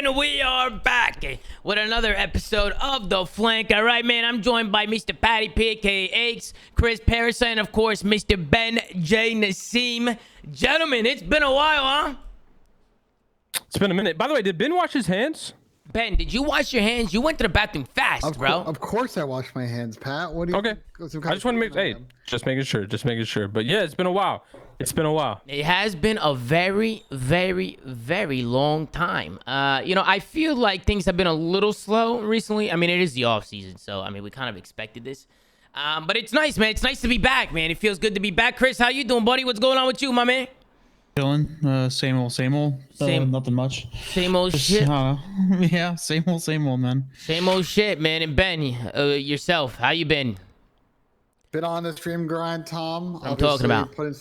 And we are back with another episode of The Flank. All right, man, I'm joined by Mr. Patty P, aka Aches, Chris Parasite, and of course, Mr. Ben J. Nassim. Gentlemen, it's been a while, huh? It's been a minute. By the way, did Ben wash his hands? Ben, did you wash your hands? You went to the bathroom fast, bro. Of course I wash my hands, Pat. What do you Okay. I just want to make just making sure. But yeah, it's been a while. It has been a very, very, very long time. You know, I feel like things have been a little slow recently. I mean, it is the off season, so I mean, we kind of expected this. But it's nice, man. It's nice to be back, man. It feels good to be back. Chris, how you doing, buddy? What's going on with you, my man? Chilling. Same old. Nothing much. Same old shit. Yeah, same old, man. Same old shit, man. And Ben, yourself, how you been? Been on the stream grind, Tom. I'm talking about. Putting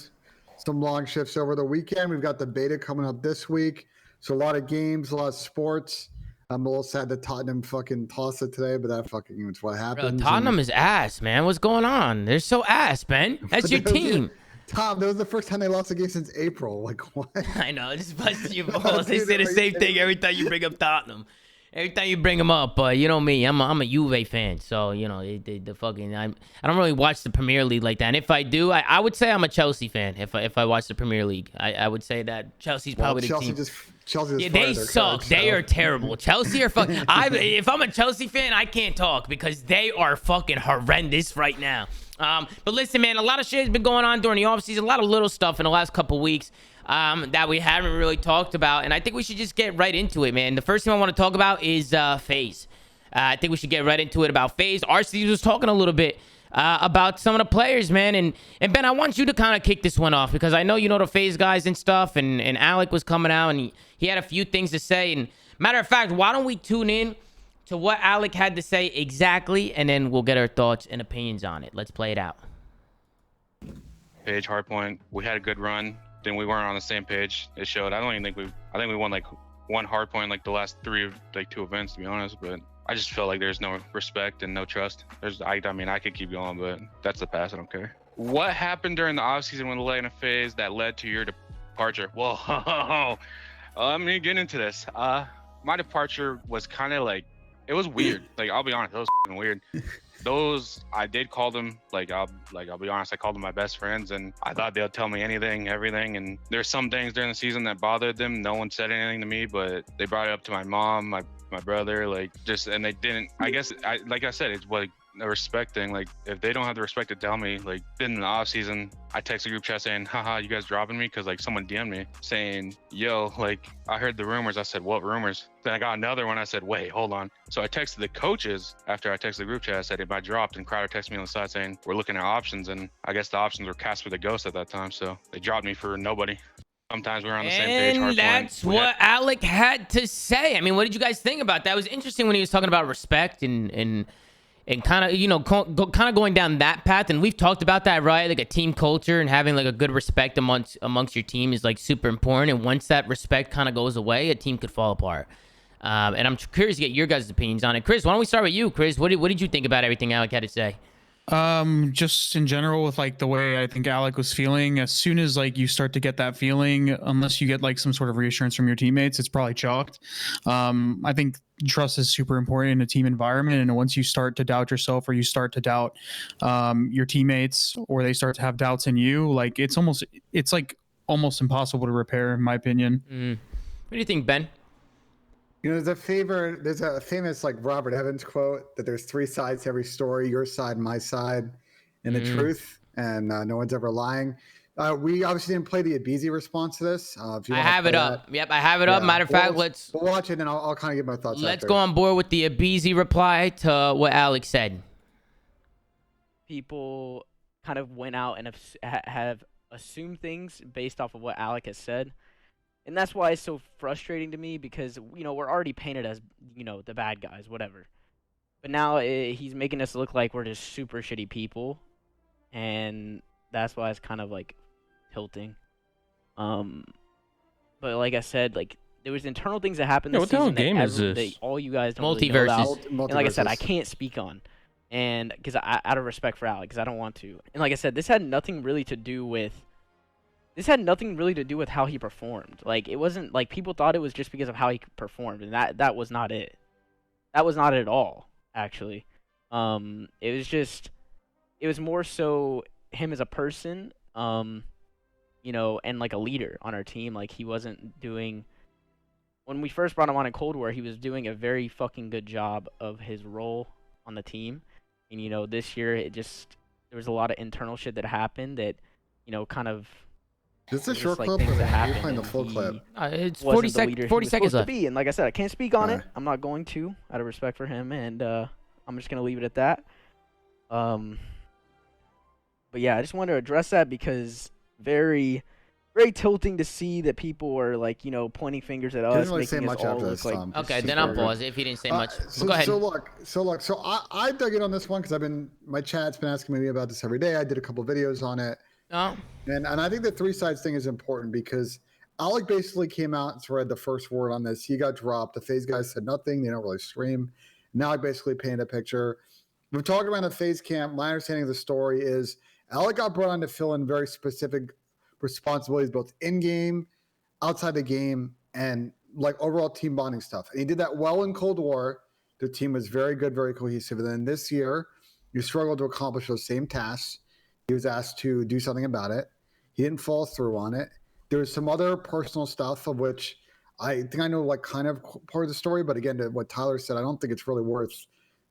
some long shifts over the weekend. We've got the beta coming up this week. So a lot of games, a lot of sports. I'm a little sad that Tottenham fucking tossed it today, but that fucking is what happened. Bro, Tottenham is ass, man. What's going on? They're so ass, Ben. That's your team. Tom, that was the first time they lost a game since April. Like, what? I know, just busting your balls. They say the same thing every time you bring up Tottenham. Every time you bring them up, but you know me, I'm a Juve fan, so you know the fucking I don't really watch the Premier League like that. And if I do, I would say I'm a Chelsea fan. If I watch the Premier League, I would say that Chelsea's probably the team. Chelsea yeah, they suck. They are terrible. Chelsea are fucking. If I'm a Chelsea fan, I can't talk because they are fucking horrendous right now. But listen, man, a lot of shit has been going on during the offseason. A lot of little stuff in the last couple weeks that we haven't really talked about. And I think we should just get right into it, man. The first thing I want to talk about is FaZe. I think we should get right into it about FaZe. Arcitys was talking a little bit about some of the players, man. And Ben, I want you to kind of kick this one off because I know you know the FaZe guys and stuff. And Alec was coming out and he had a few things to say. And matter of fact, why don't we tune in to what Alec had to say exactly, and then we'll get our thoughts and opinions on it. Let's play it out. Page, hardpoint. We had a good run. Then we weren't on the same page. It showed. I think we won like one hardpoint like the last two events, to be honest. But I just felt like there's no respect and no trust. I mean, I could keep going, but that's the past. I don't care. What happened during the offseason when led in a FaZe that led to your departure? Well, let me get into this. My departure was kind of like, it was weird. Like, I'll be honest, it was weird. I did call them, I'll be honest, I called them my best friends, and I thought they'll tell me anything, everything. And there's some things during the season that bothered them. No one said anything to me, but they brought it up to my mom, my brother, and they didn't. I guess, like I said, it's what a respect thing. Like, if they don't have the respect to tell me, like, then in the off season, I text the group chat saying, haha, you guys dropping me? Because like someone DM'd me saying, yo, like, I heard the rumors. I said, what rumors? Then I got another one. I said, wait, hold on. So I texted the coaches after I texted the group chat. I said, if I dropped, and Crowder texted me on the side saying, we're looking at options. And I guess the options were Casper the Ghost at that time. So they dropped me for nobody. Sometimes we're on the same page. And that's what Alec had to say. I mean, what did you guys think about that? It was interesting when he was talking about respect and kind of, you know, kind of going down that path. And we've talked about that, right? Like a team culture and having like a good respect amongst your team is like super important. And once that respect kind of goes away, a team could fall apart. And I'm curious to get your guys' opinions on it. Chris, why don't we start with you, Chris? What did you think about everything Alec had to say? Just in general with like the way I think Alec was feeling, as soon as like you start to get that feeling, unless you get like some sort of reassurance from your teammates, it's probably chalked. I think trust is super important in a team environment, and once you start to doubt yourself or you start to doubt your teammates, or they start to have doubts in you, like it's like almost impossible to repair, in my opinion. What do you think, Ben? You know, there's a famous like Robert Evans quote that there's three sides to every story: your side, my side, and the truth. And no one's ever lying. We obviously didn't play the Abizi response to this. If you I have it up. Yep, I have it up. Matter of fact, we'll watch it and I'll kind of give my thoughts. Let's go on board with the Abizi reply to what Alex said. People kind of went out and have assumed things based off of what Alec has said. And that's why it's so frustrating to me because, you know, we're already painted as, you know, the bad guys, whatever. But now he's making us look like we're just super shitty people. And that's why it's kind of, like, tilting. But like I said, like, there was internal things that happened this season that all you guys don't really know about. And like I said, I can't speak on. And because out of respect for Alec, because I don't want to. And like I said, this had nothing really to do with this had nothing really to do with how he performed. Like, it wasn't like people thought it was just because of how he performed, and that was not it. That was not it at all, actually. It was more so him as a person, you know, and like a leader on our team. Like, he wasn't doing, when we first brought him on in Cold War, he was doing a very fucking good job of his role on the team. And, you know, this year there was a lot of internal shit that happened that, you know, kind of. Is this a just, short like, clip things or that are you happened, playing the and full he clip? It's wasn't 40 the seconds. leader he 40 was seconds supposed left. to be. And like I said, I can't speak on it. Alright. I'm not going to, out of respect for him, and I'm just gonna leave it at that. But yeah, I just wanted to address that because very, very tilting to see that people are like, you know, pointing fingers at us, Didn't really say making us much all after look this, like. Tom. Okay, Just then I'll very good. pause it if you didn't say much. So, Go ahead. So I dug in on this one because my chat's been asking me about this every day. I did a couple videos on it. Oh. And I think the 3 sides thing is important because Alec basically came out and spread the first word on this. He got dropped. The FaZe guys said nothing. They don't really stream. Now I basically painted a picture. We're talking about the FaZe camp. My understanding of the story is Alec got brought on to fill in very specific responsibilities, both in-game, outside the game, and like overall team bonding stuff. And he did that well in Cold War. The team was very good, very cohesive. And then this year, you struggled to accomplish those same tasks. He was asked to do something about it. He didn't follow through on it. There was some other personal stuff of which I think I know like kind of part of the story, but again, to what Tyler said, I don't think it's really worth,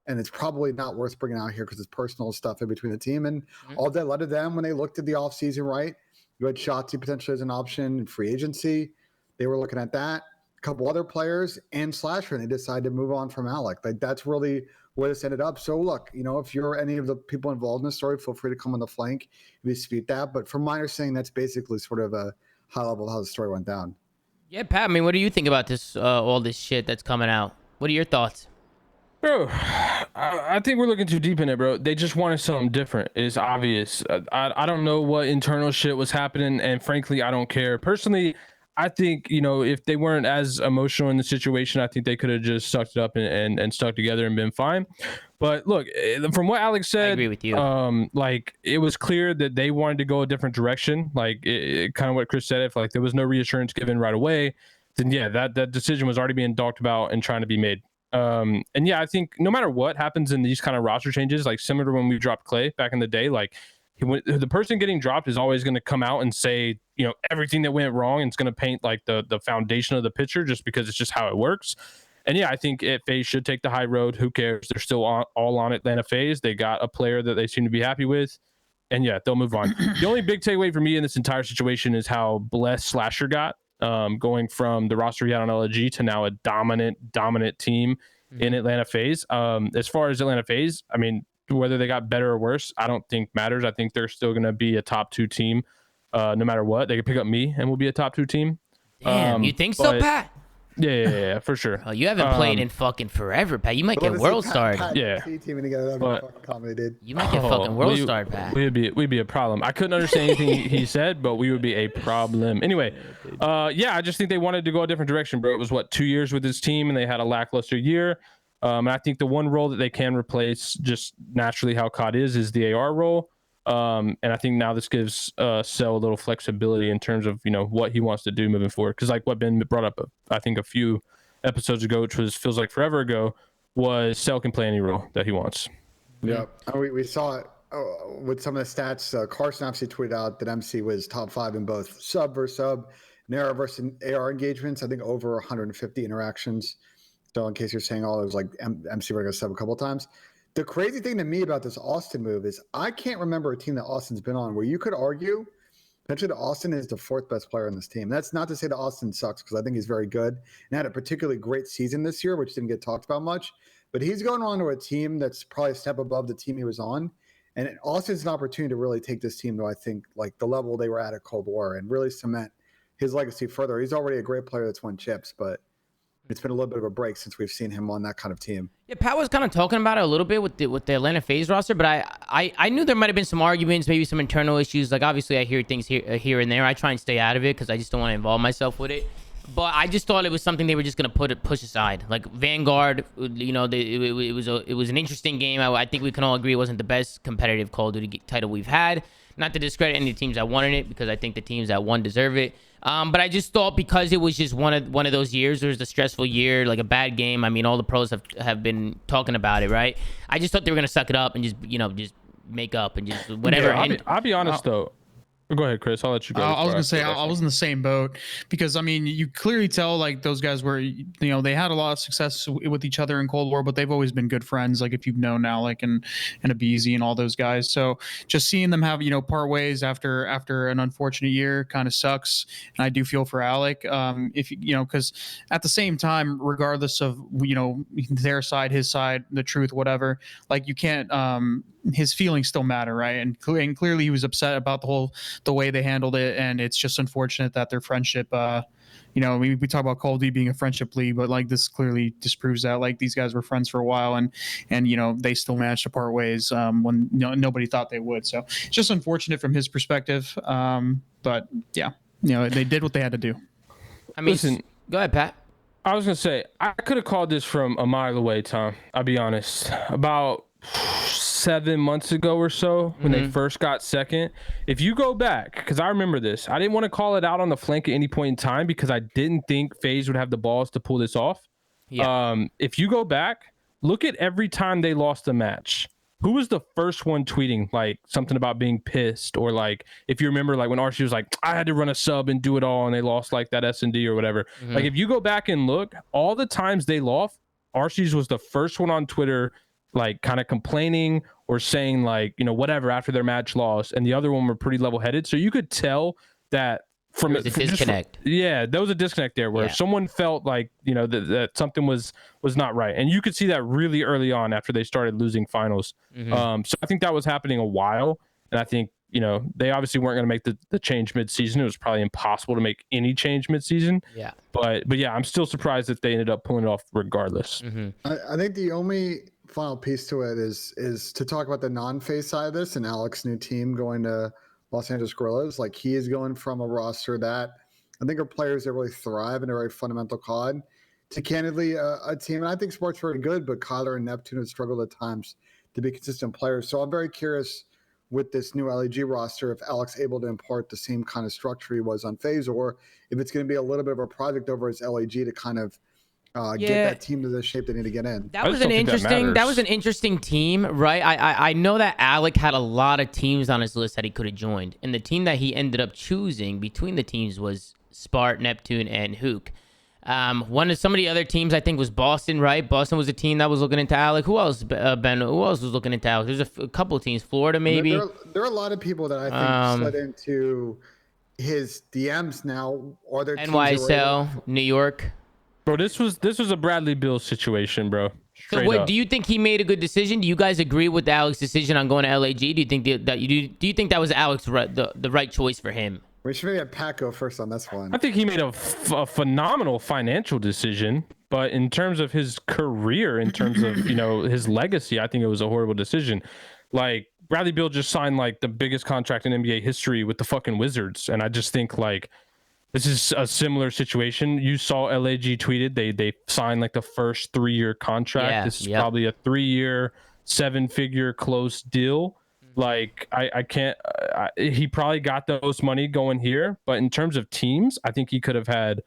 and it's probably not worth bringing out here because it's personal stuff in between the team. And all that led to them when they looked at the offseason, right? You had Shotzi potentially as an option in free agency. They were looking at that. A couple other players and Slasher, and they decided to move on from Alec. Like that's really where this ended up. So look, you know, if you're any of the people involved in the story, feel free to come on the flank and dispute that. But from my understanding, that's basically sort of a high level of how the story went down. Yeah, Pat, I mean, what do you think about this, all this shit that's coming out? What are your thoughts? Bro, I think we're looking too deep in it, bro. They just wanted something different. It's obvious. I don't know what internal shit was happening, and frankly, I don't care. Personally, I think, you know, if they weren't as emotional in the situation, I think they could have just sucked it up and stuck together and been fine. But look, from what Alex said, I agree with you. Like it was clear that they wanted to go a different direction. Like kind of what Chris said, if like there was no reassurance given right away, then yeah, that decision was already being talked about and trying to be made. And yeah, I think no matter what happens in these kind of roster changes, like similar to when we dropped Clay back in the day, like the person getting dropped is always going to come out and say, you know, everything that went wrong, and it's going to paint like the foundation of the picture just because it's just how it works. And yeah, I think FaZe should take the high road. Who cares? They're still all on Atlanta FaZe. They got a player that they seem to be happy with. And yeah, they'll move on. The only big takeaway for me in this entire situation is how blessed Slasher got, going from the roster he had on LG to now a dominant team in Atlanta FaZe. As far as Atlanta FaZe, I mean, whether they got better or worse, I don't think matters. I think they're still going to be a top 2 team, no matter what. They could pick up me and we'll be a top 2 team. Damn, you think so, Pat? Yeah, for sure. Oh, you haven't played in fucking forever, Pat. You might get world starred. Yeah. You might get fucking world starred, Pat. We'd be a problem. I couldn't understand anything he said, but we would be a problem. Anyway, yeah, I just think they wanted to go a different direction, bro. It was 2 years with this team, and they had a lackluster year. And I think the one role that they can replace, just naturally how COD is the AR role. And I think now this gives Cell a little flexibility in terms of, you know, what he wants to do moving forward. Because like what Ben brought up, I think a few episodes ago, which feels like forever ago, was Cell can play any role that he wants. Yeah, we saw it with some of the stats. Carson obviously tweeted out that MC was top 5 in both sub versus sub, and AR versus AR engagements. I think over 150 interactions. So in case you're saying, oh, it was like MC were going to sub a couple of times. The crazy thing to me about this Austin move is I can't remember a team that Austin's been on where you could argue potentially that Austin is the 4th best player on this team. That's not to say that Austin sucks, because I think he's very good and had a particularly great season this year, which didn't get talked about much. But he's going on to a team that's probably a step above the team he was on. And Austin's an opportunity to really take this team to, I think, like the level they were at Cold War and really cement his legacy further. He's already a great player that's won chips, but it's been a little bit of a break since we've seen him on that kind of team. Yeah, Pat was kind of talking about it a little bit with the Atlanta FaZe roster, but I knew there might have been some arguments, maybe some internal issues. Like obviously I hear things here and there. I try and stay out of it because I just don't want to involve myself with it. But I just thought it was something they were just gonna push aside. Like Vanguard, you know, it was an interesting game. I think we can all agree it wasn't the best competitive Call of Duty title we've had. Not to discredit any of the teams that wanted it, because I think the teams that won deserve it. But I just thought because it was just one of those years, it was a stressful year, like a bad game. I mean, all the pros have been talking about it, right? I just thought they were gonna suck it up and just just make up and just whatever. Yeah, I'll be honest though. Go ahead, Chris. I'll let you go. I was gonna say I was in the same boat, because I mean you clearly tell like those guys were, they had a lot of success with each other in Cold War, but they've always been good friends. Like if you've known Alec and Abizi and all those guys, so just seeing them have part ways after an unfortunate year kind of sucks. And I do feel for Alec, if because at the same time, regardless of their side, his side, the truth, whatever, like you can't his feelings still matter, right? And clearly he was upset about the way they handled it, and it's just unfortunate that their friendship we talk about Call of Duty being a friendship league, but like this clearly disproves that. Like these guys were friends for a while, and they still managed to part ways when nobody thought they would. So it's just unfortunate from his perspective, but yeah, they did what they had to do. I mean, listen, go ahead, Pat. I was gonna say I could have called this from a mile away, Tom. I'll be honest. About 7 months ago or so, when they first got second, if you go back, because I remember this, I didn't want to call it out on the flank at any point in time because I didn't think FaZe would have the balls to pull this off. If you go back, look at every time they lost a match, who was the first one tweeting like something about being pissed, or like if you remember, like when Arcitys was like, I had to run a sub and do it all, and they lost like that S&D or whatever. Like if you go back and look, all the times they lost, Arcitys was the first one on Twitter like kind of complaining or saying like whatever after their match loss, and the other one were pretty level-headed. So you could tell that from a disconnect. There was a disconnect there where someone felt like that something was not right, and you could see that really early on after they started losing finals. So I think that was happening a while, and I think they obviously weren't going to make the change mid-season. It was probably impossible to make any change mid-season. But yeah, I'm still surprised that they ended up pulling it off regardless. I think the only final piece to it is to talk about the non-FaZe side of this, and Alec's new team going to Los Angeles Guerrillas. Like he is going from a roster that I think are players that really thrive in a very fundamental COD to candidly a team. And I think Sport's very good, but Kyler and Neptune have struggled at times to be consistent players. So I'm very curious with this new LAG roster if Alec's able to impart the same kind of structure he was on FaZe, or if it's going to be a little bit of a project over his LAG to kind of get that team to the shape they need to get in. That was an interesting team, right? I know that Alec had a lot of teams on his list that he could have joined, and the team that he ended up choosing between the teams was Spart, Neptune, and Hook. Some of the other teams I think was Boston, right? Boston was a team that was looking into Alec. Who else, Ben? Who else was looking into Alec? There's a couple of teams. Florida, maybe. There are a lot of people that I think slid into his DMs now. Or their NYSL, New York. Bro, this was a Bradley Beal situation, bro. So wait, do you think he made a good decision? Do you guys agree with Alex's decision on going to LAG? Do you think do you think that was Alex the right choice for him? We should maybe have Pat go first on this one. I think he made a phenomenal financial decision, but in terms of his career, in terms of his legacy, I think it was a horrible decision. Like Bradley Beal just signed like the biggest contract in NBA history with the fucking Wizards, and I just think like this is a similar situation. You saw LAG tweeted they signed like the first 3-year contract. Yeah, this is probably a 3-year, 7-figure close deal. Like I can't. He probably got the most money going here, but in terms of teams, I think he could have had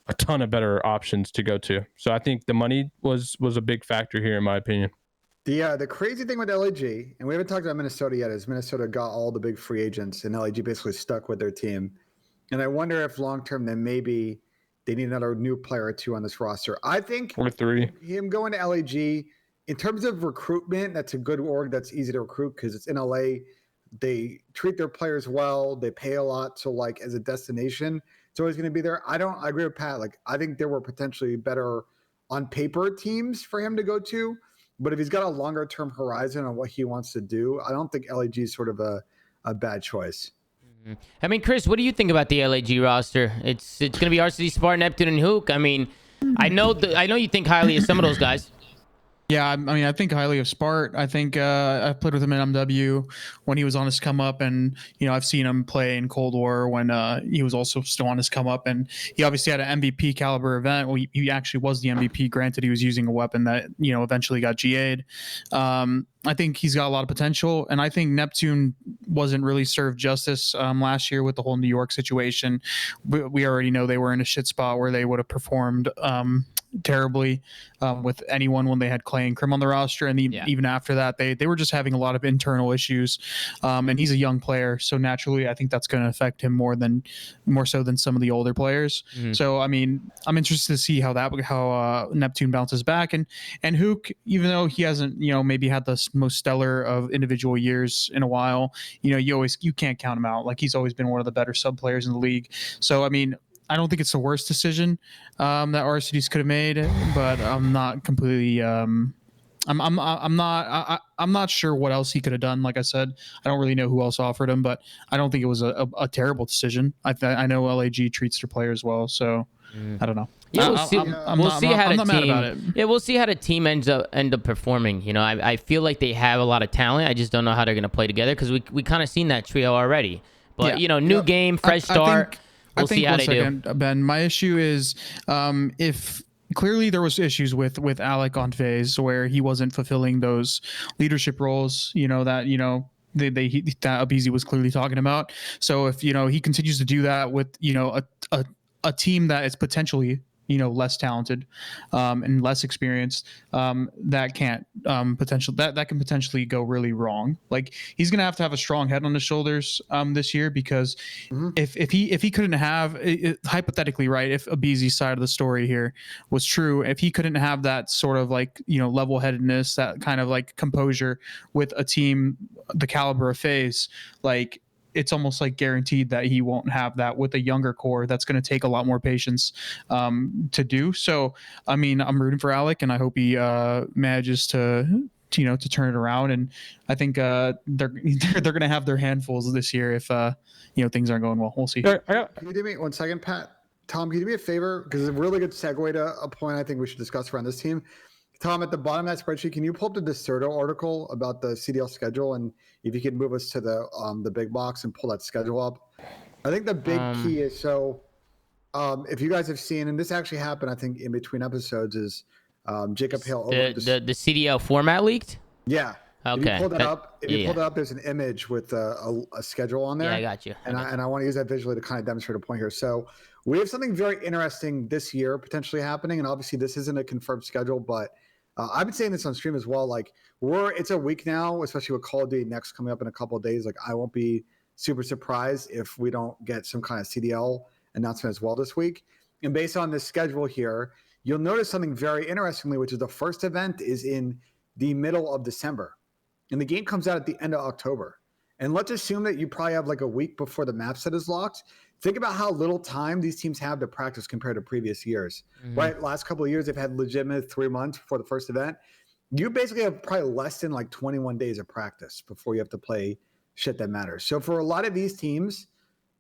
a ton of better options to go to. So I think the money was a big factor here, in my opinion. The crazy thing with LAG, and we haven't talked about Minnesota yet, is Minnesota got all the big free agents, and LAG basically stuck with their team. And I wonder if long term, then maybe they need another new player or two on this roster. I think or 3. Him going to LAG. In terms of recruitment, that's a good org that's easy to recruit because it's in LA. They treat their players well. They pay a lot. So, like, as a destination, it's always going to be there. I agree with Pat. Like, I think there were potentially better on paper teams for him to go to. But if he's got a longer term horizon on what he wants to do, I don't think LAG is sort of a bad choice. I mean, Chris, what do you think about the LAG roster? It's going to be Arcitys, Spart, Neptune, and Hook. I mean, I know you think highly of some of those guys. Yeah, I mean, I think highly of Spart. I think I played with him in MW when he was on his come up, and I've seen him play in Cold War when he was also still on his come up, and he obviously had an MVP caliber event. Well, he actually was the MVP. Granted, he was using a weapon that eventually got GA'd. I think he's got a lot of potential, and I think Neptune wasn't really served justice last year with the whole New York situation. We already know they were in a shit spot where they would have performed terribly with anyone when they had Clay and Crim on the roster, and even after that they were just having a lot of internal issues, and he's a young player, so naturally I think that's going to affect him more so than some of the older players. So I mean, I'm interested to see how Neptune bounces back, and Hook, even though he hasn't maybe had the most stellar of individual years in a while, you can't count him out. Like, he's always been one of the better sub players in the league. So I mean, I don't think it's the worst decision that Arcitys could have made, but I'm not completely. I'm not sure what else he could have done. Like I said, I don't really know who else offered him, but I don't think it was a terrible decision. I know LAG treats their players well, so I don't know. Yeah, we'll see how the team ends up performing. I feel like they have a lot of talent. I just don't know how they're gonna play together, because we kind of seen that trio already. But new game, fresh start. We'll see how they do. Ben, my issue is if clearly there was issues with Alec on FaZe where he wasn't fulfilling those leadership roles, that Abizi was clearly talking about. So if he continues to do that with a team that is potentially less talented and less experienced, that can potentially go really wrong. Like, he's gonna have to have a strong head on his shoulders this year, because if he couldn't have hypothetically, right, if Abizi's side of the story here was true, if he couldn't have that sort of like level-headedness, that kind of like composure with a team the caliber of FaZe, like, it's almost like guaranteed that he won't have that with a younger core. That's going to take a lot more patience to do. So, I mean, I'm rooting for Alec, and I hope he manages to turn it around. And I think they're going to have their handfuls this year if things aren't going well. We'll see. Can you do me 1 second, Pat? Tom, can you do me a favor? Because it's a really good segue to a point I think we should discuss around this team. Tom, at the bottom of that spreadsheet, can you pull up the Deserto article about the CDL schedule? And if you could move us to the big box and pull that schedule up. I think the big key is, so if you guys have seen, and this actually happened, I think, in between episodes, is Jacob Hale. The CDL format leaked? Yeah. Okay. If you pull that up, there's an image with a schedule on there. Yeah, I got you. And I want to use that visually to kind of demonstrate a point here. So we have something very interesting this year potentially happening. And obviously this isn't a confirmed schedule, but I've been saying this on stream as well. Like, it's a week now, especially with Call of Duty Next coming up in a couple of days. Like, I won't be super surprised if we don't get some kind of CDL announcement as well this week. And based on this schedule here, you'll notice something very interestingly, which is the first event is in the middle of December. And the game comes out at the end of October. And let's assume that you probably have like a week before the map set is locked. Think about how little time these teams have to practice compared to previous years, right? Last couple of years, they've had legitimate 3 months before the first event. You basically have probably less than like 21 days of practice before you have to play shit that matters. So for a lot of these teams,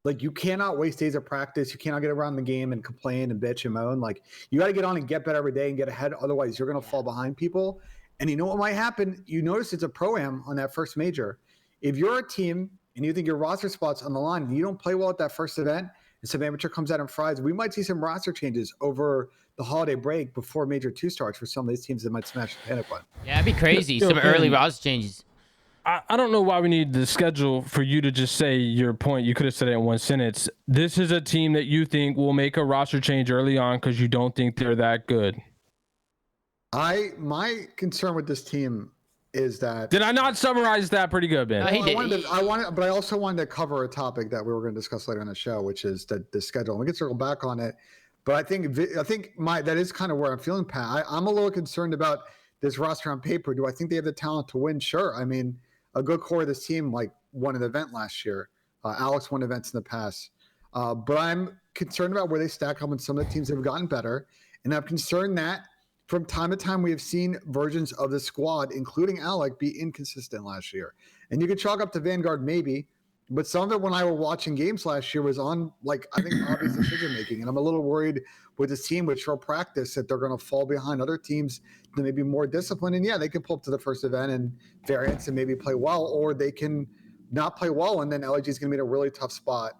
like, you cannot waste days of practice. You cannot get around the game and complain and bitch and moan. Like, you got to get on and get better every day and get ahead. Otherwise, you're going to fall behind people. And you know what might happen? You notice it's a pro-am on that first major. If you're a team and you think your roster spot's on the line and you don't play well at that first event, and some amateur comes out on Fridays, we might see some roster changes over the holiday break before Major 2 starts for some of these teams that might smash the panic button. Yeah, that'd be crazy. Some early roster changes. I don't know why we need the schedule for you to just say your point. You could have said it in one sentence. This is a team that you think will make a roster change early on because you don't think they're that good. My concern with this team is that... Did I not summarize that pretty good, Ben? But I also wanted to cover a topic that we were going to discuss later on the show, which is the schedule. And we can circle back on it. But I think that is kind of where I'm feeling, Pat. I'm a little concerned about this roster on paper. Do I think they have the talent to win? Sure. I mean, a good core of this team won an event last year. Alex won events in the past. But I'm concerned about where they stack up, and some of the teams have gotten better. And I'm concerned that from time to time, we have seen versions of the squad, including Alec, be inconsistent last year. And you could chalk up to Vanguard maybe, but some of it when I were watching games last year was on like I think obvious decision making, and I'm a little worried with this team with short practice that they're going to fall behind other teams that may be more disciplined. And yeah, they can pull up to the first event and variants and maybe play well, or they can not play well, and then LG is going to be in a really tough spot.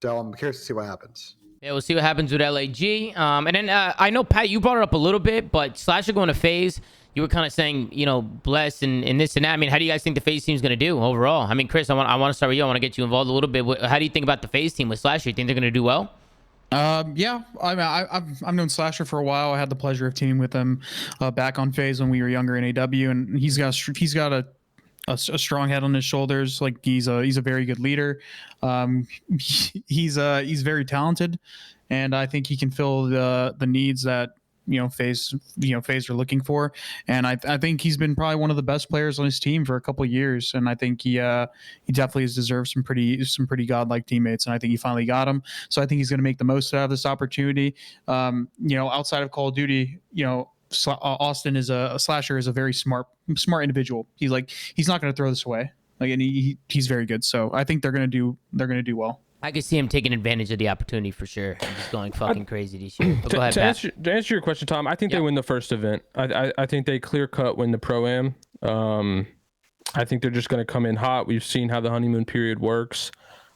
So I'm curious to see what happens. Yeah, we'll see what happens with LAG. And then I know, Pat, you brought it up a little bit, but Slasher going to FaZe, you were kind of saying, you know, bless and this and that. I mean, how do you guys think the FaZe team is going to do overall? I mean, Chris, I want to start with you. I want to get you involved a little bit. How do you think about the FaZe team with Slasher? You think they're going to do well? Yeah, I mean, I've known Slasher for a while. I had the pleasure of teaming with him back on FaZe when we were younger in AW, and he's got a strong head on his shoulders. Like he's a very good leader. He's very talented, and I think he can fill the needs that FaZe are looking for. And I think he's been probably one of the best players on his team for a couple of years, and I think he definitely has deserved some pretty godlike teammates, and I think he finally got them. So I think he's going to make the most out of this opportunity. Outside of Call of Duty, Austin is a Slasher is a very smart individual. He's not going to throw this away. And he's very good. So I think they're going to do well. I could see him taking advantage of the opportunity for sure and just going fucking crazy this year. But go ahead, Pat. To answer your question, Tom, I think they win the first event. I think they clear cut win the Pro-Am. I think they're just going to come in hot. We've seen how the honeymoon period works.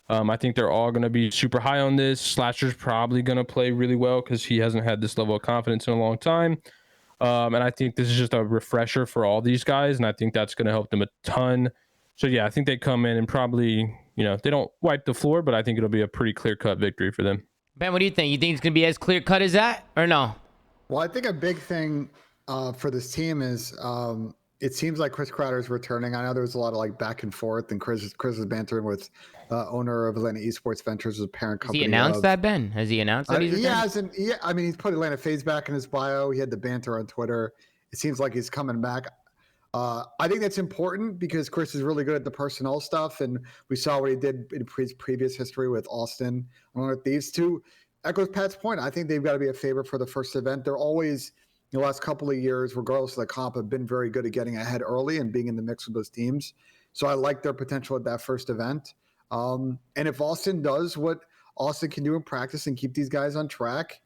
I think they're all going to be super high on this. Slasher's probably going to play really well because he hasn't had this level of confidence in a long time. And I think this is just a refresher for all these guys, and I think that's going to help them a ton. So yeah, I think they come in and probably, they don't wipe the floor, but I think it'll be a pretty clear-cut victory for them. Ben, what do you think? You think it's going to be as clear-cut as that, or no? Well, I think a big thing for this team is it seems like Chris Crowder is returning. I know there was a lot of like back and forth, and Chris is bantering with owner of Atlanta Esports Ventures, a parent company. Has he announced that, Ben? Has he announced that? He hasn't. Yeah, I mean, he's put Atlanta FaZe back in his bio. He had the banter on Twitter. It seems like he's coming back. I think that's important because Chris is really good at the personnel stuff, and we saw what he did in his previous history with Austin. Along with these two, echoes Pat's point. I think they've got to be a favorite for the first event. They're always, the last couple of years, regardless of the comp, have been very good at getting ahead early and being in the mix with those teams. So I like their potential at that first event. And if Austin does what Austin can do in practice and keep these guys on track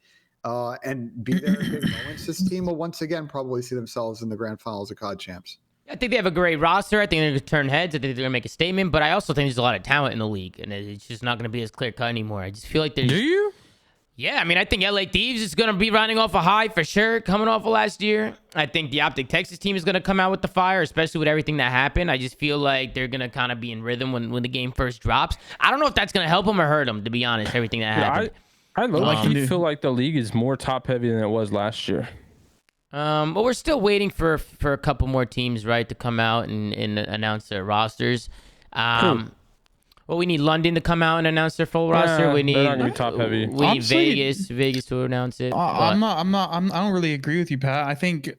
and be there in big moments, this team will once again probably see themselves in the grand finals of COD champs. I think they have a great roster. I think they're going to turn heads. I think they're going to make a statement. But I also think there's a lot of talent in the league, and it's just not going to be as clear-cut anymore. I just feel like there's... Do you? Yeah, I mean, I think LA Thieves is going to be running off a high for sure, coming off of last year. I think the OpTic Texas team is going to come out with the fire, especially with everything that happened. I just feel like they're going to kind of be in rhythm when the game first drops. I don't know if that's going to help them or hurt them, to be honest, everything that happened. I feel like the league is more top-heavy than it was last year. But we're still waiting for a couple more teams, right, to come out and announce their rosters. Well, we need London to come out and announce their full roster. We need they're not gonna be top heavy. We need Vegas to announce it. I don't really agree with you, Pat. I think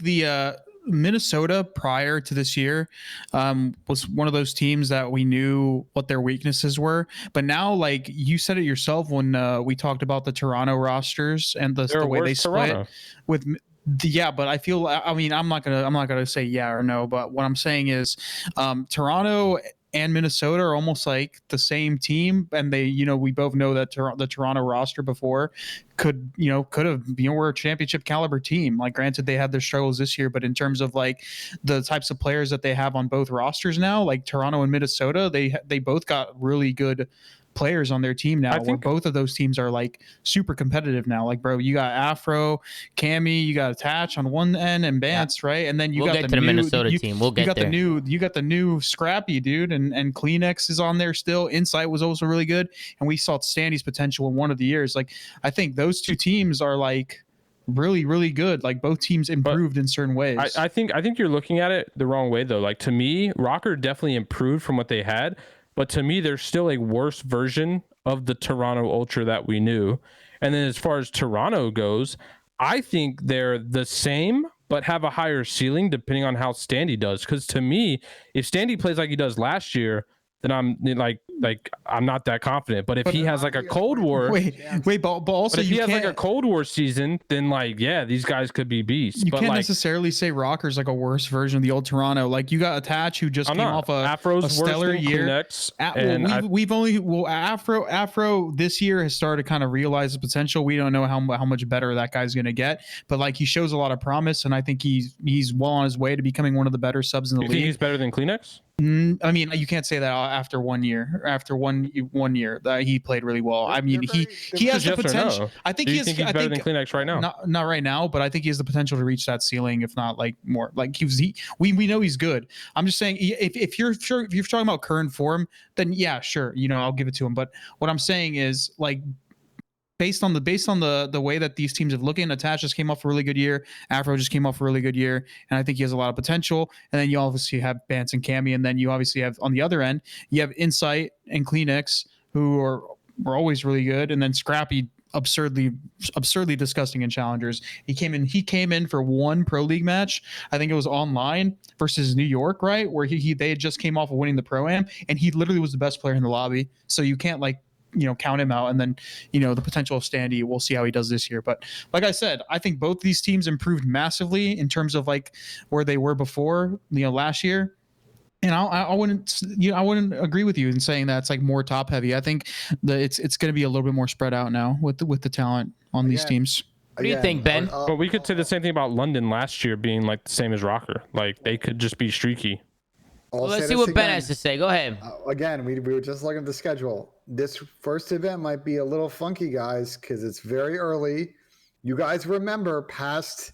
the Minnesota prior to this year was one of those teams that we knew what their weaknesses were. But now, like you said it yourself when we talked about the Toronto rosters and the way they split with. Yeah, but I feel. I mean, I'm not gonna say yeah or no. But what I'm saying is, Toronto and Minnesota are almost like the same team, and they, we both know that the Toronto roster before could have, were a championship caliber team. Like, granted, they had their struggles this year, but in terms of like the types of players that they have on both rosters now, like Toronto and Minnesota, they both got really good players on their team now, where both of those teams are like super competitive now. Like, bro, you got Afro, Cammy, you got Attach on one end, and Bance, right? And then you got the Minnesota team. We'll get there. You got the new Scrappy, dude, and Kleenex is on there still. Insight was also really good, and we saw Sandy's potential in one of the years. Like, I think those two teams are like really, really good. Like, both teams improved in certain ways. I think you're looking at it the wrong way though. Like, to me, Rokkr definitely improved from what they had. But to me, there's still a worse version of the Toronto Ultra that we knew. And then as far as Toronto goes, I think they're the same, but have a higher ceiling depending on how Standy does. Because to me, if Standy plays like he does last year, then I'm I'm not that confident. But if he has like a Cold War, but also but if he you has can't like a Cold War season, then these guys could be beasts. you but can't necessarily say Rokkr's like a worse version of the old Toronto. Like you got Attach who just came off a stellar year. Afro this year has started to kind of realize the potential. We don't know how much better that guy's going to get, but like he shows a lot of promise, and I think he's well on his way to becoming one of the better subs in the league. Think he's better than Kleenex? I mean, you can't say that after 1 year. After one year, that he played really well. I mean, he has the potential. No? I think he's better than Kleenex right now. Not right now, but I think he has the potential to reach that ceiling, if not like more. Like we know he's good. I'm just saying, if you're talking about current form, then yeah, sure, I'll give it to him. But what I'm saying is like, based on the way that these teams have looking, Attach just came off a really good year. Afro just came off a really good year, and I think he has a lot of potential. And then you obviously have Bance and Cammy, and then you obviously have on the other end you have Insight and Kleenex, who were always really good, and then Scrappy absurdly disgusting in challengers. He came in for one pro league match. I think it was online versus New York, right, where they had just came off of winning the pro-am, and he literally was the best player in the lobby. So you can't count him out. And then the potential of Standy, we'll see how he does this year. But like I said, I think both these teams improved massively in terms of like where they were before last year. And I wouldn't agree with you in saying that it's like more top heavy. I think that it's going to be a little bit more spread out now with the talent on these teams. What do you think, Ben? But we could say the same thing about London last year being like the same as Rokkr. Like they could just be streaky. Well, let's see what Ben has to say. Go ahead. Again, we were just looking at the schedule. This first event might be a little funky, guys, because it's very early. You guys remember past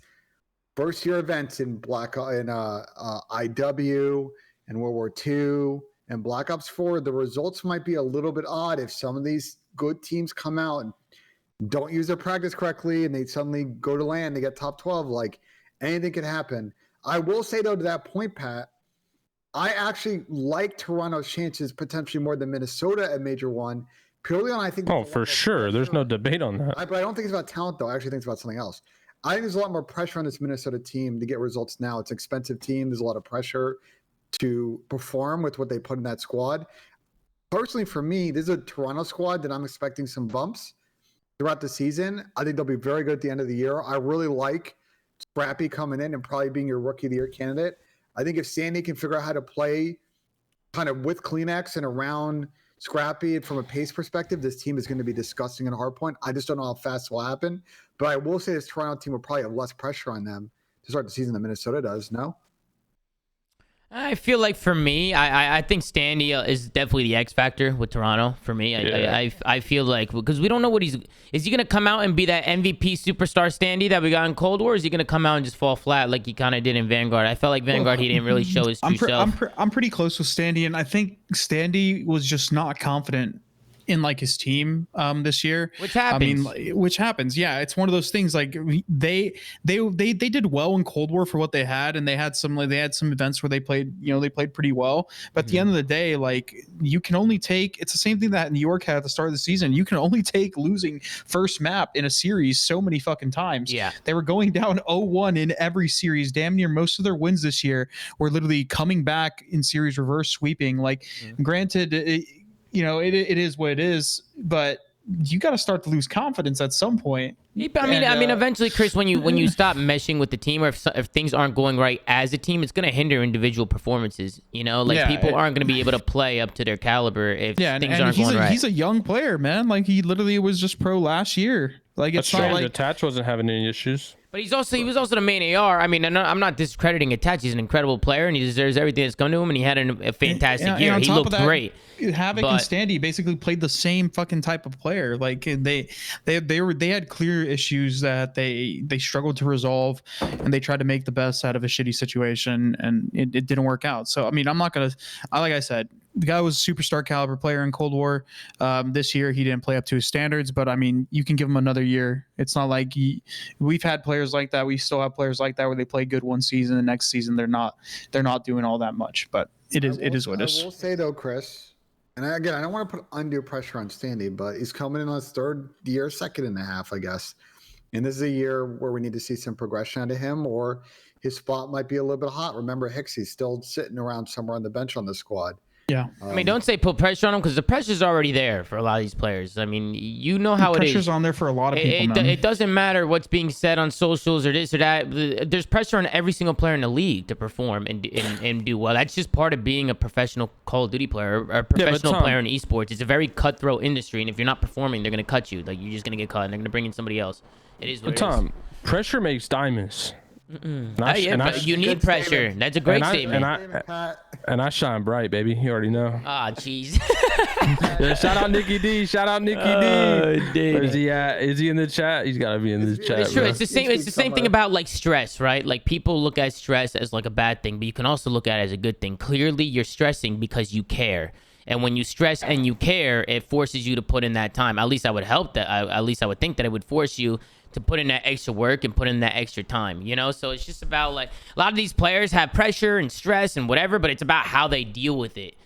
first-year events in IW and World War II and Black Ops 4. The results might be a little bit odd if some of these good teams come out and don't use their practice correctly and they suddenly go to LAN, they get top 12. Like, anything could happen. I will say, though, to that point, Pat, I actually like Toronto's chances potentially more than Minnesota at Major 1, purely on, I think... Oh, for sure. There's no debate on that. But I don't think it's about talent, though. I actually think it's about something else. I think there's a lot more pressure on this Minnesota team to get results now. It's an expensive team. There's a lot of pressure to perform with what they put in that squad. Personally, for me, this is a Toronto squad that I'm expecting some bumps throughout the season. I think they'll be very good at the end of the year. I really like Scrappy coming in and probably being your Rookie of the Year candidate. I think if Sandy can figure out how to play kind of with Kleenex and around Scrappy from a pace perspective, this team is going to be disgusting in hardpoint. I just don't know how fast it will happen. But I will say this Toronto team will probably have less pressure on them to start the season than Minnesota does, no? I feel like for me, I think Standy is definitely the X factor with Toronto for me. I feel like because we don't know what is he going to come out and be that MVP superstar Standy that we got in Cold War? Or is he going to come out and just fall flat like he kind of did in Vanguard? I felt like Vanguard, he didn't really show his true self. I'm pretty close with Standy, and I think Standy was just not confident in like his team this year, which happens. Yeah, it's one of those things. Like they did well in Cold War for what they had, and they had some events where they played pretty well. But at the end of the day, like you can only take, it's the same thing that New York had at the start of the season. You can only take losing first map in a series so many fucking times. Yeah, they were going down 0-1 in every series. Damn near most of their wins this year were literally coming back in series reverse sweeping. Like granted, it is what it is, but you got to start to lose confidence at some point. I mean, eventually, Chris, when you stop meshing with the team, or if things aren't going right as a team, it's going to hinder individual performances. People aren't going to be able to play up to their caliber if things aren't going right. He's a young player, man. Like he literally was just pro last year. Like it's not like Attach wasn't having any issues. But he was also the main AR. I mean, I'm not discrediting Attach. He's an incredible player, and he deserves everything that's come to him. And he had a fantastic year. He looked great. Havoc and Standy basically played the same fucking type of player. Like they had clear issues that they struggled to resolve, and they tried to make the best out of a shitty situation, and it didn't work out. So I mean, like I said, the guy was a superstar caliber player in Cold War. This year he didn't play up to his standards, but I mean, you can give him another year. It's not like we've had players like that. We still have players like that where they play good one season, the next season they're not doing all that much. But it is what it is. I will say though, Chris, and again, I don't want to put undue pressure on Standy, but he's coming in on his third year, second and a half, I guess. And this is a year where we need to see some progression out of him, or his spot might be a little bit hot. Remember, Hicksy's still sitting around somewhere on the bench on the squad. Yeah. I mean, don't say put pressure on them because the pressure's already there for a lot of these players. I mean, you know how it is. Pressure's on there for a lot of people, man. It doesn't matter what's being said on socials or this or that. There's pressure on every single player in the league to perform and do well. That's just part of being a professional Call of Duty player or a professional player in esports. It's a very cutthroat industry, and if you're not performing, they're going to cut you. Like, you're just going to get cut, and they're going to bring in somebody else. It is what it is. Pressure makes diamonds. You need pressure. That's a great statement. And I shine bright, baby. You already know. Ah, jeez. Yeah, shout out Nicky D. Shout out Nicky D. Where's he at? Is he in the chat? He's gotta be in this chat. It's true. Bro. It's the same. It's the same thing about like stress, right? Like people look at stress as like a bad thing, but you can also look at it as a good thing. Clearly, you're stressing because you care. And when you stress and you care, it forces you to put in that time. At least I would help that. At least I would think that it would force you to put in that extra work and put in that extra time, you know? So it's just about like, a lot of these players have pressure and stress and whatever, but it's about how they deal with it.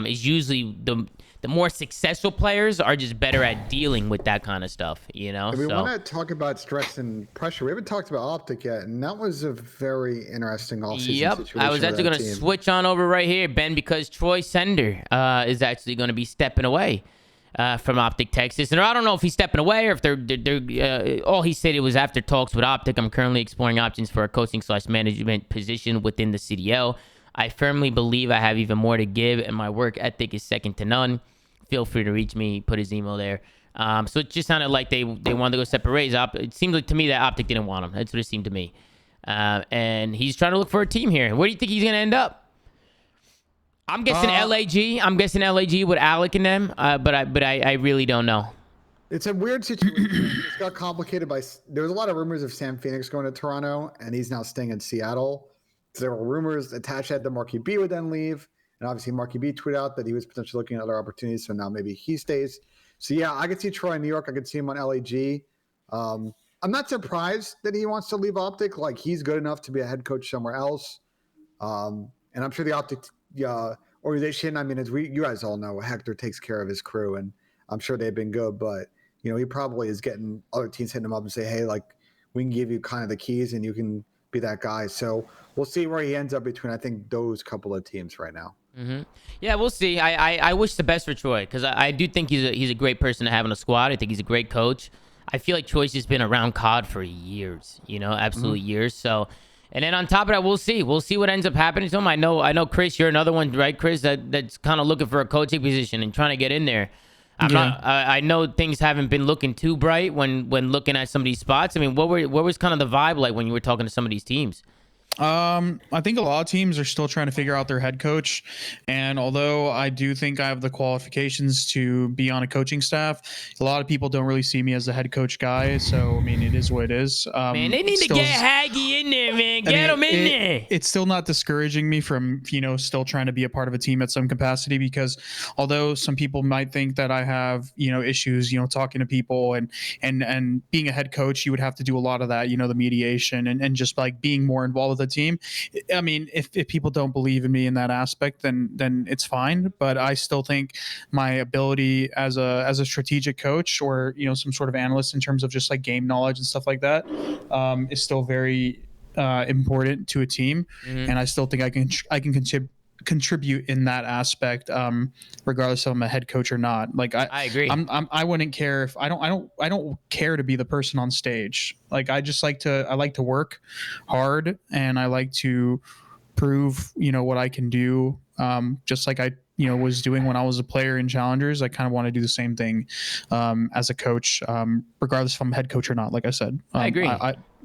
Is usually the more successful players are just better at dealing with that kind of stuff, you know? We want to talk about stress and pressure. We haven't talked about OpTic yet, and that was a very interesting offseason situation. I was actually going to switch on over right here, Ben, because Troy Sender is actually going to be stepping away from OpTic Texas. And I don't know if he's stepping away or if they're all he said it was after talks with OpTic. I'm currently exploring options for a coaching/management position within the CDL. I firmly believe I have even more to give, and my work ethic is second to none. Feel free to reach me. Put his email there. So it just sounded like they wanted to go separate ways. It seemed like to me that OpTic didn't want him. That's what it seemed to me. And he's trying to look for a team here. Where do you think he's going to end up? I'm guessing LAG. I'm guessing LAG with Alec and them, but I really don't know. It's a weird situation. It's got complicated by there was a lot of rumors of Sam Phoenix going to Toronto, and he's now staying in Seattle. So there were rumors attached that Marky B would then leave, and obviously Marky B tweeted out that he was potentially looking at other opportunities. So now maybe he stays. So yeah, I could see Troy in New York. I could see him on LAG. I'm not surprised that he wants to leave OpTic. Like, he's good enough to be a head coach somewhere else. And I'm sure the OpTic organization, I mean, as you guys all know, Hector takes care of his crew, and I'm sure they've been good, but you know, he probably is getting other teams hitting him up and say, hey, like, we can give you kind of the keys and you can be that guy. So we'll see where he ends up between, I think, those couple of teams right now. Yeah, we'll see. I wish the best for Troy, because I do think he's a great person to have in a squad. I think he's a great coach. I feel like Troy's just been around COD for years, you know, absolutely years. So, and then on top of that, we'll see. We'll see what ends up happening to him. I know, Chris, you're another one, right, Chris, that's kind of looking for a coaching position and trying to get in there. I know things haven't been looking too bright when looking at some of these spots. I mean, what was kind of the vibe like when you were talking to some of these teams? I think a lot of teams are still trying to figure out their head coach, and although I do think I have the qualifications to be on a coaching staff, a lot of people don't really see me as the head coach guy. So I mean, it is what it is. Man, they need to get Haggy in there, man. Get him in there. It's still not discouraging me from, you know, still trying to be a part of a team at some capacity, because although some people might think that I have, you know, issues, you know, talking to people and being a head coach, you would have to do a lot of that, you know, the mediation and just like being more involved with the team. I mean, if people don't believe in me in that aspect, then it's fine. But I still think my ability as a strategic coach, or, you know, some sort of analyst in terms of just like game knowledge and stuff like that, is still very important to a team. And I still think I can contribute in that aspect, regardless if I'm a head coach or not. Like I agree. I wouldn't care if I don't care to be the person on stage. Like I like to work hard, and I like to prove, you know, what I can do. Just like I, you know, was doing when I was a player in Challengers. I kind of want to do the same thing as a coach, regardless if I'm a head coach or not. Like I said, I agree.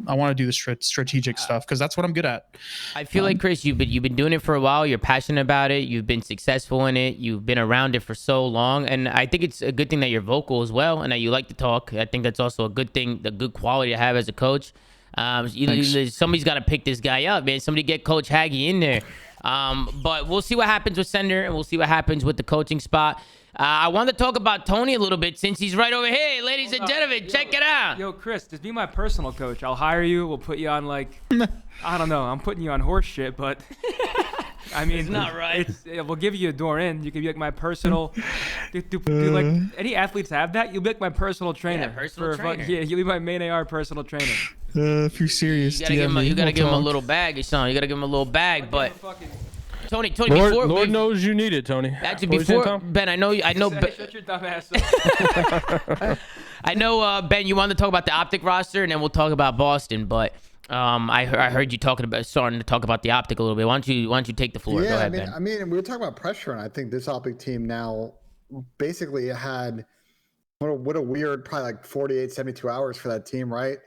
I want to do the strategic stuff because that's what I'm good at. I feel like, Chris, you've been doing it for a while. You're passionate about it. You've been successful in it. You've been around it for so long. And I think it's a good thing that you're vocal as well and that you like to talk. I think that's also a good thing, the good quality to have as a coach. Somebody's got to pick this guy up, man. Somebody get Coach Haggy in there. But we'll see what happens with Sender, and we'll see what happens with the coaching spot. I want to talk about Tony a little bit since he's right over here. Ladies and gentlemen, check it out. Yo, Chris, just be my personal coach. I'll hire you. We'll put you on, like, I don't know. I'm putting you on horse shit, but I mean, it's not right. We'll give you a door in. You can be like my personal. Do like any athletes have that? You'll be like my personal trainer. Yeah, personal trainer. Yeah, you'll be my main AR personal trainer. If you're serious, you gotta give him a little bag or something. You gotta give him a little bag, but Tony, Lord, before Lord knows you need it, Tony. Actually, What were you saying, before Tom? Ben, I know Shut your dumb ass up. I know Ben, you wanted to talk about the OpTic roster, and then we'll talk about Boston. But I heard you starting to talk about the OpTic a little bit. Why don't you take the floor? Yeah, Go ahead, Ben. Ben. We were talking about pressure, and I think this OpTic team now basically had what a weird, probably like 48, 72 hours for that team, right?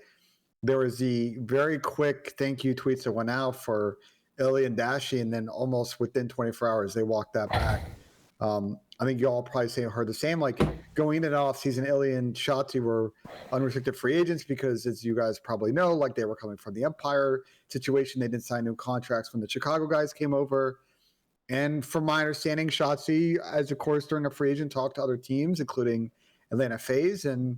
There was the very quick thank you tweets that went out for Illy and Dashi, and then almost within 24 hours, they walked that back. I think you all probably heard the same. Like going into the offseason, Illy and Shotzi were unrestricted free agents because, as you guys probably know, like they were coming from the Empire situation. They didn't sign new contracts when the Chicago guys came over. And from my understanding, Shotzi, as of course, during a free agent, talked to other teams, including Atlanta FaZe. And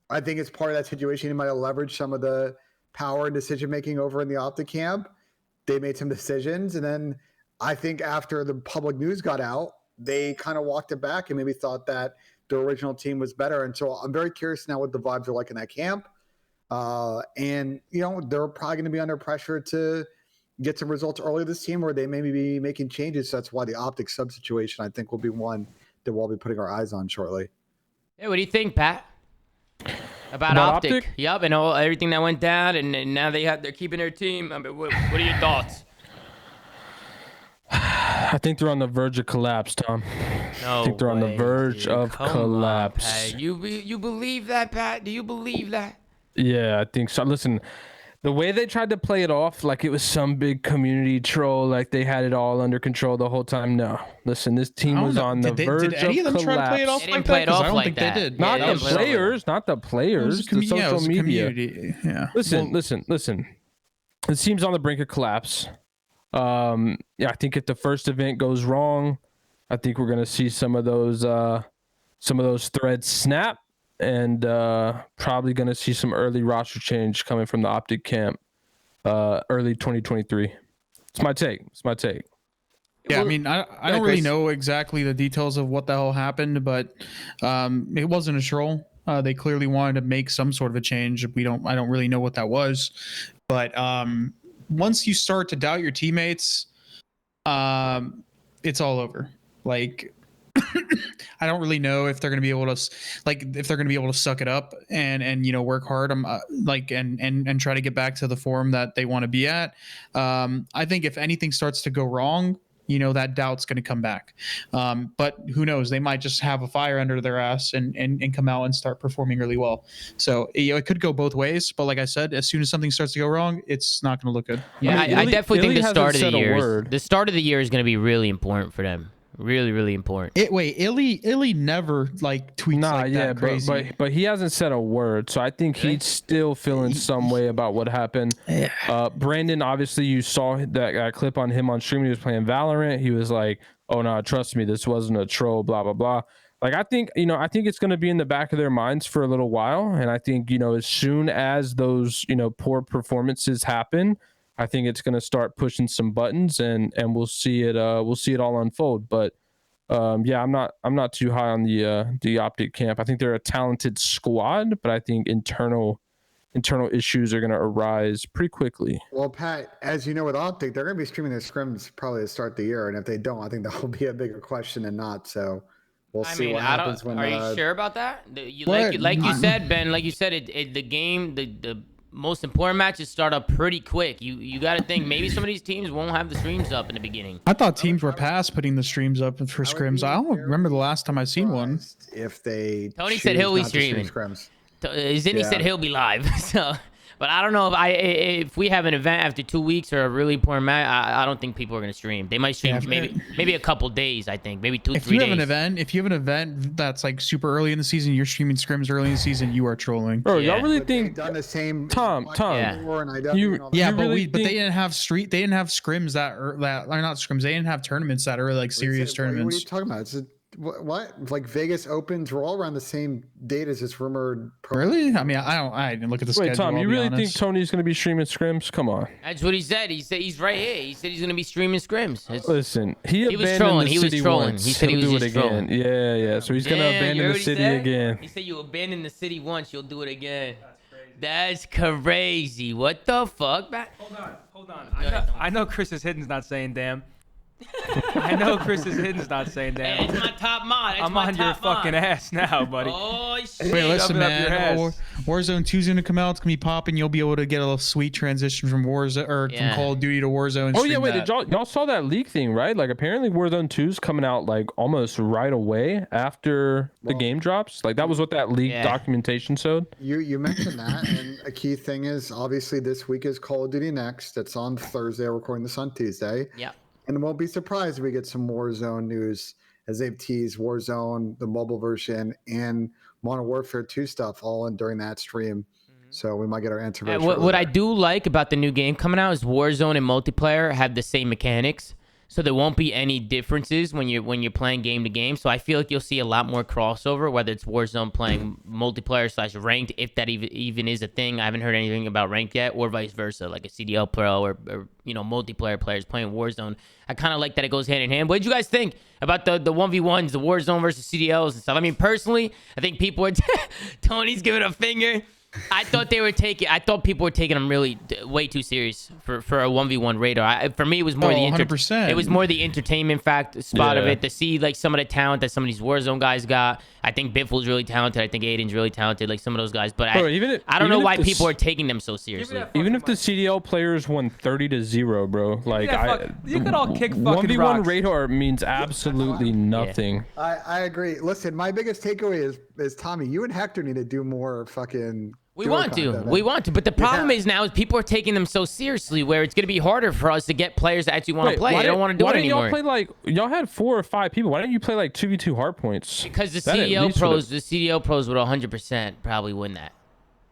I think it's part of that situation. He might have leveraged some of the power and decision-making over in the OpTic camp. They made some decisions. And then I think after the public news got out, they kind of walked it back and maybe thought that the original team was better. And so I'm very curious now what the vibes are like in that camp. And, they're probably going to be under pressure to get some results early this team, or they may be making changes. So that's why the OpTic sub situation, I think, will be one that we'll be putting our eyes on shortly. Hey, what do you think, Pat? About OpTic? Yep, and everything that went down, and now they're keeping their team. I mean, what are your thoughts? I think they're on the verge of collapse, Tom. No I think they're on the verge of collapse. On, you believe that, Pat? Do you believe that? Yeah, I think so. Listen, the way they tried to play it off like it was some big community troll, like they had it all under control the whole time. No, listen, this team was on the verge of collapse. Did any of them try to play it off like that? I don't think they did. Not the players, not the players. The social media. Yeah. Listen. This team's on the brink of collapse. I think if the first event goes wrong, I think we're gonna see some of those threads snap, and probably gonna see some early roster change coming from the OpTic camp, early 2023. It's my take. Yeah, I mean, I don't really know exactly the details of what the hell happened, but it wasn't a troll. They clearly wanted to make some sort of a change. I don't really know what that was, but once you start to doubt your teammates, it's all over. Like, I don't really know if they're going to be able to suck it up and work hard. And try to get back to the form that they want to be at. I think if anything starts to go wrong, that doubt's going to come back. But who knows? They might just have a fire under their ass and come out and start performing really well. So it could go both ways. But like I said, as soon as something starts to go wrong, it's not going to look good. Yeah, I definitely think the start of the year is going to be really important for them. Really, really important. Illy never tweets that crazy. But he hasn't said a word, so I think he's still feeling some way about what happened. Yeah. Brandon, obviously, you saw that clip on him on stream. He was playing Valorant. He was like, "Oh no, trust me, this wasn't a troll." Blah blah blah. Like I think it's going to be in the back of their minds for a little while, and I think as soon as those poor performances happen, I think it's going to start pushing some buttons, and we'll see it all unfold. But I'm not too high on the OpTic camp. I think they're a talented squad, but I think internal issues are going to arise pretty quickly. Well, Pat, as you know, with OpTic, they're going to be streaming their scrims probably to start the year, and if they don't, I think that will be a bigger question than not. So we'll see what happens when. Are you sure about that? Like you said, Ben. Like you said, the game, the most important matches start up pretty quick. You got to think maybe some of these teams won't have the streams up in the beginning. I thought teams were past putting the streams up for scrims. I don't remember the last time I seen one. If they Tony said he'll be streaming. Zinni said he'll be live. So, but I don't know if we have an event after 2 weeks or a really important match. I don't think people are gonna stream. They might stream maybe a couple days. I think maybe 2-3 days. If you have an event that's super early in the season, you're streaming scrims early in the season. You are trolling. Bro, y'all really think done the same? Tom. Yeah, but they didn't have They didn't have scrims that are not scrims. They didn't have tournaments that are serious tournaments. What are you talking about? It's what? Like Vegas Opens were all around the same date as this rumored. Really? I mean, I didn't look at the schedule. Wait, Tom, you really think Tony's going to be streaming scrims? Come on. That's what he said. He said he's right here. He said he's going to be streaming scrims. Listen, he was trolling. He was trolling. He said he was do it just again. trolling. Yeah. So he's going to abandon the city again. He said you abandon the city once, you'll do it again. That's crazy. What the fuck, man? Hold on. I know Chris is hitting's not saying damn. I know Chris's hitting's not saying that. Hey, it's my top mod. It's I'm my on your top mod. fucking ass now, buddy. Oh shit! Wait, listen, Shove it up your man. ass. Warzone 2's gonna come out. It's gonna be popping. You'll be able to get a little sweet transition from Warzone or Yeah. from Call of Duty to Warzone. Oh yeah, stream wait, that. did y'all saw that leak thing, right? Like apparently Warzone 2's coming out like almost right away after the game drops. Like that was what that leaked Yeah. documentation showed. You mentioned that, and a key thing is obviously this week is Call of Duty Next. It's on Thursday. We're recording this on Tuesday. Yeah. And won't be surprised if we get some Warzone news as they've teased Warzone, the mobile version, and Modern Warfare 2 stuff all in during that stream. So we might get our answer. very What shortly. I do like about the new game coming out is Warzone and multiplayer have the same mechanics, so there won't be any differences when you're playing game to game. So I feel like you'll see a lot more crossover, whether it's Warzone playing multiplayer / ranked, if that even is a thing. I haven't heard anything about ranked yet, or vice versa, like a CDL pro or multiplayer players playing Warzone. I kind of like that it goes hand in hand. What did you guys think about the 1v1s, the Warzone versus CDLs and stuff? I mean, personally, I think people are Tony's giving a finger. I thought people were taking them really way too serious for a 1v1 radar. For me, it was more 100%. it was more the entertainment spot of Yeah. it, to see like some of the talent that some of these Warzone guys got. I think Biffle's really talented. I think Aiden's really talented, like some of those guys. But Bro, I don't know why if the people are taking them so seriously. that Even if the CDL players won 30-0, bro, like you could all kick fucking 1v1 rocks. radar means absolutely nothing. I agree. Listen, my biggest takeaway is Tommy, you and Hector need to do more fucking. We duo want to. content, We man. want to. But the problem is now is people are taking them so seriously where it's going to be harder for us to get players that actually want to play. They don't want to do why it didn't anymore. y'all play like y'all had 4 or 5 people? Why didn't you play like 2v2 hard points? Because the That at CDL least pros, would've- the CDL pros would 100% probably win that.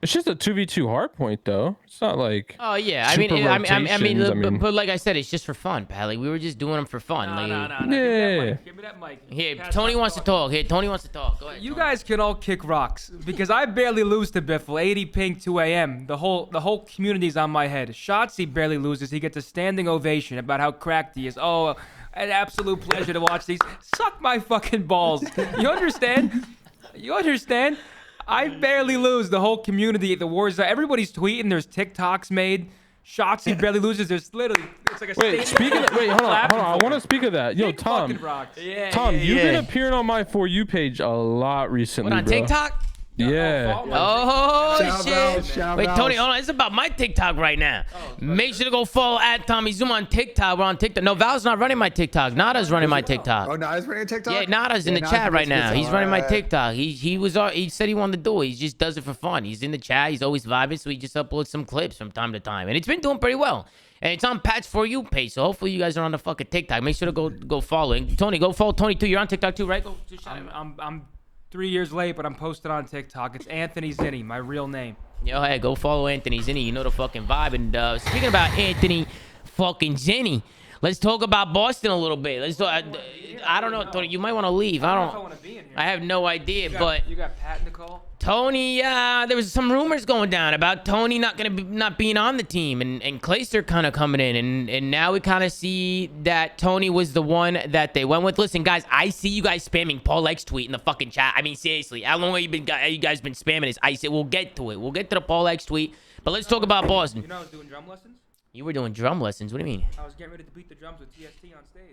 It's just a 2v2 hard point though. It's not like Oh yeah, Super rotations, but like I said, it's just for fun, pal. Like we were just doing them for fun. No, like, no, no, no. Yeah. Give me that mic. Here, Pass Tony that wants to fuck. talk. Here, Tony wants to talk. Go ahead. You Tony. guys can all kick rocks because I barely lose to Biffle. 80 ping 2 a.m. The whole community's on my head. Shotzi barely loses. He gets a standing ovation about how cracked he is. Oh, an absolute pleasure to watch these. Suck my fucking balls. You understand? You understand? I barely lose. The whole community, the wars. Everybody's tweeting. There's TikToks made. Shotzi barely loses. There's literally it's like a Wait, speaking of, wait, hold on. I want to speak of that. Yo, Kick Tom. fucking rocks. Yeah, Tom, yeah, you've yeah. been appearing on my For You page a lot recently, What, on bro. TikTok? Yeah. Oh Shout shit! out, shout Wait, out. Tony, hold on. It's about my TikTok right now. Make sure to go follow at Tommy Zoom on TikTok. We're on TikTok. No, Val's not running my TikTok. Nada's running my TikTok. Oh, Nada's running TikTok? Yeah, Nada's in the Nada's chat right now. TikTok. He's running my Alright. TikTok. He said he wanted to do it. He just does it for fun. He's in the chat. He's always vibing, so he just uploads some clips from time to time, and it's been doing pretty well. And it's on Pat's For You page, so hopefully you guys are on the fucking TikTok. Make sure to go follow. And Tony, go follow Tony too. You're on TikTok too, right? Go shout him out. I'm 3 years late, but I'm posted on TikTok. It's Anthony Zinni, my real name. Yo, hey, go follow Anthony Zinni. You know the fucking vibe. And speaking about Anthony fucking Zinni, let's talk about Boston a little bit. Let's talk. I don't know, Tony. You might want to leave. I don't know if I want to be in here. I have no idea, but You got Pat in the call? Tony, there was some rumors going down about Tony not being on the team, and Clayster kind of coming in, and now we kind of see that Tony was the one that they went with. Listen, guys, I see you guys spamming Paul X tweet in the fucking chat. I mean, seriously, how long have you guys been spamming this? I said we'll get to it. We'll get to the Paul X tweet, but let's talk about Boston. You know I was doing drum lessons? You were doing drum lessons. What do you mean? I was getting ready to beat the drums with TST on stage.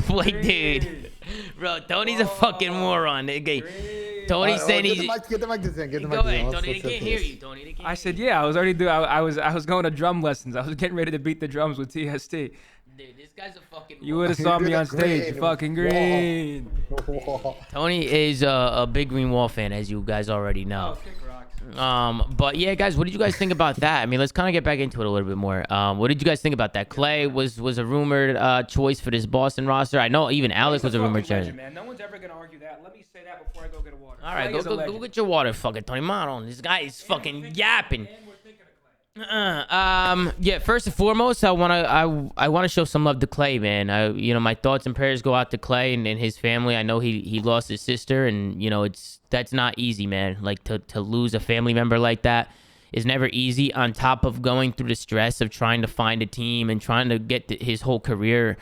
Like, dude, bro, Tony's a fucking moron. Okay. Tony said Get the he's. mic, get the mic to Zin. Get the mic Go to Zin. ahead, Let's- Tony. They let's can't do hear this. you, Tony. They can't I said, hear yeah, I was already doing. I was going to drum lessons. I was getting ready to beat the drums with TST. you. Dude, this guy's a fucking. You would have saw me You're on the stage, green fucking wall. green. Whoa. Tony is a big Green Wall fan, as you guys already know. Kick rocks. But yeah, guys, what did you guys think about that? I mean, let's kind of get back into it a little bit more. What did you guys think about that? Clay was a rumored choice for this Boston roster. I know even Alex was a rumored choice. Man, no one's ever gonna argue that. Let me say that before I go get a water. All right, Clay is a go legend. get your water, fucking Tony. Model. This guy is fucking yapping. And we're thinking of Clay. Yeah. First and foremost, I wanna show some love to Clay, man. My thoughts and prayers go out to Clay and his family. I know he lost his sister, and that's not easy, man. Like to lose a family member like that is never easy. On top of going through the stress of trying to find a team and trying to get his whole career,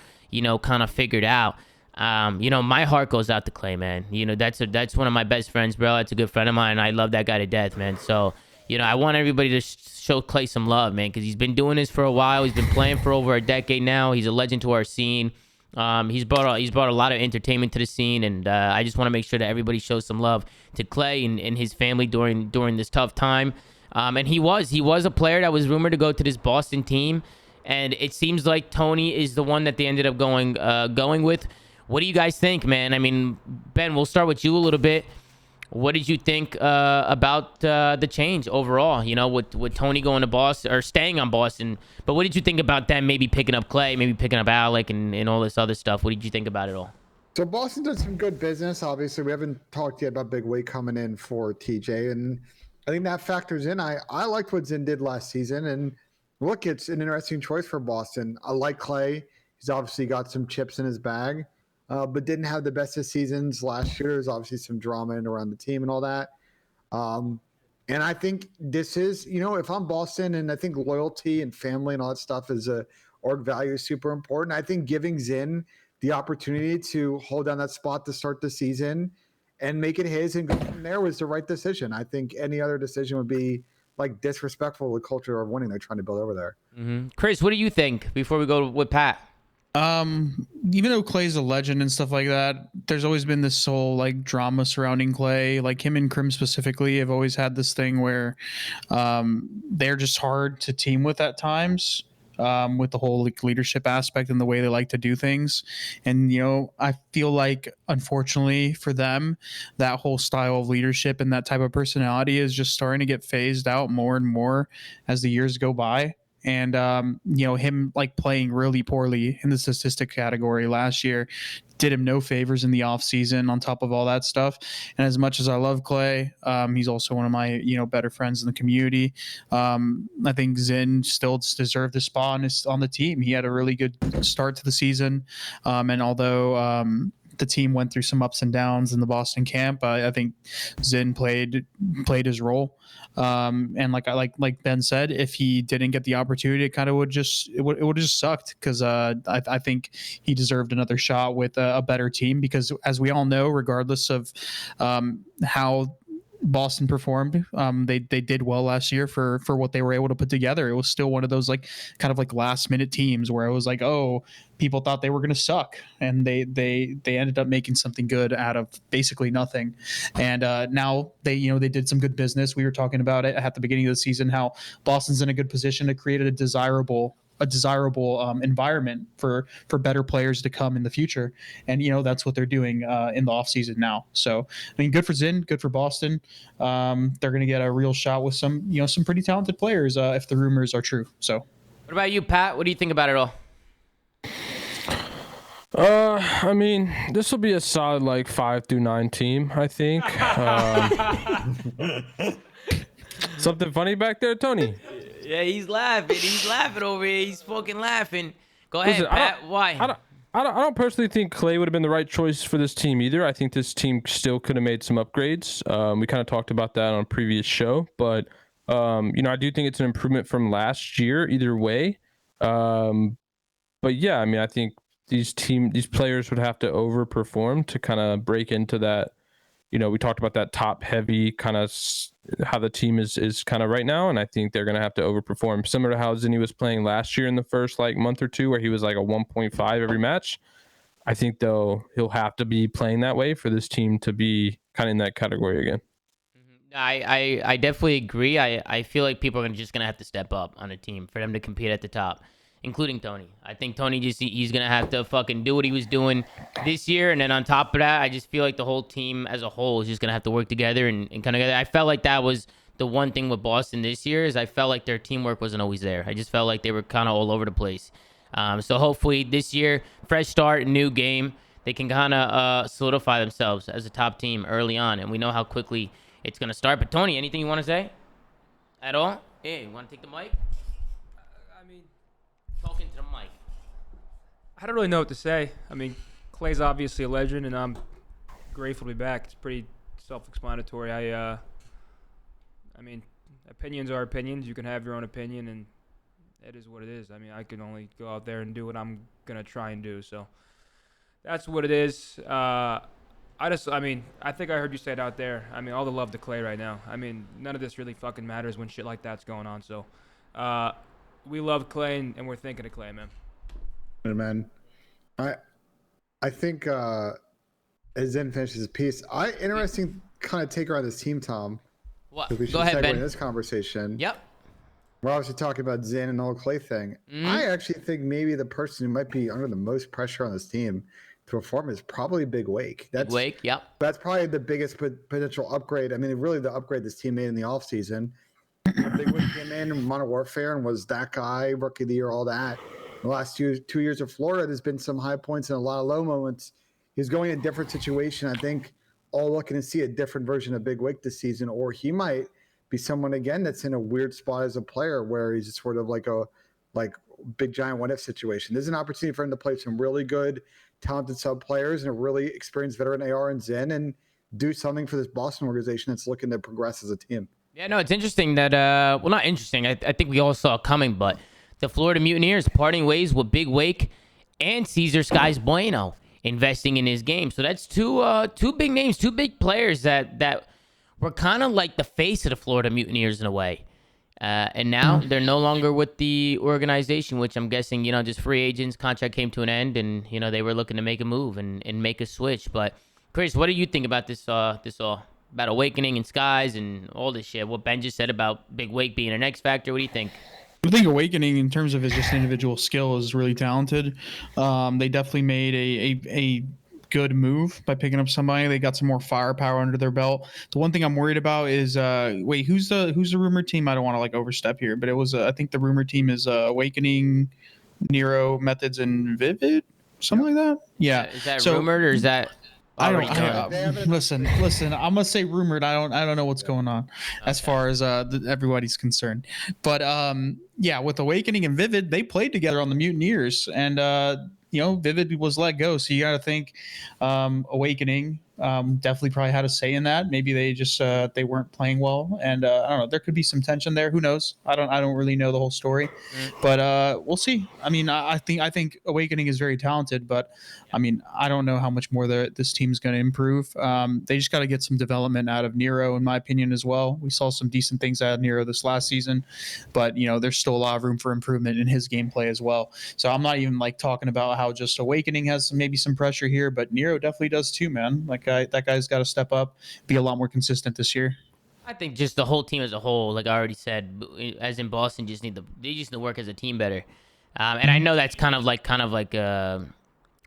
kind of figured out. My heart goes out to Clay, man. That's one of my best friends, bro. That's a good friend of mine. I love that guy to death, man. So. you know, I want everybody to show Clay some love, man, because he's been doing this for a while. He's been playing for over a decade now. He's a legend to our scene. He's brought a lot of entertainment to the scene, and I just want to make sure that everybody shows some love to Clay and his family during this tough time. And he was a player that was rumored to go to this Boston team, and it seems like Tony is the one that they ended up going with. What do you guys think, man? I mean, Ben, we'll start with you a little bit. What did you think about the change overall? You know, with Tony going to Boston or staying on Boston, but what did you think about them maybe picking up Clay, maybe picking up Alec, and all this other stuff? What did you think about it all? So Boston did some good business. Obviously, we haven't talked yet about Big Wade coming in for TJ, and I think that factors in. I liked what Zin did last season, and look, it's an interesting choice for Boston. I like Clay. He's obviously got some chips in his bag. But didn't have the best of seasons last year. There's obviously some drama in around the team and all that. And I think this is, you know, if I'm Boston, and I think loyalty and family and all that stuff is a org value is super important. I think giving Zin the opportunity to hold down that spot to start the season and make it his and go from there was the right decision. I think any other decision would be like disrespectful to the culture of winning they're trying to build over there. Mm-hmm. Chris, what do you think before we go with Pat? Even though Clay's a legend and stuff like that, there's always been this whole like drama surrounding Clay. Like him and Crim specifically have always had this thing where they're just hard to team with at times. With the whole like leadership aspect and the way they like to do things. And, you know, I feel like, unfortunately for them, that whole style of leadership and that type of personality is just starting to get phased out more and more as the years go by. And, you know, him like playing really poorly in the statistic category last year did him no favors in the off season on top of all that stuff. And as much as I love Clay, he's also one of my, you know, better friends in the community. I think Zin still deserved a spot on the team. He had a really good start to the season. And although, the team went through some ups and downs in the Boston camp, I think Zin played his role. And like Ben said, if he didn't get the opportunity, it kind of would just sucked because I think he deserved another shot with a better team, because as we all know, regardless of how Boston performed, they did well last year for what they were able to put together. It was still one of those like kind of like last minute teams where it was like, oh, people thought they were going to suck, and they ended up making something good out of basically nothing. And now they did some good business. We were talking about it at the beginning of the season, how Boston's in a good position to create a desirable environment for better players to come in the future. And, you know, that's what they're doing in the off season now. So, I mean, good for Zin, good for Boston. They're going to get a real shot with some pretty talented players if the rumors are true. So What about you, Pat? What do you think about it all? I mean, this will be a solid like 5-9 team, I think. Something funny back there, Tony? Yeah, he's laughing. He's laughing over here. He's fucking laughing. Go ahead, Listen, Pat. Why? I don't personally think Clay would have been the right choice for this team either. I think this team still could have made some upgrades. We kind of talked about that on a previous show, but you know, I do think it's an improvement from last year either way. But yeah, I mean, I think these players would have to overperform to kind of break into that. You know, we talked about that top heavy kind of how the team is kind of right now, and I think they're going to have to overperform, similar to how Zinni was playing last year in the first like month or two, where he was like a 1.5 every match. I think though he'll have to be playing that way for this team to be kind of in that category again. I definitely agree. I feel like people are just gonna have to step up on a team for them to compete at the top, including Tony. I think Tony he's gonna have to fucking do what he was doing this year, and then on top of that, I just feel like the whole team as a whole is just gonna have to work together and kind of. I felt like that was the one thing with Boston this year, is I felt like their teamwork wasn't always there. I just felt like they were kind of all over the place. So hopefully this year, fresh start, new game, they can kind of solidify themselves as a top team early on, and we know how quickly it's gonna start. But Tony, anything you want to say at all? Hey, you want to take the mic? I mean, Talking to the mic. I don't really know what to say. I mean, Clay's obviously a legend, and I'm grateful to be back. It's pretty self-explanatory. I mean, opinions are opinions. You can have your own opinion, and it is what it is. I mean, I can only go out there and do what I'm going to try and do. So that's what it is. I mean, I think I heard you say it out there. I mean, all the love to Clay right now. I mean, none of this really fucking matters when shit like that's going on. So, we love Clay and we're thinking of Clay, man. Man, I think as Zen finishes his piece, interesting kind of take around this team, Tom. What? We should Go ahead, segue Ben. into this conversation. Yep. We're obviously talking about Zen and the whole Clay thing. I actually think maybe the person who might be under the most pressure on this team to perform is probably Big Wake. Big Wake, yep. That's probably the biggest potential upgrade. I mean, really the upgrade this team made in the offseason. Big Wake came in Modern Warfare and was that guy, rookie of the year, all that. The last 2 years of Florida, there's been some high points and a lot of low moments. He's going in a different situation. I think all looking to see a different version of Big Wake this season, or he might be someone again that's in a weird spot as a player where he's sort of like a big giant what if situation. There's an opportunity for him to play some really good, talented sub players and a really experienced veteran AR and Zen and do something for this Boston organization that's looking to progress as a team. Yeah, no, it's interesting that well, not interesting. I think we all saw it coming, but the Florida Mutineers parting ways with Big Wake and Caesar Skyz Bueno investing in his game. So that's two big names, two big players that were kind of like the face of the Florida Mutineers in a way. And now they're no longer with the organization, which I'm guessing, just free agents, contract came to an end, and, they were looking to make a move and make a switch. But, Chris, what do you think about this all? About Awakening and Skyz and all this shit? What Ben just said about Big Wake being an X factor? What do you think? I think Awakening, in terms of his just individual skill, is really talented. They definitely made a good move by picking up somebody. They got some more firepower under their belt. The one thing I'm worried about is wait, who's the rumored team? I don't want to overstep here, but it was I think the rumored team is Awakening, Nero, Methodz, and Vivid, something like that. Yeah. Is that rumored or is that? Listen. I'm gonna say rumored. I don't know what's going on as far as everybody's concerned. But yeah, with Awakening and Vivid, they played together on the Mutineers, and Vivid was let go. So you got to think Awakening definitely probably had a say in that. Maybe they just they weren't playing well, and I don't know. There could be some tension there. Who knows? I don't really know the whole story, but we'll see. I mean, I think Awakening is very talented, but I mean, I don't know how much more this team's going to improve. They just got to get some development out of Nero, in my opinion, as well. We saw some decent things out of Nero this last season, but there's still a lot of room for improvement in his gameplay as well. So I'm not even talking about how just Awakening has maybe some pressure here, but Nero definitely does too, man. That guy's got to step up, be a lot more consistent this year. I think just the whole team as a whole, like I already said, as in Boston, they just need to work as a team better. And I know that's kind of like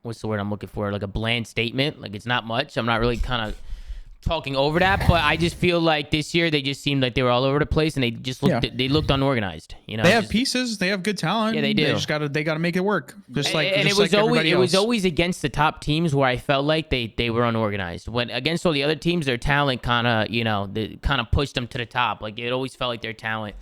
what's the word I'm looking for? Like a bland statement. Like it's not much. I'm not really kind of talking over that, but I just feel like this year they just seemed like they were all over the place and they just looked unorganized. They have pieces, they have good talent. Yeah, they do. They gotta make it work. It was always against the top teams where I felt like they were unorganized. When against all the other teams, their talent kind of pushed them to the top. Like it always felt like their talent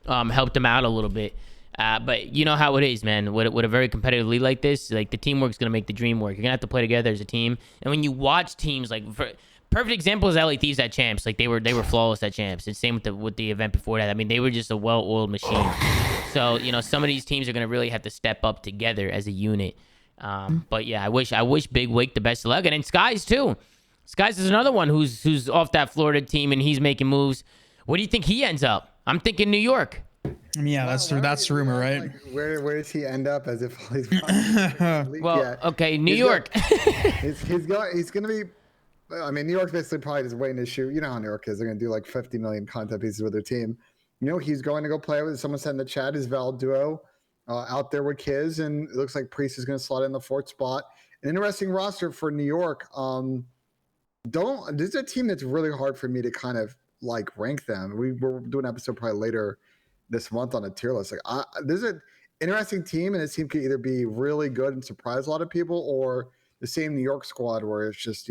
helped them out a little bit. But you know how it is, man. With a very competitive league like this, like the teamwork's gonna make the dream work. You're gonna have to play together as a team. And when you watch teams perfect example is LA Thieves at Champs. Like they were flawless at Champs. And same with the event before that. I mean, they were just a well-oiled machine. So some of these teams are gonna really have to step up together as a unit. But yeah, I wish Big Wake the best of luck, and then Skyz too. Skyz is another one who's off that Florida team and he's making moves. Where do you think he ends up? I'm thinking New York. Yeah, that's the rumor, right? Like, where does he end up? As if all these okay, New York. He's going to be. I mean, New York's basically probably just waiting to shoot. You know how New York is. They're going to do like 50 million content pieces with their team. He's going to go play with, someone said in the chat, his Val duo out there with Kiz, and it looks like Priest is going to slot in the fourth spot. An interesting roster for New York. This is a team that's really hard for me to kind of rank them. We're doing an episode probably later this month on a tier list. This is an interesting team, and this team could either be really good and surprise a lot of people, or the same New York squad where it's just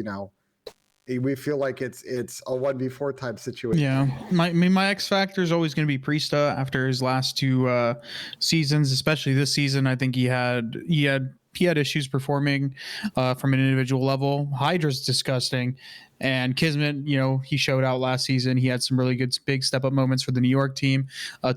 we feel like it's a 1v4 type situation. Yeah, my X factor is always going to be Priesta after his last two seasons, especially this season. I think he had issues performing from an individual level. Hydra's disgusting. And Kismet, he showed out last season. He had some really good big step up moments for the New York team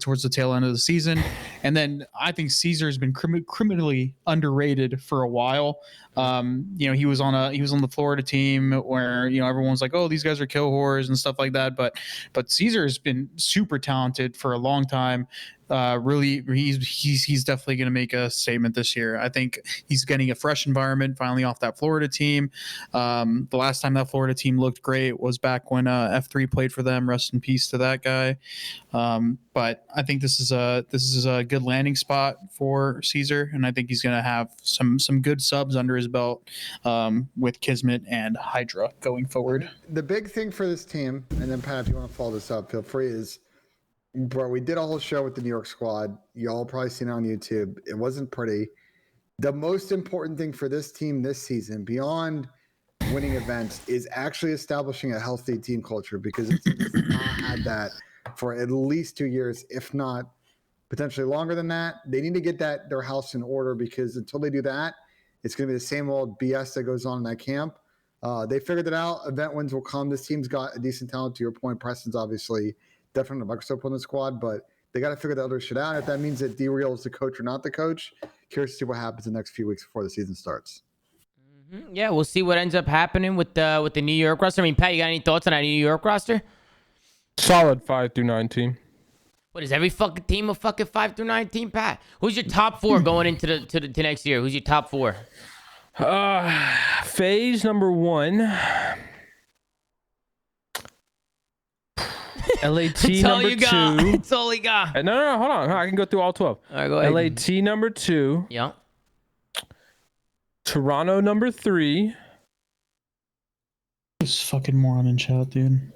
towards the tail end of the season. And then I think Caesar has been criminally underrated for a while. He was on the Florida team where everyone's like, oh, these guys are kill whores and stuff like that. But Caesar has been super talented for a long time. Really, he's definitely going to make a statement this year. I think he's getting a fresh environment finally off that Florida team. The last time that Florida team looked great was back when F3 played for them. Rest in peace to that guy. But I think this is a good landing spot for Caesar, and I think he's going to have some good subs under his belt with Kismet and Hydra going forward. The big thing for this team, and then Pat, if you want to follow this up, feel free, is bro, we did a whole show with the New York squad. Y'all probably seen it on YouTube. It wasn't pretty. The most important thing for this team this season, beyond winning events, is actually establishing a healthy team culture, because it's not had that for at least 2 years, if not potentially longer than that. They need to get their house in order, because until they do that, it's going to be the same old BS that goes on in that camp. They figured it out. Event wins will come. This team's got a decent talent. To your point, Preston's obviously definitely a microscope on the squad, but they got to figure the other shit out. If that means that D-Real is the coach or not the coach, curious to see what happens in the next few weeks before the season starts. Yeah, we'll see what ends up happening with the New York roster. I mean, Pat, you got any thoughts on that New York roster? Solid 5 through 9 team. What is every fucking team a fucking 5 through 9 team, Pat? Who's your top 4 going into the next year? Who's your top 4? FaZe number 1. LAT That's all number you 2. got. That's all he got. No, hold on. I can go through all 12. All right, go ahead. LAT number 2. Yeah. Toronto number 3. This fucking moron in chat, dude.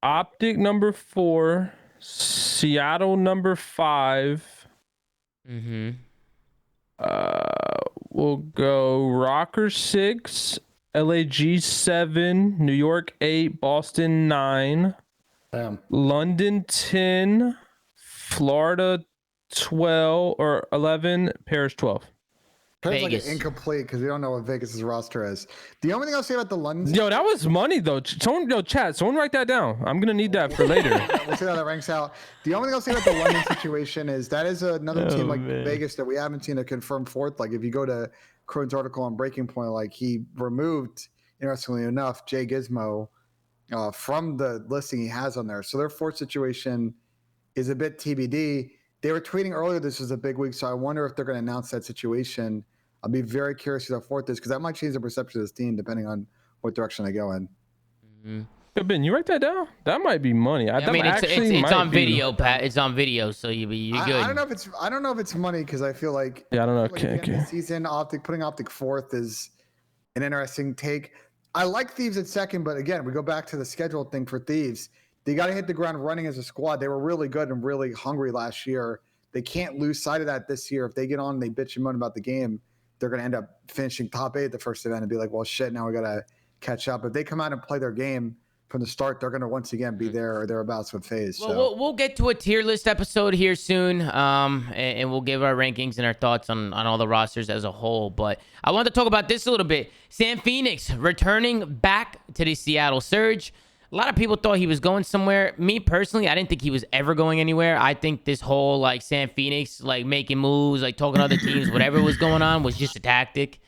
OpTic number 4. Seattle number 5. Mm-hmm. We'll go Rokkr 6, LAG 7, New York 8, Boston 9, London 10, Florida 12 or 11, Paris 12. Paris like Vegas. incomplete because we don't know what Vegas's roster is. The only thing I'll say about the London, Yo, that was money though. Chat, someone write that down. I'm gonna need that for later. we'll see how that ranks out. The only thing I'll say about the London situation is that is another team like Vegas that we haven't seen a confirmed fourth. Like if you go to Crone's article on Breaking Point, like he removed, interestingly enough, Jay Gizmo from the listing he has on there. So their fourth situation is a bit TBD. They were tweeting earlier this was a big week, so I wonder if they're going to announce that situation. I'll be very curious who that fourth is, because that might change the perception of this team depending on what direction they go in. Mm-hmm. Yo, Ben, you write that down? That might be money. I mean, it's on video, Pat. It's on video, so you're good. I don't know if it's money, because I feel like I don't know. Like Okay. This season, putting OpTic fourth is an interesting take. I like Thieves at second, but again, we go back to the schedule thing for Thieves. They got to hit the ground running as a squad. They were really good and really hungry last year. They can't lose sight of that this year. If they get on and they bitch and moan about the game, they're going to end up finishing top 8 the first event and be like, well, shit, now we got to catch up. If they come out and play their game from the start, they're going to once again be there or thereabouts with FaZe. Well, we'll get to a tier list episode here soon, and we'll give our rankings and our thoughts on all the rosters as a whole. But I wanted to talk about this a little bit. Sam Phoenix returning back to the Seattle Surge. A lot of people thought he was going somewhere. Me personally, I didn't think he was ever going anywhere. I think this whole like Sam Phoenix like making moves, like talking to other teams, whatever was going on was just a tactic.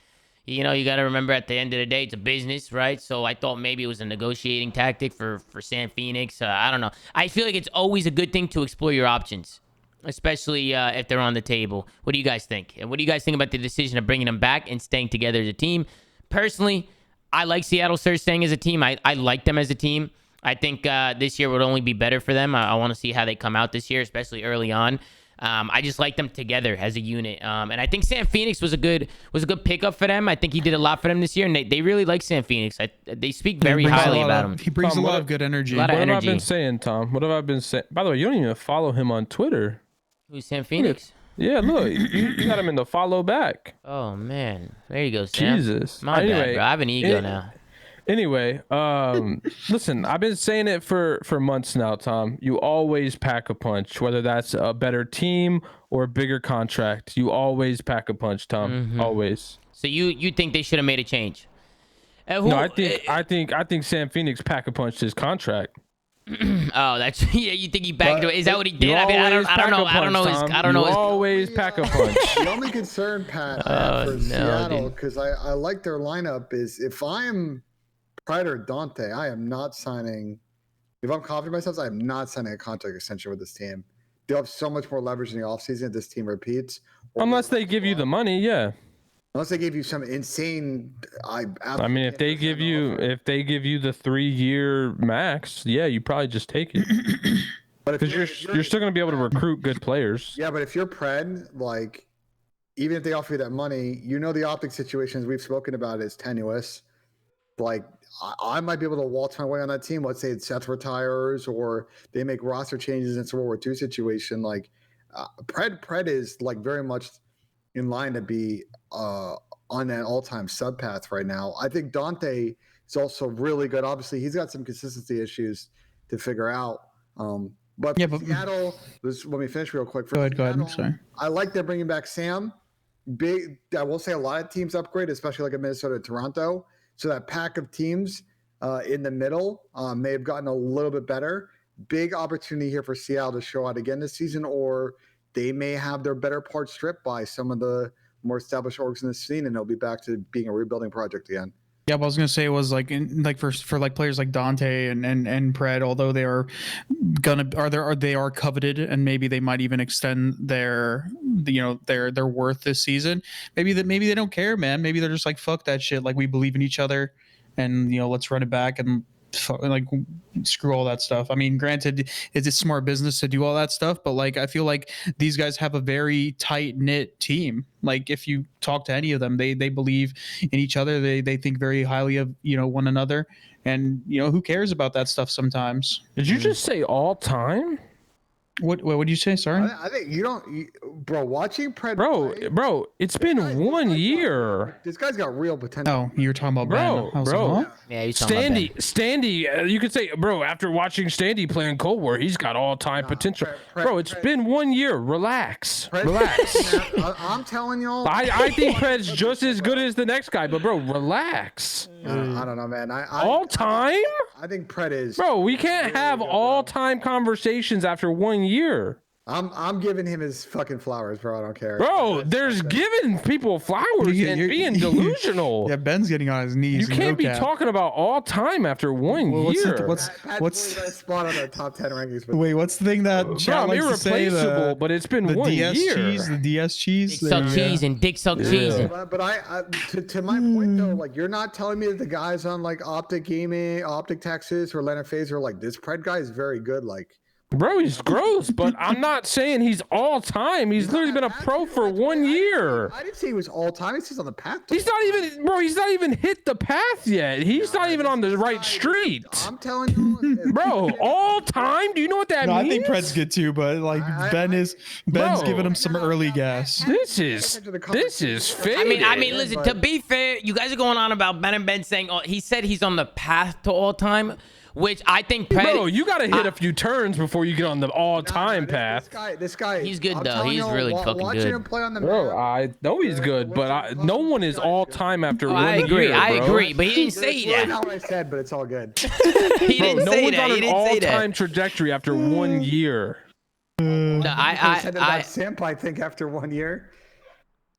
You know, you got to remember at the end of the day, it's a business, right? So I thought maybe it was a negotiating tactic for Sam Phoenix. I don't know. I feel like it's always a good thing to explore your options, especially if they're on the table. What do you guys think? And what do you guys think about the decision of bringing them back and staying together as a team? Personally, I like Seattle Surge staying as a team. I like them as a team. I think this year would only be better for them. I want to see how they come out this year, especially early on. I just like them together as a unit. And I think Sam Phoenix was a good pickup for them. I think he did a lot for them this year, and they really like Sam Phoenix. They speak very highly about him. He brings a lot of good energy. What have I been saying, Tom? What have I been saying? By the way, you don't even follow him on Twitter. Who's Sam Phoenix? Yeah, look, you got him in the follow back. Oh, man. There you go, Sam. Jesus. My bad, bro. I have an ego now. Anyway, listen, I've been saying it for months now, Tom. You always pack a punch, whether that's a better team or a bigger contract. You always pack a punch, Tom. Always. So you think they should have made a change? No, I think Sam Phoenix pack-a-punched his contract. Oh, that's yeah. You think he backed away? Is that what he did? I mean, I don't know. I don't know. I don't know. Always pack-a-punch. The only concern, Pat, I have for Seattle, because I like their lineup, is if I'm Pred or Dante, I am not signing. If I'm confident in myself, I am not signing a contract extension with this team. They'll have so much more leverage in the offseason if this team repeats. Unless they give you the money, yeah. Unless they give you some insane. I mean, if they give you the 3-year max, yeah, you probably just take it. But because you're still going to be able to recruit good players. Yeah, but if you're Pred, like, even if they offer you that money, you know the OpTic situations we've spoken about is tenuous. Like, I might be able to waltz my way on that team. Let's say Seth retires or they make roster changes. It's a World War II situation. Like, Pred is like very much in line to be on that all-time sub path right now. I think Dante is also really good. Obviously, he's got some consistency issues to figure out. But Seattle, let me finish real quick. Go ahead. I'm sorry. I like they're bringing back Sam. I will say a lot of teams upgrade, especially like in Minnesota and Toronto. So that pack of teams in the middle may have gotten a little bit better. Big opportunity here for Seattle to show out again this season, or they may have their better parts stripped by some of the more established orgs in the scene, and they'll be back to being a rebuilding project again. Yeah, what I was gonna say was like for like players like Dante and Pred, although they are they are coveted, and maybe they might even extend their worth this season. Maybe they don't care, man. Maybe they're just like, fuck that shit. Like, we believe in each other, and let's run it back and like screw all that stuff. I mean, granted, it's a smart business to do all that stuff, but like, I feel like these guys have a very tight knit team. Like, if you talk to any of them, they believe in each other. They think very highly of one another, and who cares about that stuff sometimes. Did you just say all time? What did you say? Sorry. I think bro. Watching Pred, bro. It's been 1 year. This guy's got real potential. Oh, you're talking about bro. Yeah, he's talking about Ben. Standy. You could say, bro. After watching Standy play in Cold War, he's got all-time potential. Bro, it's been 1 year. Relax. I'm telling y'all. I think Pred's just as good as the next guy, but bro, relax. I don't know, man. All time? I think Pred is. Bro, we can't have all-time conversations after 1 year. I'm giving him his fucking flowers, bro. I don't care. Bro, there's giving people flowers and being delusional. Yeah, Ben's getting on his knees. You can't be talking about all time after 1 year. What's that spot on the top 10 rankings? Wait, what's the thing that I'm irreplaceable, but it's been 1 year. The DS cheese, Dick suck cheese and dick suck cheese. But I to my point though, like, you're not telling me that the guys on like OpTic Gaming, OpTic Texas, or Leonard FaZe are like, this Pred guy is very good. Like, bro, he's gross, but I'm not saying he's all time. He's literally been a pro for 1 year. I didn't say he was all time. He's just on the path. He's not even, bro. He's not even hit the path yet. He's not even on the right street. I'm telling you, bro. All time? Do you know what that means? I think Pred's good too, but like Ben's giving him some early gas. This is faded. I mean, listen. To be fair, you guys are going on about Ben saying, he said he's on the path to all time. Which I think Bro, you gotta hit a few turns before you get on the all-time path. This guy, he's good though. He's really fucking good. Him play on the bro, I know he's good, but no one is all-time after 1 year. I agree, but he didn't say that. That's not what I said, but it's all good. He didn't say that. No one's on an all-time trajectory after 1 year. No, I Simp, I think, after 1 year.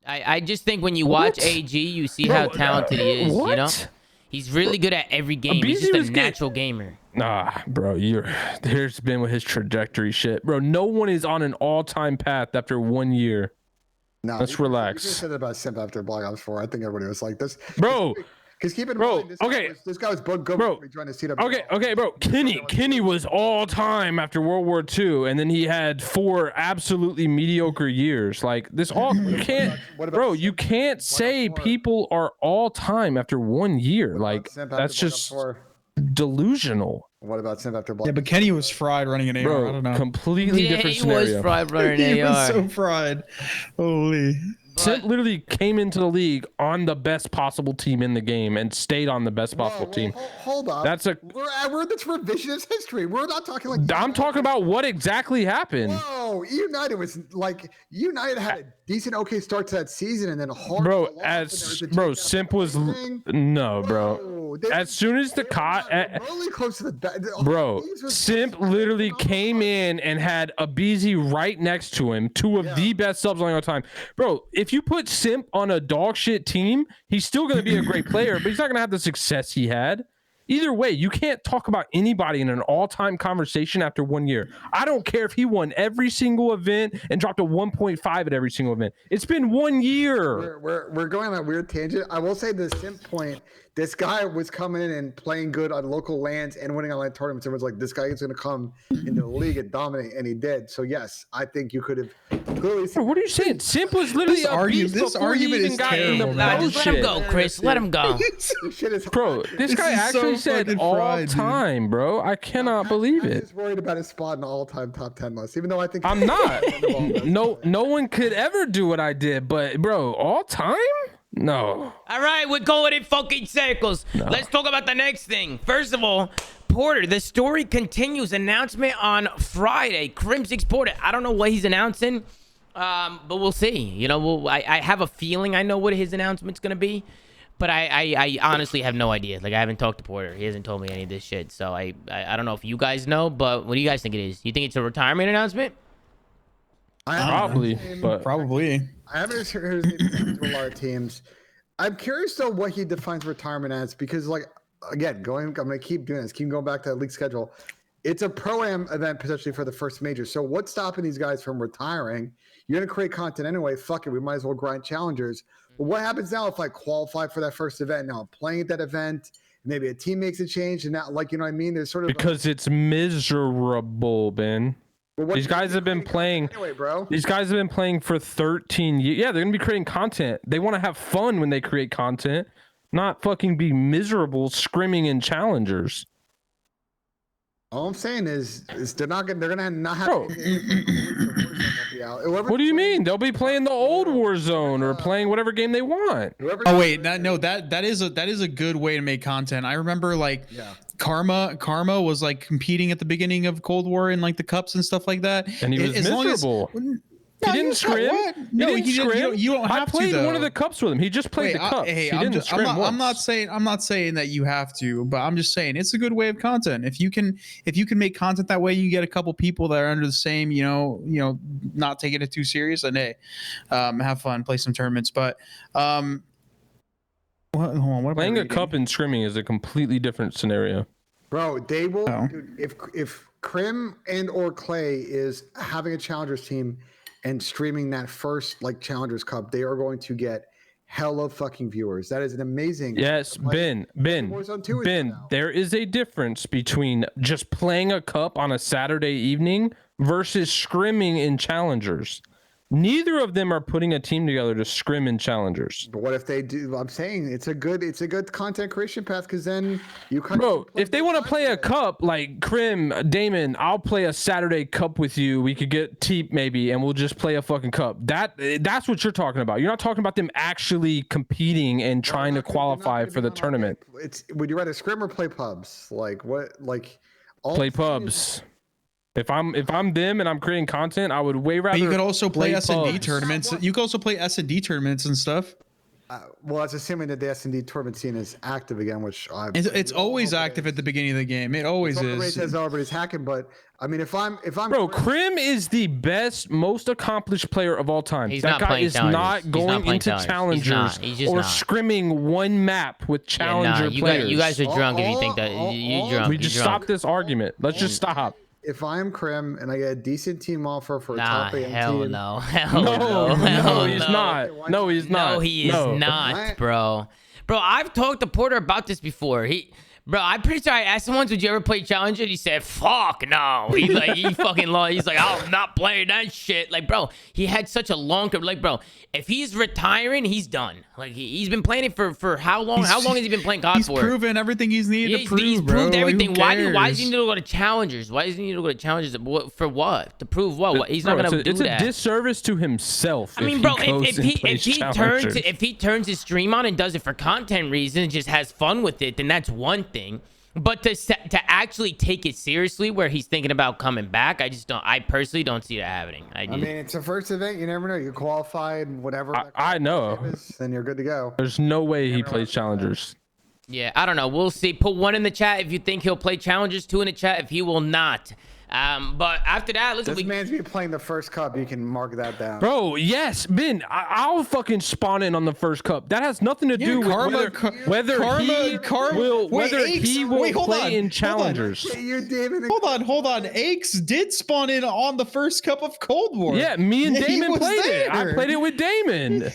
I just think when you watch AG, you see how talented he is. What? You know. He's really good at every game. He's just a natural gamer. Nah, bro, there's been with his trajectory shit. Bro, no one is on an all-time path after 1 year. No, let's relax. You just said that about Simp after Black Ops 4. I think everybody was like this. Bro. Because keep in mind, this guy was good before he joined the CW. Okay, bro. Kenny was all-time after World War II, and then he had 4 absolutely mediocre years. Like, this all, you can't, bro, you can't say people are all-time after 1 year. Like, that's just delusional. What about Simp after Black? Yeah, but Kenny was fried running an AR. Bro, I don't know. completely different scenario. He was fried running He AR. was so fried. Holy. Simp literally came into the league on the best possible team in the game and stayed on the best possible team. Hold up. That's a. We're in this revisionist history. We're not talking like. I'm talking about what exactly happened. Whoa, United was like United had a decent, okay start to that season, and then a hard. Bro, Simp was no, bro. As soon as the really close to the bro, Simp literally came in and had Abizi right next to him, two of the best subs on all time. Bro, if you put Simp on a dog shit team, he's still going to be a great player, but he's not going to have the success he had. Either way, you can't talk about anybody in an all-time conversation after 1 year. I don't care if he won every single event and dropped a 1.5 at every single event. It's been 1 year. We're going on that weird tangent. I will say the Simp point. This guy was coming in and playing good on local lands and winning online tournaments. Everyone's like, this guy is going to come into the league and dominate, and he did. So yes, I think you could have clearly. Bro, what are you saying? Simp was literally this argument is terrible. Just let him go, Chris. Let him go. Bro, this guy actually said all time, bro. I cannot believe it. I'm just worried about his spot in the all-time top 10 list, even though I think I'm not. No one could ever do what I did, but bro, all time? No. All right, we're going in fucking circles. No. Let's talk about the next thing. First of all, Porter, the story continues. Announcement on Friday. Crimsix Porter. I don't know what he's announcing, but we'll see. You know, I have a feeling I know what his announcement's going to be, but I honestly have no idea. Like, I haven't talked to Porter. He hasn't told me any of this shit, so I don't know if you guys know, but what do you guys think it is? You think it's a retirement announcement? Probably. I haven't heard his name to a lot of teams. I'm curious though what he defines retirement as, because like again, I'm gonna keep doing this, keep going back to that league schedule. It's a pro-am event potentially for the first major. So what's stopping these guys from retiring? You're gonna create content anyway. Fuck it, we might as well grind challengers. But what happens now if I qualify for that first event? Now I'm playing at that event. Maybe a team makes a change, and not like, you know what I mean? There's sort of because it's miserable, Ben. These guys have been playing. Anyway, bro. These guys have been playing for 13 years. Yeah, they're gonna be creating content. They want to have fun when they create content, not fucking be miserable scrimming in challengers. All I'm saying is they're gonna not have. Bro. What do you mean? They'll be playing the old Warzone or playing whatever game they want. Oh wait, that is a good way to make content. I remember like Karma was like competing at the beginning of Cold War in like the cups and stuff like that. And he was miserable. He didn't scrim. No, he didn't scrim. You don't have to. I played one of the cups with him. He just played the cups. He didn't scrim once. I'm not saying that you have to, but I'm just saying it's a good way of content. If you can make content that way, you get a couple people that are under the same, you know, not taking it too serious, and hey, have fun, play some tournaments. But hold on, playing a cup and scrimming is a completely different scenario. Bro, they will. Dude, if Crim and or Clay is having a challengers team and streaming that first like Challengers Cup, they are going to get hella fucking viewers. That is an amazing. Yes, Ben, there is a difference between just playing a cup on a Saturday evening versus scrimming in Challengers. Neither of them are putting a team together to scrim in Challengers. But what if they do? I'm saying it's a good content creation path, because then you kind of if they want to play a cup like Crim, Damon, I'll play a Saturday cup with you. We could get Teep maybe, and we'll just play a fucking cup. That's what you're talking about. You're not talking about them actually competing and trying to qualify for the tournament. Would you rather scrim or play pubs? Like what? Like play pubs. If I'm them and I'm creating content, I would way rather. But you could also play S&D tournaments. You could also play S&D tournaments and stuff. Well, that's assuming that the S&D tournament scene is active again, which it's always active at the beginning of the game. It always is. Says everybody's hacking, but I mean, if I'm bro, Crim is the best, most accomplished player of all time. That guy is not going into challengers or scrimming one map with challenger players. You guys are drunk if you think that you're drunk. We just stop this argument. Let's just stop. If I'm Crim and I get a decent team offer for a top 8 team, no, he's not. No, he's not. No, he is not, bro. Bro, I've talked to Porter about this before. Bro, I'm pretty sure I asked him once, would you ever play Challenger? He said, fuck no. He fucking lost. He's like, I'm not playing that shit. Like, bro, he had such a long career. Like, bro, if he's retiring, he's done. Like, he's been playing it for how long? How long has he been playing COD for? He's proven everything he's needed to prove, He's bro. proved everything. Like, Why does he need to go to Challengers? Why does he need to go to Challengers? For what? To prove what? He's not going to do it's that. It's a disservice to himself. I mean, bro, if he turns his stream on and does it for content reasons, just has fun with it, then that's one thing. But to actually take it seriously, where he's thinking about coming back, I personally don't see that happening. I mean, it's a first event. You never know. You qualified, whatever. I know. Then you're good to go. There's no way he plays Challengers. Yeah, I don't know. We'll see. Put 1 in the chat if you think he'll play Challengers, 2 in the chat if he will not. But after that, listen. This man's been playing the first cup. You can mark that down. Bro, yes, Ben, I'll fucking spawn in on the first cup. That has nothing to do with whether he will play in Challengers. Hold on. Aches did spawn in on the first cup of Cold War. Yeah, me and Damon played it. I played it with Damon.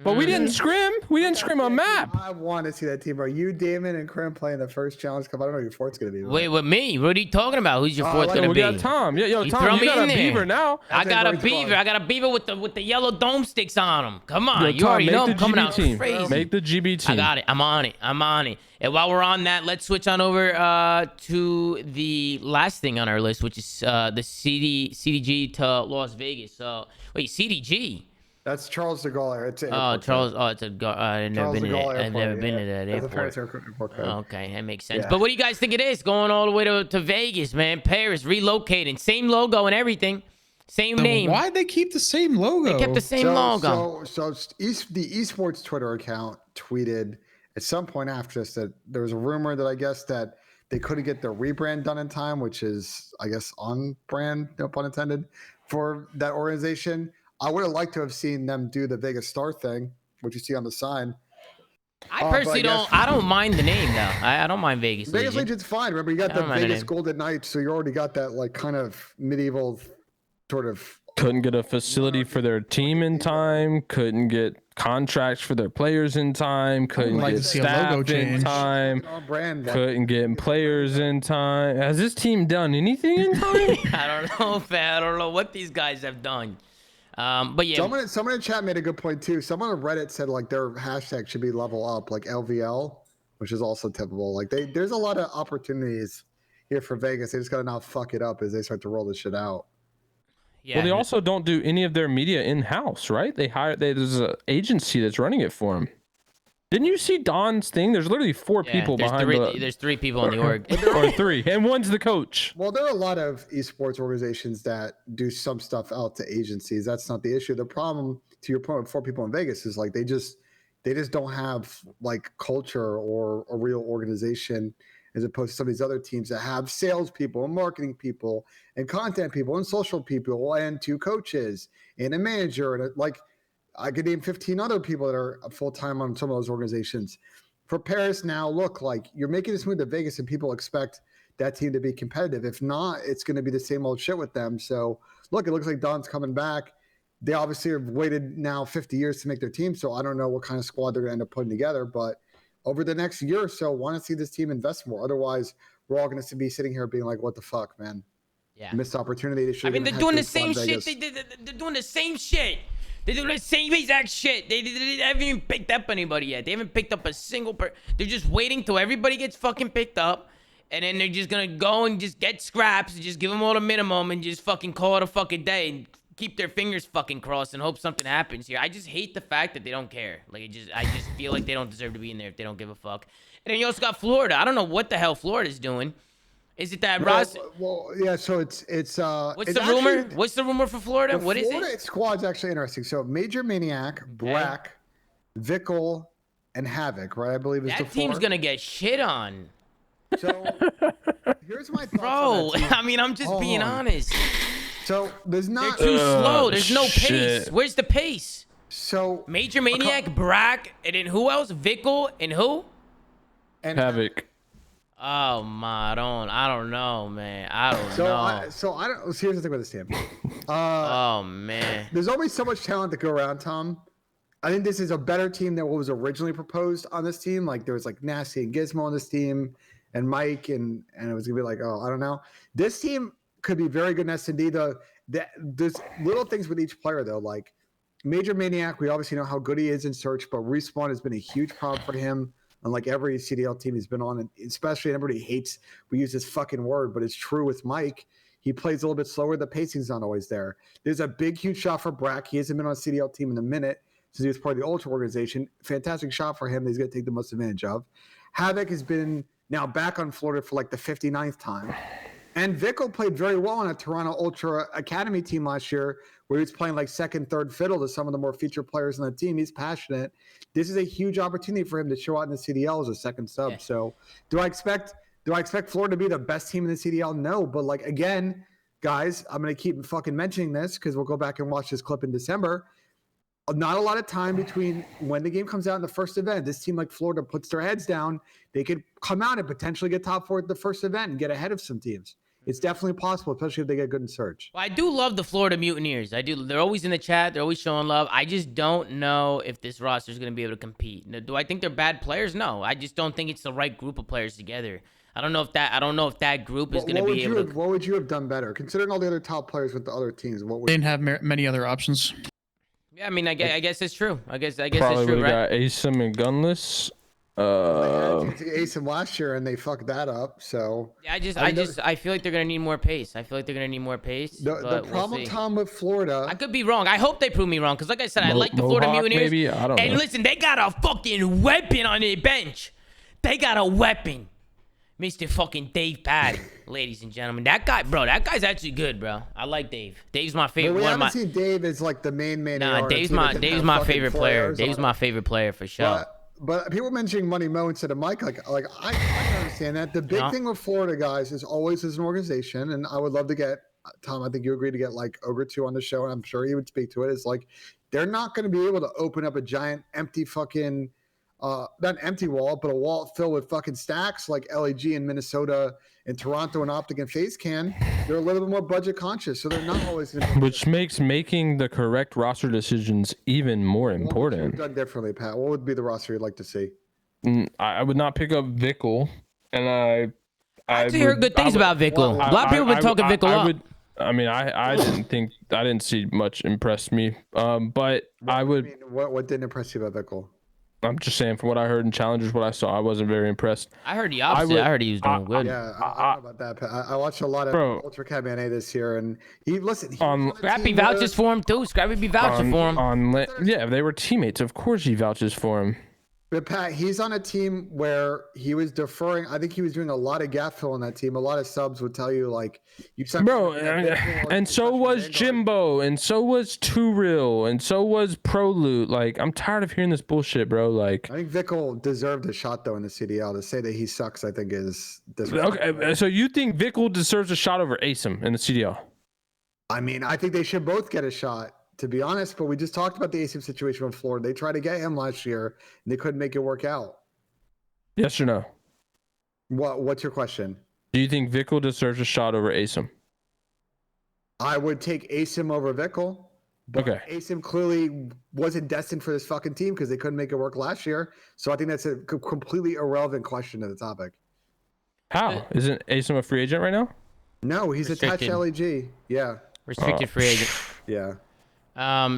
But we didn't scrim. We didn't scrim a map. I want to see that team, bro. You, Damon, and Crim playing the first challenge cup. I don't know who your fourth's gonna be. Bro. Wait, with me? What are you talking about? Who's your fourth gonna be? We got Tom. Yeah, Tom, you got a beaver now. I got a beaver. I got a beaver with the yellow dome sticks on him. Come on, you already know I'm coming out crazy. Make the GB team. I got it. I'm on it. And while we're on that, let's switch on over to the last thing on our list, which is the CDG to Las Vegas. So wait, CDG. That's Charles de Gaulle. It's Charles. Oh, it's a. I've never been to that. I've never been to that airport. Okay, that makes sense. Yeah. But what do you guys think it is going all the way to Vegas, man? Paris relocating, same logo and everything, same name. Why'd they keep the same logo? They kept the same logo. So the esports Twitter account tweeted at some point after this that there was a rumor that I guess that they couldn't get the rebrand done in time, which is I guess on brand, no pun intended, for that organization. I would have liked to have seen them do the Vegas Star thing, which you see on the sign. I personally don't. I don't mind the name though. I don't mind Vegas. Vegas Legion's fine. Remember, you got the Vegas Golden Knights, so you already got that like kind of medieval sort of. Couldn't get a facility for their team in time. Couldn't get contracts for their players in time. Couldn't get staff in time. Couldn't get players in time. Has this team done anything in time? I don't know, man. I don't know what these guys have done. But yeah, someone in chat made a good point too. Someone on Reddit said like their hashtag should be level up, like LVL, which is also typical. Like there's a lot of opportunities here for Vegas. They just gotta not fuck it up as they start to roll this shit out. Yeah. Well, they also don't do any of their media in house, right? There's an agency that's running it for them. Didn't you see Don's thing? There's literally 4 people behind There's 3 people in the org. Or 3, and one's the coach. Well, there are a lot of esports organizations that do some stuff out to agencies. That's not the issue. The problem, to your point, with 4 people in Vegas is like they just don't have like culture or a real organization, as opposed to some of these other teams that have salespeople and marketing people and content people and social people and 2 coaches and a manager and like. I could name 15 other people that are full-time on some of those organizations. For Paris now, look, like you're making this move to Vegas and people expect that team to be competitive. If not, it's going to be the same old shit with them. So look, it looks like Don's coming back. They obviously have waited now 50 years to make their team. So I don't know what kind of squad they're going to end up putting together, but over the next year or so, want to see this team invest more. Otherwise, we're all going to be sitting here being like, what the fuck, man? Yeah. Missed opportunity. They're doing the same shit. They're doing the same shit. They do the same exact shit. They haven't even picked up anybody yet. They haven't picked up a single They're just waiting till everybody gets fucking picked up. And then they're just going to go and just get scraps and just give them all the minimum and just fucking call it a fucking day and keep their fingers fucking crossed and hope something happens here. I just hate the fact that they don't care. Like, I just feel like they don't deserve to be in there if they don't give a fuck. And then you also got Florida. I don't know what the hell Florida's doing. Is it that Ross? Well, yeah. So it's what's the rumor? What's the rumor for Florida? What is it? Florida squad's actually interesting. So Major Maniac, Brack, Vickle, and Havoc, right? I believe is the 4. That team's gonna get shit on. So here's my thoughts. Bro, I mean, I'm just being honest. So there's not. They're too slow. There's no pace. Where's the pace? So Major Maniac, Brack, and then who else? Vickle and who? And Havoc. Oh my, I don't know, man. I don't know. Here's the thing with this team. Oh man. There's always so much talent to go around, Tom. I think this is a better team than what was originally proposed on this team. Like there was like Nasty and Gizmo on this team, and Mike, and it was gonna be like, oh, I don't know. This team could be very good in S&D. There's little things with each player though. Like Major Maniac, we obviously know how good he is in search, but respawn has been a huge problem for him. Unlike every CDL team he's been on, and especially everybody hates we use this fucking word, but it's true with Mike. He plays a little bit slower. The pacing's not always there. There's a big, huge shot for Brack. He hasn't been on a CDL team in a minute since he was part of the Ultra organization. Fantastic shot for him that he's going to take the most advantage of. Havoc has been now back on Florida for like the 59th time. And Vickle played very well on a Toronto Ultra Academy team last year where he was playing like second, third fiddle to some of the more featured players on the team. He's passionate. This is a huge opportunity for him to show out in the CDL as a second sub. Yeah. So do I expect Florida to be the best team in the CDL? No. But like, again, guys, I'm going to keep fucking mentioning this because we'll go back and watch this clip in December. Not a lot of time between when the game comes out in the first event. This team like Florida puts their heads down. They could come out and potentially get top 4 at the first event and get ahead of some teams. It's definitely possible, especially if they get good in search. Well, I do love the Florida Mutineers. I do. They're always in the chat. They're always showing love. I just don't know if this roster is going to be able to compete. Now, do I think they're bad players? No. I just don't think it's the right group of players together. I don't know if that group is going to be able to. What would you have done better, considering all the other top players with the other teams? They didn't have many other options. Yeah, I mean, I guess it's true. I guess it's probably true, right? Got ASIM and Gunless. They had to ASIM last year and they fucked that up. So yeah, I feel like they're gonna need more pace. The problem, Tom, with Florida. I could be wrong. I hope they prove me wrong because, like I said, I like the Florida Mutineers. Maybe I don't know. And listen, they got a fucking weapon on their bench. They got a weapon, Mr. fucking Dave Patty, ladies and gentlemen. That guy's actually good, bro. I like Dave. Dave's my favorite. We haven't seen Dave as like the main. Nah, Dave's my favorite player. Dave's my favorite player for sure. But people mentioning Money Mo instead of Mike, like I can understand that. The big thing with Florida guys is always as an organization, and I would love to get Tom. I think you agree to get like Ogre 2 on the show, and I'm sure he would speak to it. Is like they're not going to be able to open up a giant empty fucking not an empty wall, but a wall filled with fucking stacks like LAG in Minnesota and Toronto and OpTic and FaZe can. They're a little bit more budget conscious, so they're not always going to. Which makes making the correct roster decisions even more important. What would you have done differently, Pat? What would be the roster you'd like to see? I would not pick up Vickle, and I actually heard good things about Vickle. A lot of people have been talking Vickle up. I didn't see much impress me. But I would. What didn't impress you about Vickle? I'm just saying, from what I heard in Challengers, what I saw, I wasn't very impressed. I heard the opposite. I heard he was doing good. Yeah, I don't know about that. Pat. I watched a lot of Ultra Academy this year, and Scrappy vouches for him too. Scrappy be vouching for him. Yeah, they were teammates. Of course, he vouches for him. But Pat, he's on a team where he was deferring. I think he was doing a lot of gap fill on that team. A lot of subs would tell you, like, and so was Jimbo, and so was Too Real, and so was Pro Loot. Like, I'm tired of hearing this bullshit, bro. Like, I think Vickle deserved a shot though in the CDL. To say that he sucks, I think is disrespectful. Okay. So you think Vickle deserves a shot over ASIM in the CDL? I mean, I think they should both get a shot, to be honest, but we just talked about the ASIM situation with Florida. They tried to get him last year, and they couldn't make it work out. Yes or no? What's your question? Do you think Vickle deserves a shot over ASIM? I would take ASIM over Vickle. But okay. ASIM clearly wasn't destined for this fucking team because they couldn't make it work last year. So I think that's a completely irrelevant question to the topic. How? Isn't ASIM a free agent right now? No, he's attached to LAG. Yeah. Restricted free agent. Yeah.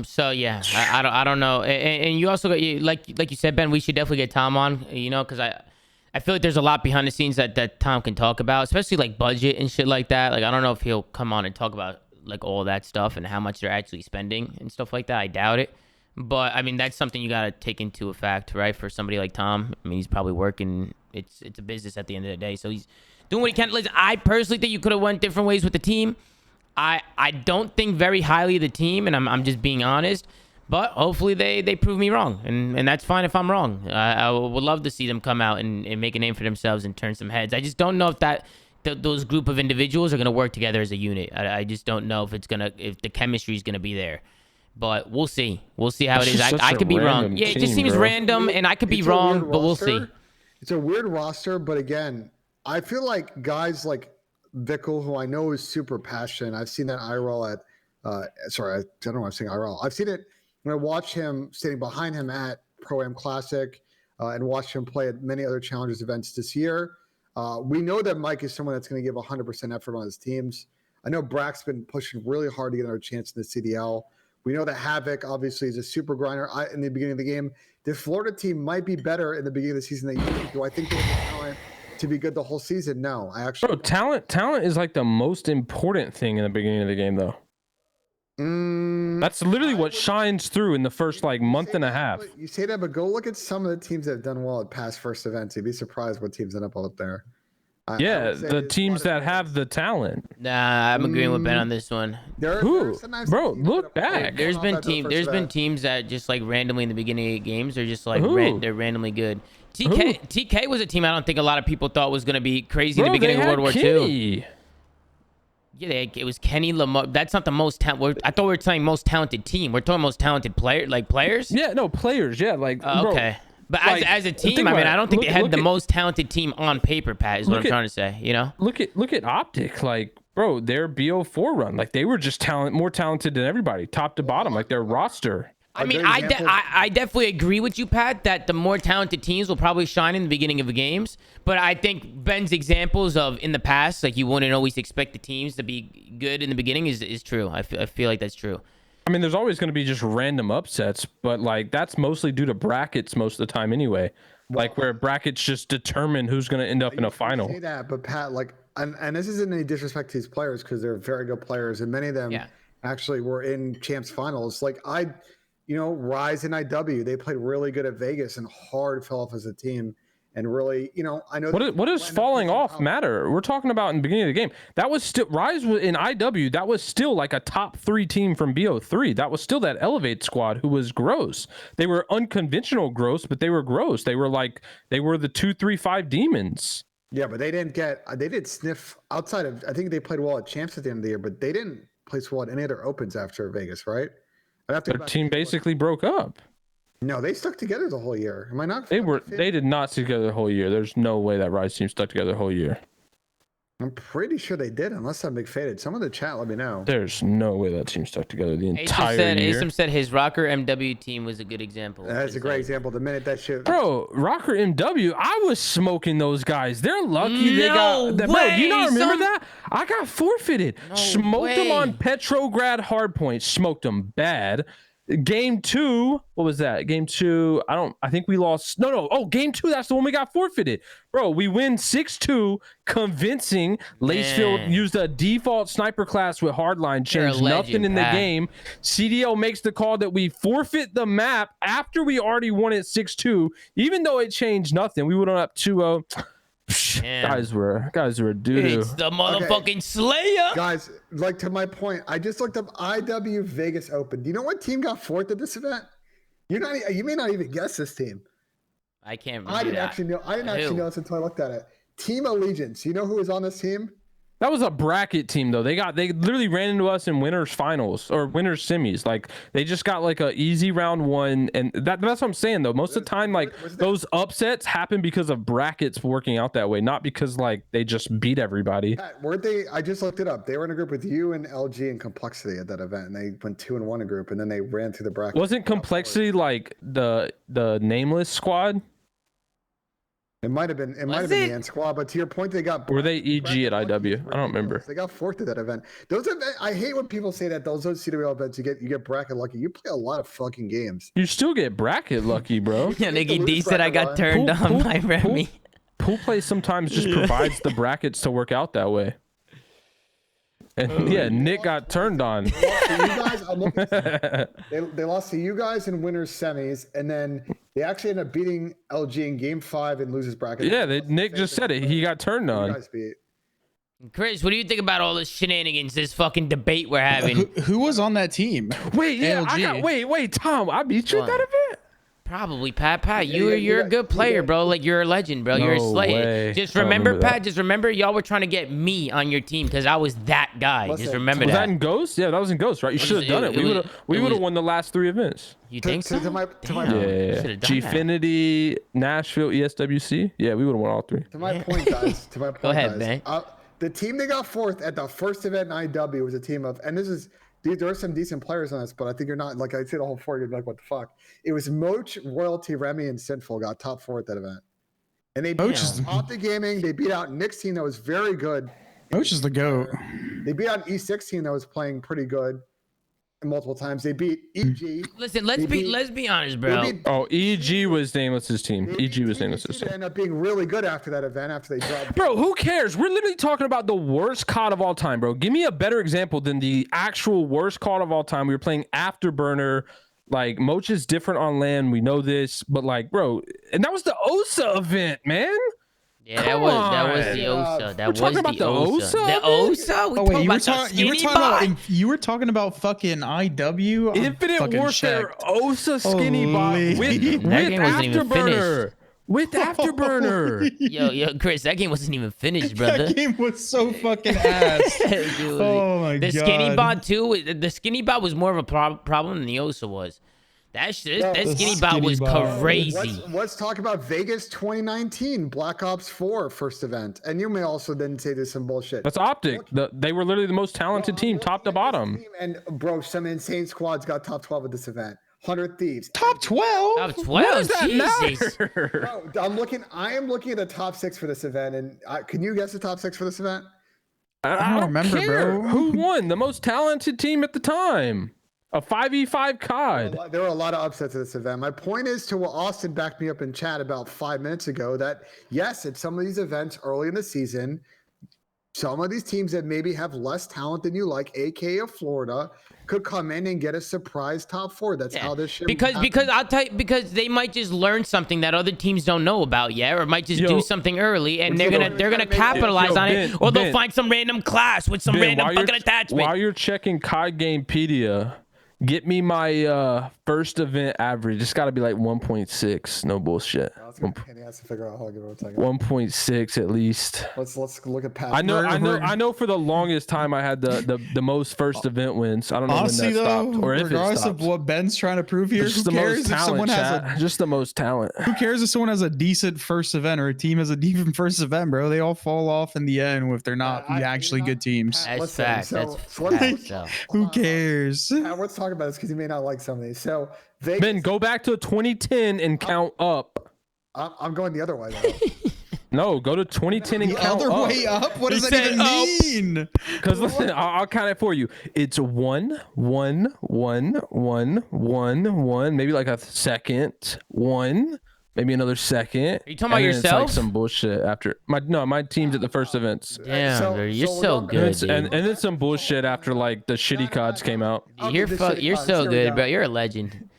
So yeah, I don't know, and you also got like you said, Ben, we should definitely get Tom on, because I feel like there's a lot behind the scenes that Tom can talk about, especially like budget and shit like that. Like I don't know if he'll come on and talk about like all that stuff and how much they're actually spending and stuff like that. I doubt it, but I mean that's something you gotta take into effect, right? For somebody like Tom, I mean he's probably working. It's a business at the end of the day, so he's doing what he can. Listen, I personally think you could have went different ways with the team. I don't think very highly of the team, and I'm just being honest. But hopefully they prove me wrong, and that's fine if I'm wrong. I would love to see them come out and make a name for themselves and turn some heads. I just don't know if those group of individuals are gonna work together as a unit. I just don't know if the chemistry is gonna be there. But we'll see. We'll see how it is. I could be wrong. Yeah, it just seems random, and I could be wrong, but we'll see. It's a weird roster, but again, I feel like guys like Vickle, who I know is super passionate. I've seen that eye roll at, sorry, I don't know why I'm saying eye roll. I've seen it when I watch him standing behind him at Pro-Am Classic and watch him play at many other Challengers events this year, we know that Mike is someone that's going to give 100% effort on his teams. I know Brack's been pushing really hard to get another chance in the CDL. We know that Havoc obviously is a super grinder in the beginning of the game. The Florida team might be better in the beginning of the season than you think. Do I think they have the talent to be good the whole season? No, I actually. Bro, talent is like the most important thing in the beginning of the game, though. That's literally what shines through in the first like month and a half. You say that, but go look at some of the teams that have done well at past first events. You'd be surprised what teams end up out there. Yeah, the teams that have the talent. Nah, I'm agreeing with Ben on this one. Bro, look back. There's been teams that just like randomly in the beginning of games are just like they're randomly good. TK was a team I don't think a lot of people thought was going to be crazy in the beginning of World War II. Yeah, it was Kenny Lamar. That's not the most talent. I thought we were saying most talented team. We're talking most talented players. Yeah, no players. Yeah, like okay. But like, as a team, I mean, I don't think they had the most talented team on paper, Pat, is what I'm trying to say, you know? Look at OpTic, like, bro, their BO4 run, like, they were just more talented than everybody, top to bottom, like, their roster. I mean, I definitely agree with you, Pat, that the more talented teams will probably shine in the beginning of the games. But I think Ben's examples of in the past, like, you wouldn't always expect the teams to be good in the beginning is true. I feel like that's true. I mean, there's always going to be just random upsets, but like that's mostly due to brackets most of the time anyway. Like where brackets just determine who's going to end up in a final. Say that, but Pat, like, and this isn't any disrespect to these players because they're very good players, and many of them actually were in champs finals. Like Rise and IW, they played really good at Vegas and hard fell off as a team. And really, I know what does falling off matter? We're talking about in the beginning of the game. That was still Rise in IW. That was still like a top 3 team from BO3. That was still that Elevate squad who was gross. They were unconventional gross, but they were gross. They were the 2-3-5 demons. Yeah, but they did sniff outside of. I think they played well at champs at the end of the year, but they didn't place well at any other opens after Vegas, right? Their team basically broke up. No, they stuck together the whole year. Am I not? They did not stick together the whole year. There's no way that Rise team stuck together the whole year. I'm pretty sure they did, unless I'm big faded. Someone in the chat, let me know. There's no way that team stuck together the entire year. Asim said his Rokkr MW team was a good example. That's a great example. The minute that shit. Bro, Rokkr MW, I was smoking those guys. They're lucky they got that. Bro, you don't remember that? I got forfeited. Smoked them on Petrograd hardpoint. Smoked them bad. Game 2, what was that? Game 2, I think we lost. No. Oh, game 2, that's the one we got forfeited. Bro, we win 6-2, convincing. Lacefield used a default sniper class with hardline, changed nothing in the game. CDL makes the call that we forfeit the map after we already won it 6-2. Even though it changed nothing, we went up 2-0. Guys were doo-doo. It's the motherfucking Slayer. Guys, like to my point, I just looked up IW Vegas Open. Do you know what team got 4th at this event? You may not even guess this team. I can't remember. I didn't actually know this until I looked at it. Team Allegiance. You know who was on this team? That was a bracket team though. They literally ran into us in winners finals or winners semis. Like they just got like a easy round 1, and that's what I'm saying though. Most of the time, like those upsets happen because of brackets working out that way, not because like they just beat everybody. Pat, weren't they? I just looked it up. They were in a group with you and LG and Complexity at that event, and they went 2-1 a group, and then they ran through the bracket. Wasn't Complexity like the nameless squad? It might have been the Ant Squad, but to your point, they got. Were they EG at IW? I don't remember. They got 4th at that event. I hate when people say that those CWL events you get bracket lucky. You play a lot of fucking games. You still get bracket lucky, bro. Yeah, Nicky D said I got turned on by Remy. Pool play sometimes just provides the brackets to work out that way. And Nick got turned on. They lost to you guys in winners semis, and then they actually ended up beating LG in game 5 and loses bracket. Yeah, Nick just said it. He got turned on. Chris, what do you think about all this shenanigans, this fucking debate we're having? Who was on that team? Wait, wait, Tom, I beat you at that event? Probably, Pat. You're a good player, bro. Like, you're a legend, bro. You're a slave. Just remember, Pat, just remember y'all were trying to get me on your team because I was that guy. Just remember that. Was that in Ghost? Yeah, that was in Ghost, right? You should have done it. We would have won the last 3 events. You think so? To my Gfinity, Nashville, ESWC. Yeah, we would have won all 3. To my point, guys. Go ahead, man. The team that got 4th at the first event in IW was a team of, and this is there are some decent players on this, but I think you're not like I say the whole 4. You'd be like, what the fuck? It was Moch, Royalty, Remy, and Sinful got top 4 at that event, and they beat OpTic Gaming. They beat out Nick's team that was very good. Moch is the GOAT. They beat out E6 team that was playing pretty good multiple times. They beat EG. Listen, let's be honest, bro. EG was Nameless's team. EG was Nameless's team. They ended up being really good after that event. After they dropped. Bro, who cares? We're literally talking about the worst COD of all time, bro. Give me a better example than the actual worst COD of all time. We were playing Afterburner. Like, Moch is different on LAN. We know this, but like, bro, and that was the OSA event, man. Yeah, that was the OSA. That was talking about the OSA. The OSA. Oh wait, you were talking about fucking IW. Infinite Warfare OSA skinny bot with Afterburner. With Afterburner. Yo, Chris, that game wasn't even finished, brother. That game was so fucking ass. Dude, oh my god. The skinny bot too. The skinny bot was more of a problem than the OSA was. That skinny bot was crazy. Let's talk about Vegas 2019 Black Ops 4 first event. And you may also then say there's some bullshit. That's OpTic. They were literally the most talented team, top to bottom. And bro, some insane squads got top 12 at this event. 100 Thieves. Top 12? Top 12? What does that Jesus. matter? Bro, I am looking at the top 6 for this event. And can you guess the top 6 for this event? I don't remember, bro. Who won? The most talented team at the time. A 5v5 COD. There were a lot of upsets at this event. My point is to what Austin backed me up in chat about 5 minutes ago that yes, at some of these events early in the season, some of these teams that maybe have less talent than you like, aka Florida, could come in and get a surprise top 4. That's how this shit because I'll tell you, because they might just learn something that other teams don't know about yet, or might just do something early, and they're gonna capitalize on it, or they'll find some random class with some random fucking attachment. While you're checking COD Gamepedia, get me my first event average. It's got to be like 1.6. No bullshit. He has to figure out how to give it a 1.6 at least. Let's look at past. I know. For the longest time, I had the most first event wins. I don't know honestly, when that stopped, though, or if regardless it stopped. of what Ben's trying to prove here, Just who cares if someone just the most talent. Who cares if someone has a decent first event or a team has a decent first event, bro? They all fall off in the end if they're not actually good teams. That's fact. Who cares? Let's talk about this because you may not like some of these. So Vegas, Ben, go back to 2010 and count up. I'm going the other way though. No, go to 2010 and count other up. way up? What does that even mean? Because listen, I'll count it for you. It's 1, 1, 1, 1, 1, 1, maybe like a second, 1, maybe another second. Are you talking about yourself? It's like some bullshit after my team's at the first events. Damn, bro, you're so good, dude. And then some bullshit after like the shitty CODs came out. You're so good, bro. You're a legend.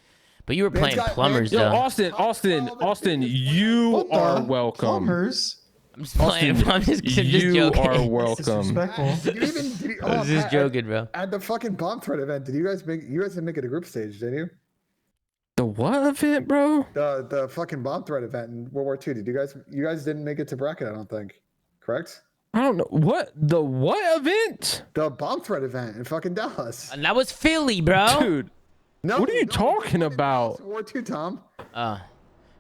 But you were playing plumbers, Yo, though. Austin, you are welcome. Plumbers? I'm just playing. I'm just joking. You are welcome. I was just joking, bro. At the fucking bomb threat event, did you guys didn't make it a group stage, didn't you? The what event, bro? The fucking bomb threat event in World War II. Did you guys didn't make it to bracket? I don't think. Correct? I don't know what event. The bomb threat event in fucking Dallas. And that was Philly, bro. Dude. No, what are you talking about? World War II, Tom. I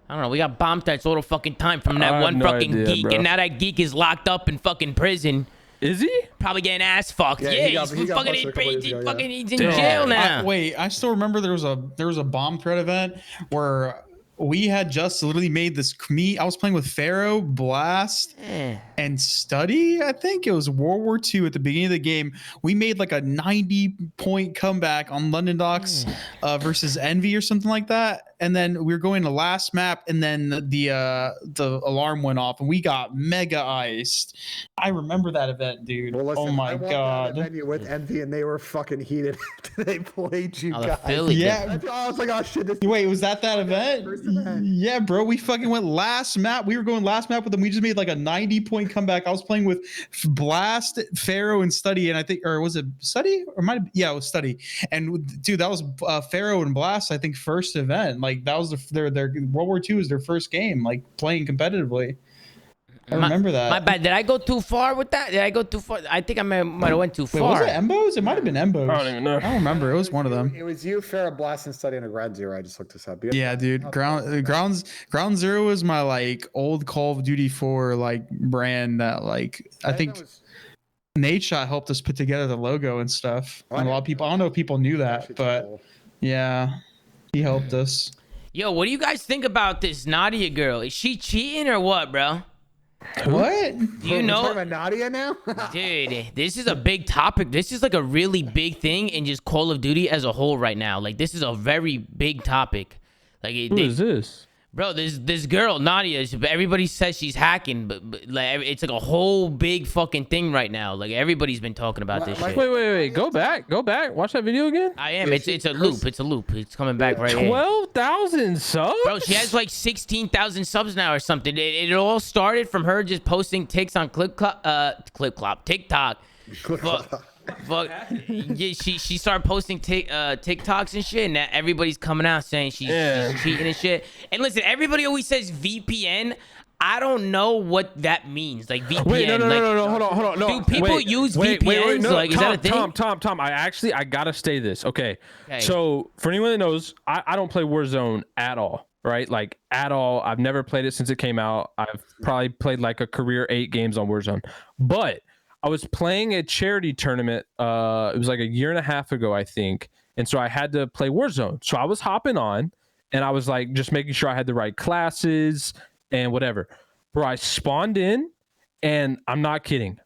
don't know. We got bomb threats all the fucking time from that one fucking geek, bro. And now that geek is locked up in fucking prison. Is he? Probably getting ass fucked. Yeah, he's in jail now. Wait, I still remember there was a bomb threat event where we had just literally made this. I was playing with Pharaoh, Blast, and Study. I think it was World War II at the beginning of the game. We made like a 90-point comeback on London Docks versus Envy or something like that. And then we were going to last map, and then the alarm went off, and we got mega iced. I remember that event, dude. Well, listen, oh my god! With Envy, and they were fucking heated after they played you guys. Yeah, I was like, oh shit! Wait, was that event? Yeah, bro. We fucking went last map. We were going last map with them. We just made like a 90-point comeback. I was playing with Blast, Pharaoh, and Study, and I think, or was it Study? Or yeah, it was Study. And dude, that was Pharaoh and Blast. I think first event. Like that was their World War II was their first game, like playing competitively. I remember that. My bad. Did I go too far with that? Did I go too far? I think I might have went too far. Was it Embos? It might have been Embos. I don't even know. I don't remember. It was one of them. It was you, Pharaoh, Blast, and Study, and a Ground Zero. I just looked this up. Yeah, dude. Ground Zero is my like old Call of Duty 4 like brand that like I think. Nadeshot helped us put together the logo and stuff. Oh, And a lot of people, I don't know if people knew that, Actually, but cool. yeah, he helped us. Yo, what do you guys think about this Nadia girl? Is she cheating or what, bro? What? Do you We're know? talking about Nadia now? Dude, this is a big topic. This is like a really big thing in just Call of Duty as a whole right now. Like, this is a very big topic. Like, Who is this? bro, this girl Nadia. Everybody says she's hacking, but like it's like a whole big fucking thing right now. Like everybody's been talking about this shit. Wait. Go back. Watch that video again. I am. It's a loop. It's a loop. It's coming back right here. 12,000 subs. Bro, she has like 16,000 subs now or something. It all started from her just posting ticks on TikTok. Fuck. Yeah, she started posting TikToks and shit, and now everybody's coming out saying she's cheating and shit. And listen, everybody always says VPN. I don't know what that means. Like VPN. Wait, no, like, hold on. Do people use VPNs? No, like, is that a thing? Tom, I gotta say this. Okay. So for anyone that knows, I don't play Warzone at all. Right? Like at all. I've never played it since it came out. I've probably played like a career 8 games on Warzone. But I was playing a charity tournament. It was like a year and a half ago, I think. And so I had to play Warzone. So I was hopping on and I was like just making sure I had the right classes and whatever. Bro, I spawned in and I'm not kidding.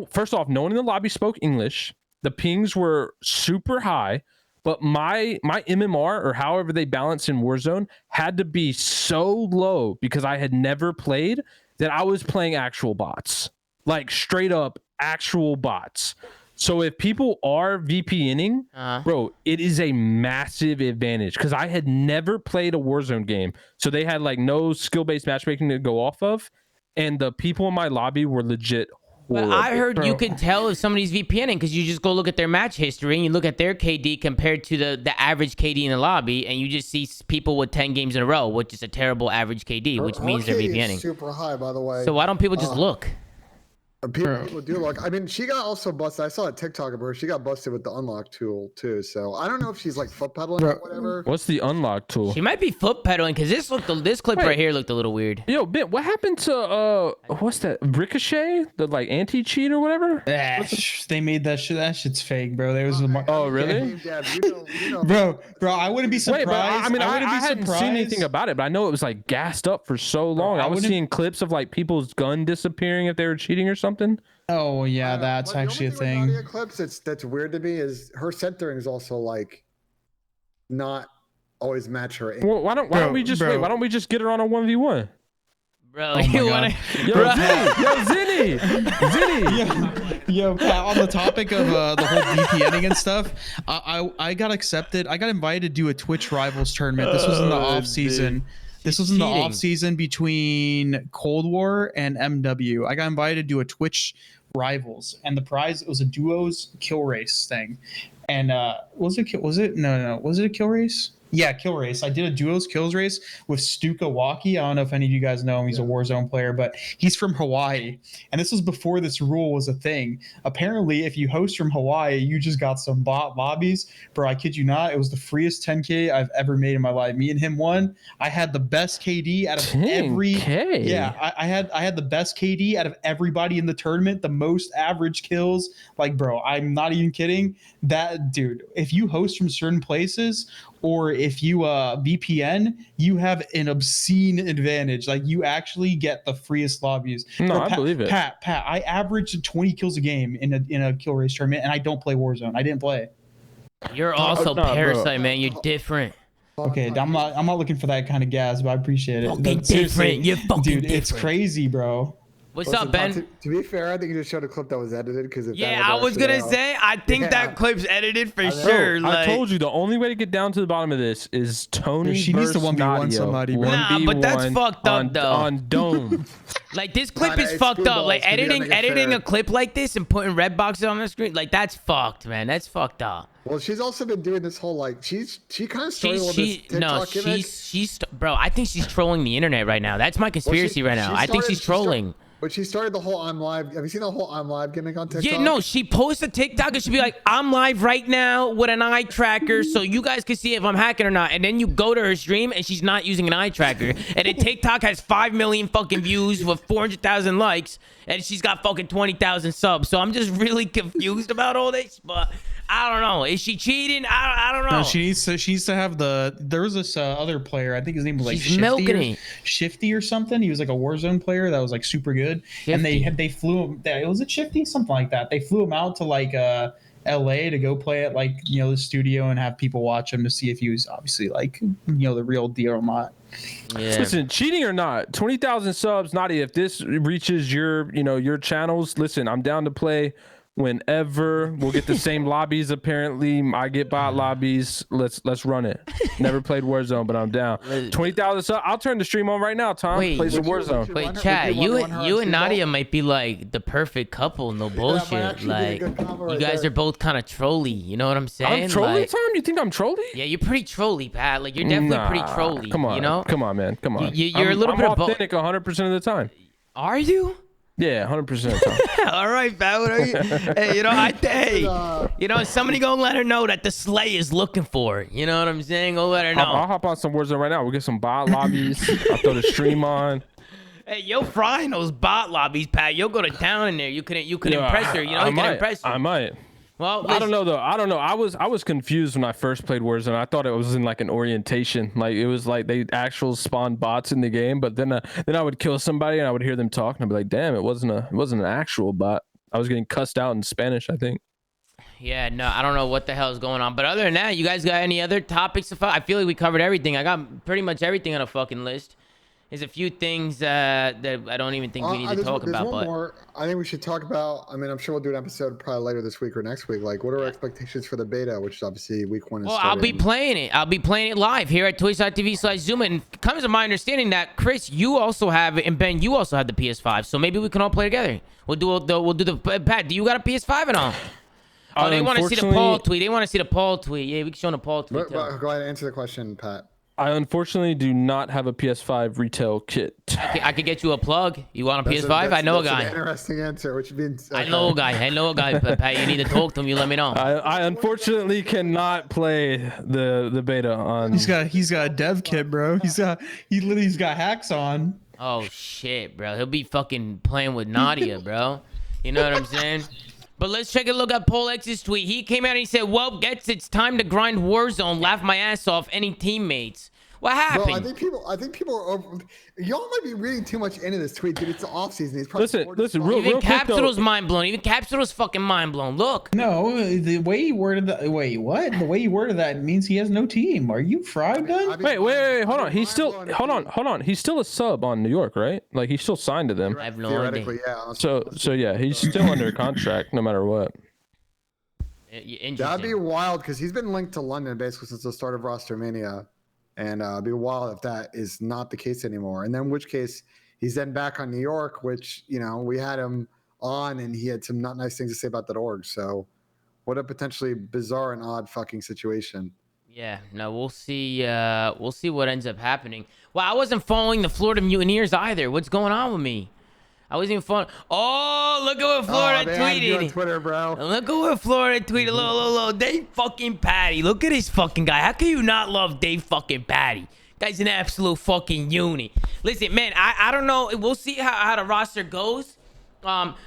First off, no one in the lobby spoke English. The pings were super high, but my MMR or however they balance in Warzone had to be so low because I had never played that I was playing actual bots. Like straight up actual bots. So if people are VPNing, bro, it is a massive advantage because I had never played a Warzone game. So they had like no skill-based matchmaking to go off of. And the people in my lobby were legit horrible. But I heard you can tell if somebody's VPNing because you just go look at their match history and you look at their KD compared to the average KD in the lobby, and you just see people with 10 games in a row, which is a terrible average KD, which means they're KD is VPNing. super high, by the way. So why don't people just look? People do look. I mean, she got also busted. I saw a TikTok of her. She got busted with the unlock tool too. So I don't know if she's like foot pedaling or whatever. What's the unlock tool? She might be foot pedaling because this clip right here looked a little weird. Yo, Ben, what happened to what's that? Ricochet, the like anti-cheat or whatever? They made that shit. That shit's fake, bro. There was Oh, really? Bro, I wouldn't be surprised. Wait, but I mean, I hadn't surprised. seen anything about it, but I know it was like gassed up for so long. I was seeing clips of like people's gun disappearing if they were cheating or something. Oh yeah, that's actually a thing. Nadia clips that's weird to me is her centering is also like not always match her aim. Well, why don't we just get her on a 1v1? Bro, you want to? Zinni. Yo, Pat, on the topic of the whole VPNing and stuff, I got accepted. I got invited to do a Twitch Rivals tournament. This was in the off season. This was in the off season between Cold War and MW. I got invited to do a Twitch Rivals, and the prize, it was a duos kill race thing. And was it a kill race? Yeah, kill race. I did a duos kills race with Stuka Waki. I don't know if any of you guys know him. He's a Warzone player, but he's from Hawaii. And this was before this rule was a thing. Apparently, if you host from Hawaii, you just got some bot lobbies. Bro, I kid you not. It was the freest 10K I've ever made in my life. Me and him won. I had the best KD out of every. Yeah, I had the best KD out of everybody in the tournament. The most average kills. Like, bro, I'm not even kidding. That dude, if you host from certain places, or if you VPN, you have an obscene advantage. Like, you actually get the freest lobbies. No, I believe it. Pat, I averaged 20 kills a game in a kill race tournament, and I don't play Warzone. I didn't play. You're also Parasite, man. You're different. Okay, I'm not looking for that kind of gas, but I appreciate it. Fucking different. You're fucking dude, different. It's crazy, bro. What's up, Ben? To be fair, I think you just showed a clip that was edited because I was gonna say I think that clip's edited for sure. I told you the only way to get down to the bottom of this is Tony. She needs to 1v1 somebody, bro. Nah, but that's fucked up though. On Dome. Like, this clip is fucked up. Like, editing a clip like this and putting red boxes on the screen, like, that's fucked, man. That's fucked up. Well, she's also been doing this whole like she kind of started with this TikTok gimmick. Bro, I think she's trolling the internet right now. That's my conspiracy right now. I think she's trolling. But she started the whole I'm live. Have you seen the whole I'm live gimmick on TikTok? Yeah, no, she posts a TikTok and she'd be like, I'm live right now with an eye tracker so you guys can see if I'm hacking or not. And then you go to her stream and she's not using an eye tracker. And then TikTok has 5 million fucking views with 400,000 likes and she's got fucking 20,000 subs. So I'm just really confused about all this, but I don't know. Is she cheating? I don't know. No, she needs to have the. There was this other player. I think his name was like Shifty or something. He was like a Warzone player that was like super good. Shifty. And they flew him. Was it Shifty? Something like that. They flew him out to like LA to go play at like the studio and have people watch him to see if he was obviously like the real deal or not. Yeah. Listen, cheating or not, 20,000 subs, Nadia. If this reaches your your channels, listen, I'm down to play. Whenever we'll get the same lobbies, apparently I get bot lobbies. Let's run it. Never played Warzone, but I'm down. 20,000 subs. I'll turn the stream on right now, Tom. Play some Warzone. Wait, Chad, you and Nadia might be like the perfect couple. No bullshit. Like you guys are both kind of trolly. You know what I'm saying? I'm trolly, Tom. You think I'm trolly? Yeah, you're pretty trolly, Pat. Like you're definitely pretty trolly. Come on, come on, man. Come on. You're a little bit authentic 100% of the time. Are you? Yeah, 100%. All right, Pat. What are you? Hey, somebody go let her know that the Slay is looking for her. You know what I'm saying? Go let her know. I'll hop on some Warzone right now. We'll get some bot lobbies. I'll throw the stream on. Hey, you're frying those bot lobbies, Pat. You'll go to town in there. You could impress her. You can impress her. I might. Well, I don't know though. I don't know. I was confused when I first played Warzone. I thought it was in like an orientation. Like it was like they actual spawned bots in the game. But then I would kill somebody and I would hear them talk and I'd be like, damn, it wasn't an actual bot. I was getting cussed out in Spanish, I think. Yeah, no, I don't know what the hell is going on. But other than that, you guys got any other topics? I feel like we covered everything. I got pretty much everything on a fucking list. There's a few things that I don't even think we need to talk about. One more I think we should talk about. I mean, I'm sure we'll do an episode probably later this week or next week. Like, what are our expectations for the beta, which is obviously week 1 is starting? I'll be playing it. I'll be playing it live here at twitch.tv/ZooMaa. And it comes to my understanding that Chris, you also have it, and Ben, you also have the PS5. So maybe we can all play together. We'll do the Pat, do you got a PS5 and all? Oh, they want to see the Paul tweet. Yeah, we can show the Paul tweet. Go ahead and answer the question, Pat. I unfortunately do not have a PS5 retail kit. I could get you a plug. You want a PS5? I know a guy. An interesting answer, which means I know a guy. Pat, you need to talk to him. You let me know. I unfortunately cannot play the beta on. He's got a dev kit, bro. He's got hacks on. Oh shit, bro. He'll be fucking playing with Nadia, bro. You know what I'm saying? But let's take a look at Paul X's tweet. He came out and he said, well, it's time to grind Warzone. Laugh my ass off. Any teammates? What happened? Bro, I think people are over. Y'all might be reading too much into this tweet, dude. It's the off season. He's probably listen. Real Capsulo's mind blown. Even Capsulo's fucking mind blown. Look. No, the way he worded that. Wait, what? The way he worded that means he has no team. Are you fried, done? Wait. Hold on. He's still. Hold on. He's still a sub on New York, right? Like he's still signed to them. I have no idea. Yeah. So yeah, he's still under contract no matter what. That'd be wild because he's been linked to London basically since the start of Roster Mania. And it'd be wild if that is not the case anymore. And then in which case he's then back on New York, which, we had him on and he had some not nice things to say about that org. So what a potentially bizarre and odd fucking situation. Yeah, no, we'll see. We'll see what ends up happening. Well, I wasn't following the Florida Mutineers either. What's going on with me? I wasn't even following. Oh, look at what Florida tweeted. On Twitter, bro. Look at what Florida tweeted. Look, Dave fucking Patty. Look at this fucking guy. How can you not love Dave fucking Patty? Guy's an absolute fucking unit. Listen, man, I don't know. We'll see how the roster goes.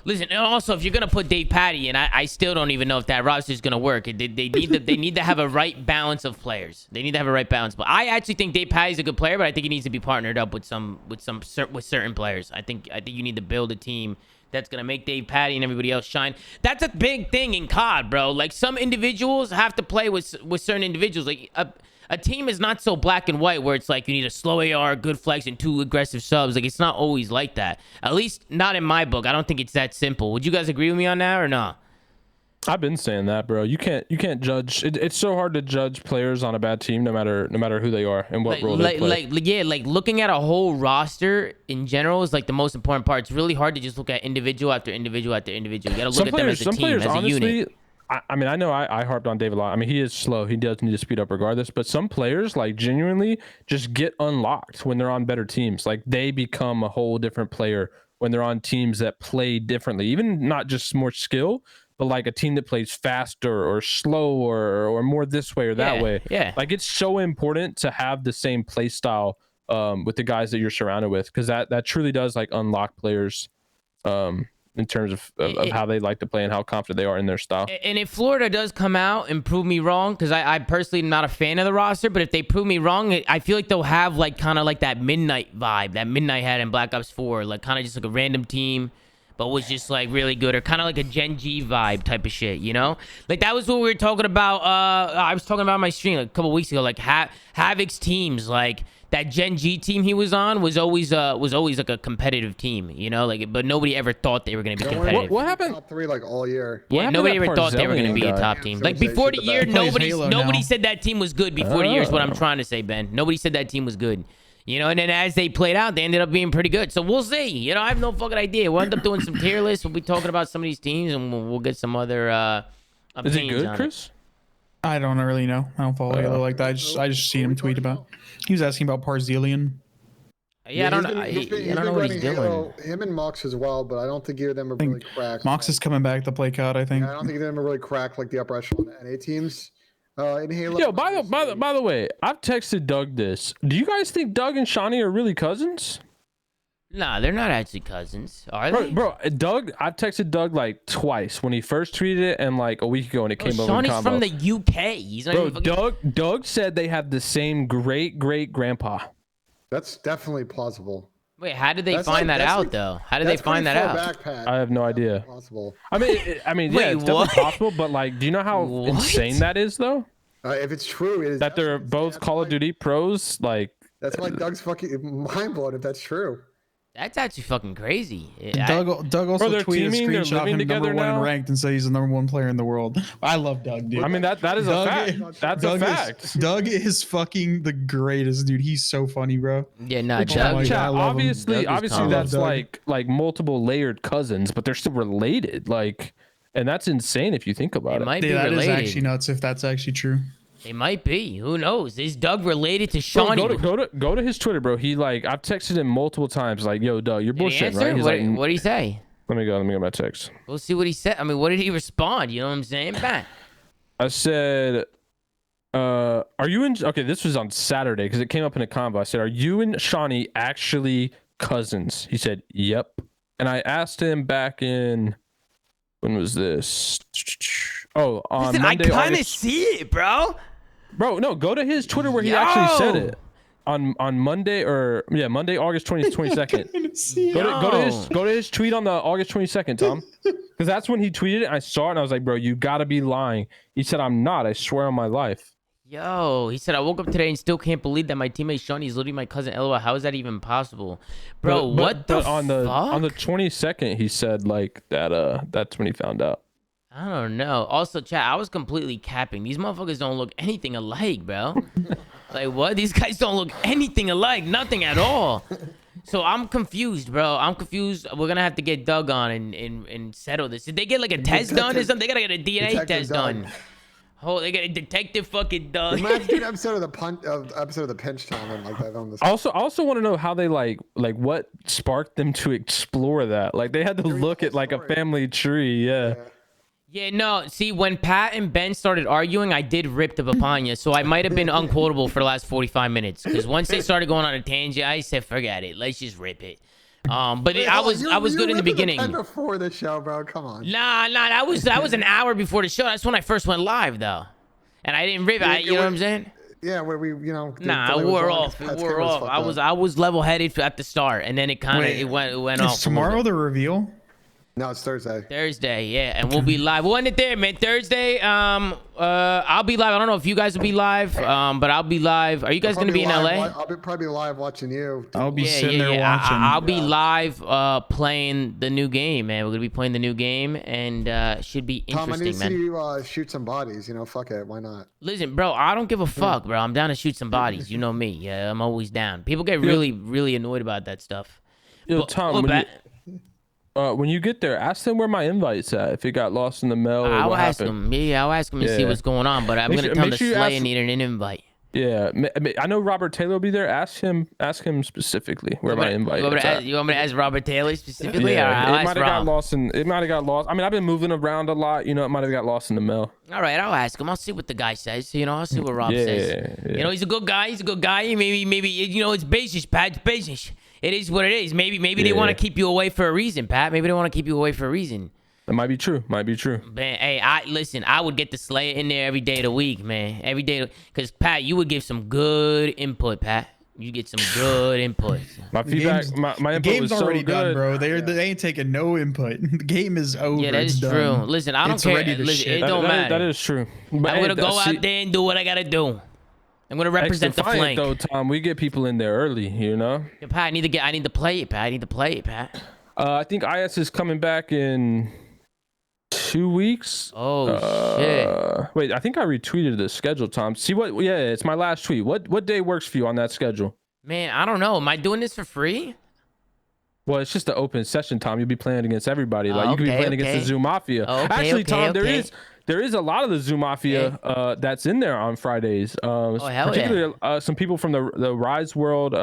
Listen, and also if you're gonna put Dave Patty in, I still don't even know if that roster is gonna work. They need to have a right balance of players. They need to have a right balance. But I actually think Dave Patty's a good player, but I think he needs to be partnered up with certain players. I think you need to build a team that's gonna make Dave Patty and everybody else shine. That's a big thing in COD, bro. Like some individuals have to play with certain individuals. Like a team is not so black and white where it's like you need a slow AR, good flex, and 2 aggressive subs. Like it's not always like that. At least not in my book. I don't think it's that simple. Would you guys agree with me on that or not? I've been saying that, bro. You can't judge. It's so hard to judge players on a bad team, no matter who they are and what role they play. Like looking at a whole roster in general is like the most important part. It's really hard to just look at individual after individual after individual. You got to look at them as a team, as a unit. I mean, I know I harped on Dave a lot. I mean, he is slow. He does need to speed up regardless. But some players, like, genuinely just get unlocked when they're on better teams. Like, they become a whole different player when they're on teams that play differently, even not just more skill, but like a team that plays faster or slower or more this way or that way. Yeah. Like it's so important to have the same play style with the guys that you're surrounded with, because that truly does like unlock players in terms of how they like to play and how confident they are in their style. And if Florida does come out and prove me wrong, because I personally am not a fan of the roster, but if they prove me wrong, I feel like they'll have like kind of like that Midnight vibe that Midnight had in Black Ops 4, like kind of just like a random team, but was just like really good, or kind of like a Gen G vibe type of shit, you know? Like that was what we were talking about. I was talking about on my stream like a couple weeks ago, like Havoc's teams, like that Gen G team he was on was always like a competitive team, you know? Like, but nobody ever thought they were gonna be competitive. What happened? Top 3 like all year. Yeah, nobody ever thought they were gonna be a top team. Like before the year, nobody said that team was good before the year. Is what I'm trying to say, Ben. Nobody said that team was good. You know, and then as they played out, they ended up being pretty good. So we'll see. You know, I have no fucking idea. We'll end up doing some tier lists. We'll be talking about some of these teams, and we'll get some other Is it opinions good, on Chris? I don't really know. I don't follow Halo like that. I just seen him tweet about. He was asking about Parzelian. Yeah, I don't know. I don't know what he's doing. Halo, him and Mox as well, but I don't think either of them are really cracked. Mox is coming back to play COD, I think. Yeah, I don't think either of them are really cracked like the upper echelon NA teams. In Halo. Yo, by the way, I've texted Doug this. Do you guys think Doug and Shawnee are really cousins? Nah, they're not actually cousins, are they? Bro, Doug, I've texted Doug like twice when he first tweeted it and like a week ago when it came over. Shawnee's in combo. from the UK. He's not Bro, even fucking... Doug said they have the same great grandpa. That's definitely plausible. Wait, how did they find that out though? How did they find that out? I have no idea. Possible. I mean, yeah, it's definitely possible, but like, do you know how insane that is though? If it's true, it is that they're both Call of Duty pros. Like, that's why Doug's fucking mind blown if that's true. That's actually fucking crazy. Doug also tweeted a screenshot of him together #1 in ranked and said he's the #1 player in the world. I love Doug, dude. I mean, that is a fact. That's a fact. Doug is fucking the greatest, dude. He's so funny, bro. Yeah, nah, Doug. Obviously, that's Doug. like multiple layered cousins, but they're still related. Like, and that's insane if you think about it. Might be that related. is actually nuts if that's actually true. It might be. Who knows? Is Doug related to Shawnee? Bro, go to his Twitter, bro. He like, I've texted him multiple times, like, yo, Doug, you're bullshitting, right? He's what did he say? Let me go my text. We'll see what he said. I mean, what did he respond? You know what I'm saying? Back. I said, are you in? Okay, this was on Saturday because it came up in a convo. I said, are you and Shawnee actually cousins? He said, yep. And I asked him back in, when was this? Oh, on Listen, Monday. I kind of see it, bro. Bro, no, go to his Twitter where he actually said it. On Monday Monday, August 22nd. Go to his tweet on the August 22nd, Tom. Because that's when he tweeted it. I saw it and I was like, bro, you gotta be lying. He said, I'm not. I swear on my life. Yo, he said, I woke up today and still can't believe that my teammate Shawnee is literally my cousin. LOL, how is that even possible? Bro, what the fuck? On the 22nd, he said like that. That's when he found out. I don't know. Also, chat, I was completely capping. These motherfuckers don't look anything alike, bro. Like, what? These guys don't look anything alike. Nothing at all. So I'm confused, bro. I'm confused. We're going to have to get Doug on and settle this. Did they get, like, a test done or something? They got to get a DNA test done. Oh, they got a detective fucking Doug. We might have to do an episode of the pinch time and like that on this. I also want to know how they like what sparked them to explore that. Like, they had to look at, like, a family tree. Yeah. Yeah, no, see, when Pat and Ben started arguing, I did rip the Papaya, so I might have been unquotable for the last 45 minutes. Because once they started going on a tangent, I said, forget it. Let's just rip it. But I was good in the beginning. Before the show, bro. Come on. Nah, that was an hour before the show. That's when I first went live, though. And I didn't rip it. You know what I'm saying? Yeah, where we, you know. Nah, it wore off. It wore off. I was level-headed at the start, and then it kind of it went off. Is tomorrow the reveal? No, it's Thursday. Thursday, yeah, and we'll be live. We'll end it there, man. Thursday, I'll be live. I don't know if you guys will be live, but I'll be live. Are you guys gonna be in LA? I'll probably live watching you. I'll be sitting there watching. I'll be live, playing the new game, man. We're gonna be playing the new game, and should be interesting, man. Tom, I need to see you shoot some bodies. You know, fuck it, why not? Listen, bro, I don't give a fuck, bro. I'm down to shoot some bodies. You know me. Yeah, I'm always down. People get really annoyed about that stuff. Yo, Tom, when you get there, ask them where my invite's at. If it got lost in the mail, or I'll what ask happened. them. Yeah, I'll ask them and see what's going on. But I'm gonna tell them to Slay and need an invite. Yeah, I know Robert Taylor will be there. Ask him specifically where my invite. You want me to ask Robert Taylor specifically? Yeah, All right, it might have got lost. It might have got lost. I mean, I've been moving around a lot. You know, it might have got lost in the mail. All right, I'll ask him. I'll see what the guy says. You know, I'll see what Rob says. Yeah. You know, he's a good guy. Maybe you know, it's business, Pat. It's business. It is what it is. Maybe they want to keep you away for a reason, Pat. Maybe they want to keep you away for a reason. It might be true. Man, hey, I would get the Slayer in there every day of the week, man. Every day, because Pat, you would give some good input, Pat. You get some good input. My feedback, my input game's was so already done, good. bro. They ain't taking no input. The game is over. Yeah, that is it's true. done. Listen, I don't care. Listen, it don't matter. That is true. But I'm gonna go out there and do what I gotta do. I'm gonna represent the flank. Though, Tom, we get people in there early, you know. Yeah, Pat, I need to play it, Pat. I think IS is coming back in 2 weeks. Oh shit! Wait, I think I retweeted the schedule, Tom. See what? Yeah, it's my last tweet. What day works for you on that schedule? Man, I don't know. Am I doing this for free? Well, it's just an open session, Tom. You'll be playing against everybody. Like you could be playing against the ZooMAFia. Actually, Tom, there is a lot of the ZooMAFia that's in there on Fridays. Particularly some people from the Rise World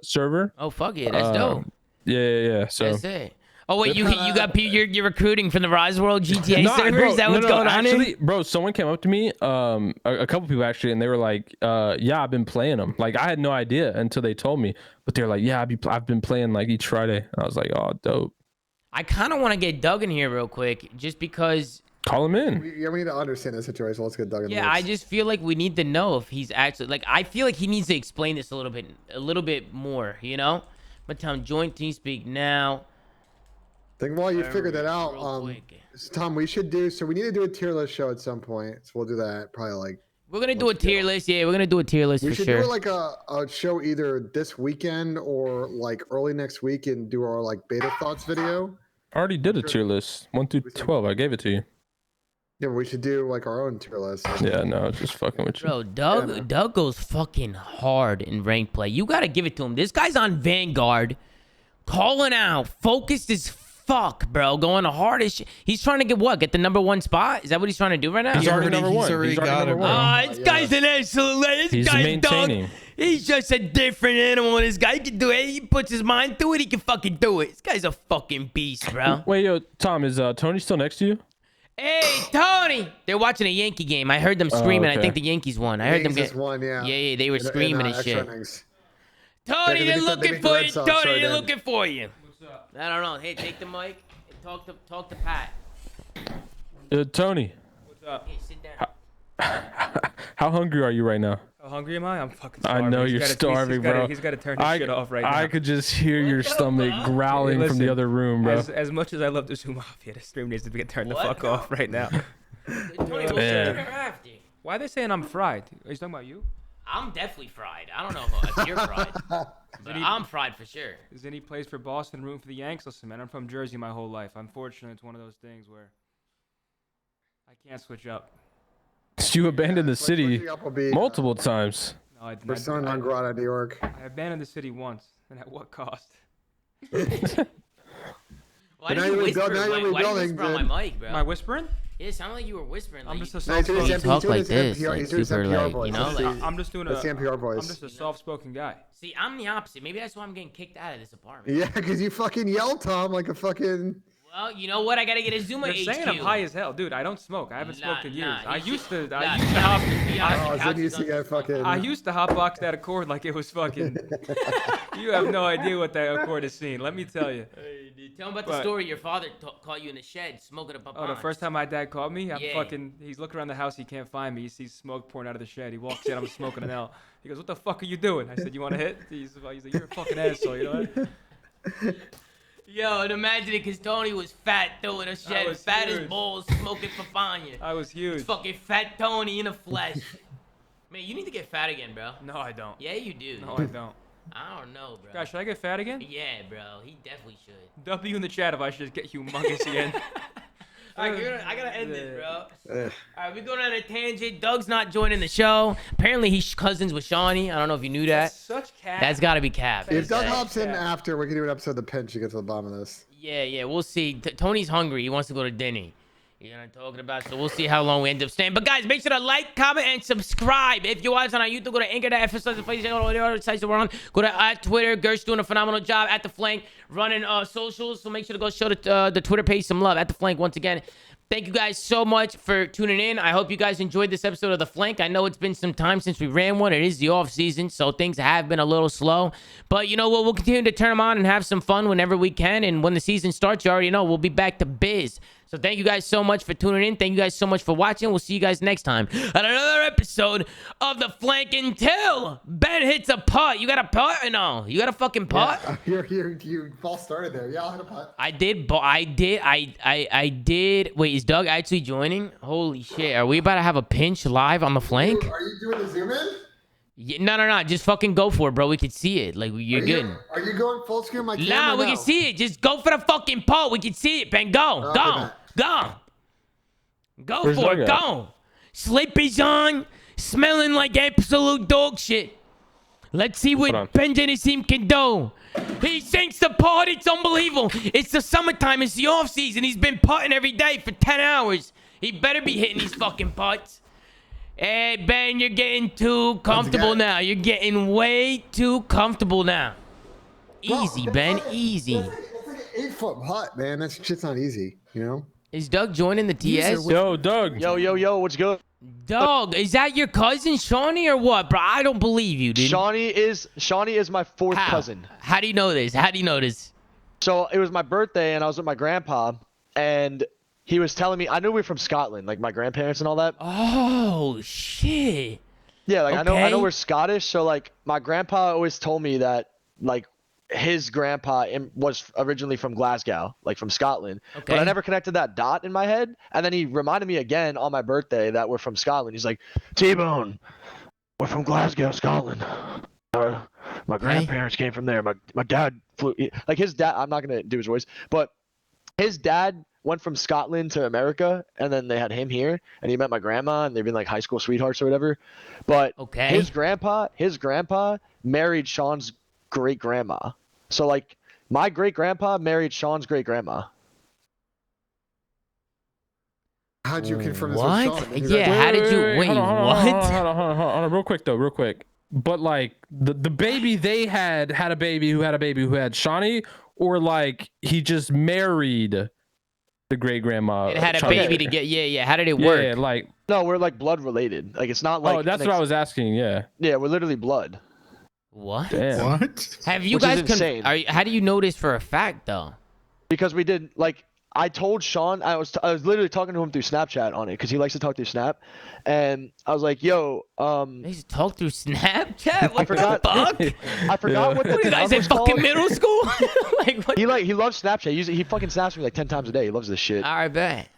server. Oh fuck yeah, that's dope. Yeah. So that's it. Oh wait, you got people you're recruiting from the Rise World GTA servers? Bro, is that what's going on? Actually, bro, someone came up to me, a couple people actually, and they were like, "Yeah, I've been playing them." Like I had no idea until they told me, but they're like, "Yeah, I've been playing like each Friday." And I was like, "Oh, dope." I kind of want to get Doug in here real quick, just because. Call him in. We need to understand the situation. Let's get Doug in. Yeah, I just feel like we need to know if he's actually like. I feel like he needs to explain this a little bit more. You know, but Tom, join TeamSpeak now. Think while you figure that out, Tom, we need to do a tier list show at some point. So we'll do that probably like. We're gonna do a tier list. Yeah, we're gonna do a tier list for sure. We should do like a show either this weekend or like early next week and do our like beta thoughts video. I already did a tier list 1 through 12. I gave it to you. Yeah, we should do like our own tier list. Yeah, no, just fucking with you. Bro, Doug goes fucking hard in ranked play. You gotta give it to him. This guy's on Vanguard, calling out, focused as fuck, bro, going the hardest. He's trying to get the #1 spot. Is that what he's trying to do right now? He's already number one. He's already got it, bro. This guy's an absolute. This guy's Doug. He's just a different animal. This guy can do it. He puts his mind to it. He can fucking do it. This guy's a fucking beast, bro. Wait, yo, Tom, is Tony still next to you? Hey, Tony! They're watching a Yankee game. I heard them screaming. I think the Yankees won. I heard them get. Won, yeah. Yeah, they were screaming and shit. Innings. Tony, they're looking for you. Tony, they're looking for you. I don't know. Hey, take the mic and talk to Pat. Tony. What's up? Hey, sit down. How hungry are you right now? How hungry am I? I'm fucking starving. I know you're starving, bro. He's got to turn his shit off right now. I could just hear your stomach growling from the other room, bro. As much as I love the ZooMAFia, the stream needs to get turned the fuck off right now. Tony, we'll sit here after. Why are they saying I'm fried? Are you talking about you? I'm definitely fried. I don't know if you're fried, but I'm fried for sure. Is any place for Boston room for the Yanks? Listen, man, I'm from Jersey my whole life. Unfortunately, it's one of those things where I can't switch up. You abandoned the city multiple times. No, I did Persona non grata, New York. I abandoned the city once, and at what cost? Why did you whisper on my mic, bro? Am I whispering? Yeah, it sounded like you were whispering. I'm Like, just a soft you spoken. talk like this, like super, like, you know, like. I'm just doing That's the NPR voice. I'm just a soft-spoken guy. See, I'm the opposite. Maybe that's why I'm getting kicked out of this apartment. Yeah, because you fucking yell, Tom, like a fucking. Well, you know what? I gotta get a ZooMaa HQ. You're saying I'm high as hell, dude. I don't smoke. I haven't smoked in years. I used to hotbox that Accord like it was fucking. You have no idea what that Accord has seen. Let me tell you. Hey, dude, tell him about the story. Your father caught you in the shed smoking up a Oh, the first time my dad called me, he's looking around the house. He can't find me. He sees smoke pouring out of the shed. He walks in. I'm smoking an L. He goes, "What the fuck are you doing?" I said, "You want to hit?" He's like, "You're a fucking asshole." You know what? Yo, and imagine it, because Tony was fat, though, in a shed, fat as balls, smoking Fafanya. I was huge. It's fucking fat Tony in the flesh. Man, you need to get fat again, bro. No, I don't. Yeah, you do. No, I don't. I don't know, bro. Guys, should I get fat again? Yeah, bro. He definitely should. W in the chat if I should get humongous again. All right, I gotta end this, bro. All right, we're going on a tangent. Doug's not joining the show. Apparently, he's cousins with Shawnee. I don't know if you knew that. That's such cap. That's got to be cap. If Doug hops in after, we can do an episode of The Pinch to get to the bottom of this. Yeah, we'll see. Tony's hungry. He wants to go to dinner. You know what I'm talking about? So we'll see how long we end up staying. But guys, make sure to like, comment, and subscribe. If you're watching on YouTube, go to anchor.fs, check out all the other sites that we're on. Go to Twitter. Gert's doing a phenomenal job at the flank, running socials. So make sure to go show the Twitter page some love at the flank once again. Thank you guys so much for tuning in. I hope you guys enjoyed this episode of The Flank. I know it's been some time since we ran one. It is the off season, so things have been a little slow. But you know what? We'll continue to turn them on and have some fun whenever we can. And when the season starts, you already know, we'll be back to biz. So thank you guys so much for tuning in. Thank you guys so much for watching. We'll see you guys next time on another episode of The Flank until Ben hits a putt. You got a putt or no? You got a fucking putt? Yeah, you false started there. Yeah, I had a putt. I did. Wait, is Doug actually joining? Holy shit. Are we about to have a pinch live on The Flank? Are you doing the zoom in? Yeah, no. Just fucking go for it, bro. We can see it. Like, you're good. Are you going full screen on my camera? Nah, we can see it. Just go for the fucking putt. We can see it, Ben. Go. Go Where's for Doug it. at? Go. Slippers on. Smelling like absolute dog shit. Let's see what Ben and his team can do. He sinks the putt. It's unbelievable. It's the summertime. It's the off season. He's been putting every day for 10 hours. He better be hitting these fucking putts. Hey, Ben, you're getting too comfortable now. You're getting way too comfortable now. Easy, Ben. Easy. It's like an 8-foot putt, man. That's just not easy, you know? Is Doug joining the TS? Yo, Doug. Yo, what's good? Doug, is that your cousin Shawnee or what, bro? I don't believe you, dude. Shawnee is my fourth cousin. How do you know this? So it was my birthday and I was with my grandpa and he was telling me, I knew we were from Scotland, like my grandparents and all that. Oh shit. Yeah, like Okay. I know we're Scottish, so like my grandpa always told me that like his grandpa was originally from Glasgow, like from Scotland. Okay. But I never connected that dot in my head. And then he reminded me again on my birthday that we're from Scotland. He's like, T-Bone, we're from Glasgow, Scotland. My grandparents came from there. My dad flew, like his dad, I'm not going to do his voice, but his dad went from Scotland to America and then they had him here and he met my grandma and they've been like high school sweethearts or whatever. But his grandpa married Sean's great grandma. So like my great grandpa married Sean's great grandma. How'd you confirm this What? with Sean? Yeah, how did you wait? Hold What? on, real quick. But like the baby they had a baby who had Shawnee, or like he just married the great grandma. It had a baby to get. Yeah. How did it work? Yeah, like No, we're like blood related. Like it's not like. oh, that's what I was asking. Yeah. Yeah, we're literally blood. What? Damn. What? Have you Which is guys? insane. How do you know this for a fact though? Because we did like I told Sean I was literally talking to him through Snapchat on it because he likes to talk through Snap, and I was like, "Yo, They just talk through Snapchat. What forgot- the fuck? I forgot what the What you guys town in was fucking called." middle school? Like what? He loves Snapchat. He fucking snaps me like 10 times a day. He loves this shit. All right, bet.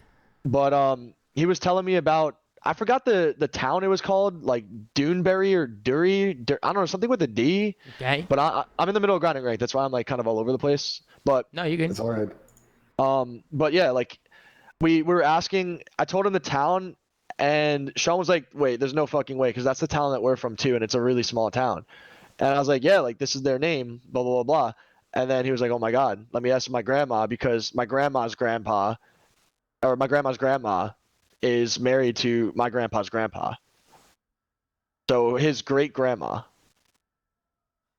But he was telling me about I forgot the town it was called, like Duneberry or Dury. I don't know, something with a D. Okay. But I'm in the middle of grinding rank. That's why I'm like kind of all over the place. But No, you good. It's all right. but yeah, like we were asking. I told him the town, and Sean was like, "Wait, there's no fucking way, because that's the town that we're from too, and it's a really small town." And I was like, "Yeah, like this is their name, blah blah blah blah." And then he was like, "Oh my god, let me ask my grandma because my grandma's grandpa, or my grandma's grandma, is married to my grandpa's grandpa. So his great grandma."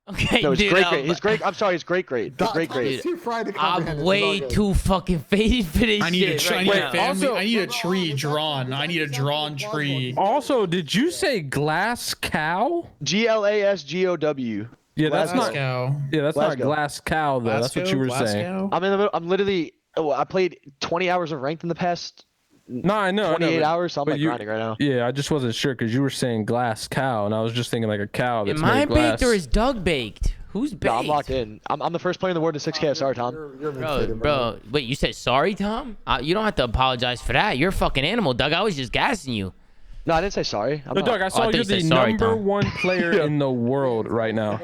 Okay, No, his dude. great great. His great. I'm sorry, his great great. His great great. It's too fried to comprehend. I'm It's way all good. too fucking faded for this I need shit a right I need now. a family. Also- I need a tree drawn. I need a drawn tree. Also, did you say glass cow? GLASGOW. Yeah, that's not. Glasgow. Yeah, that's not Glasgow. glass cow though. That's what you were saying. Glasgow? I'm in the middle. I'm literally. Oh, I played 20 hours of ranked in the past No, I know. 28 but- hours. So I'm but like you- grinding right now. Yeah, I just wasn't sure because you were saying glass cow, and I was just thinking like a cow that's Am I made glass. baked or is Doug baked? Who's baked? No, I'm locked in. I'm the first player in the world to 6K. Sorry, Tom. You're mid-faded, Bro, wait, you said sorry, Tom? You don't have to apologize for that. You're a fucking animal, Doug. I was just gassing you. No, I didn't say sorry. I'm No, not- Doug, I I saw thought you're you said the sorry, number Tom. one player in the world right now.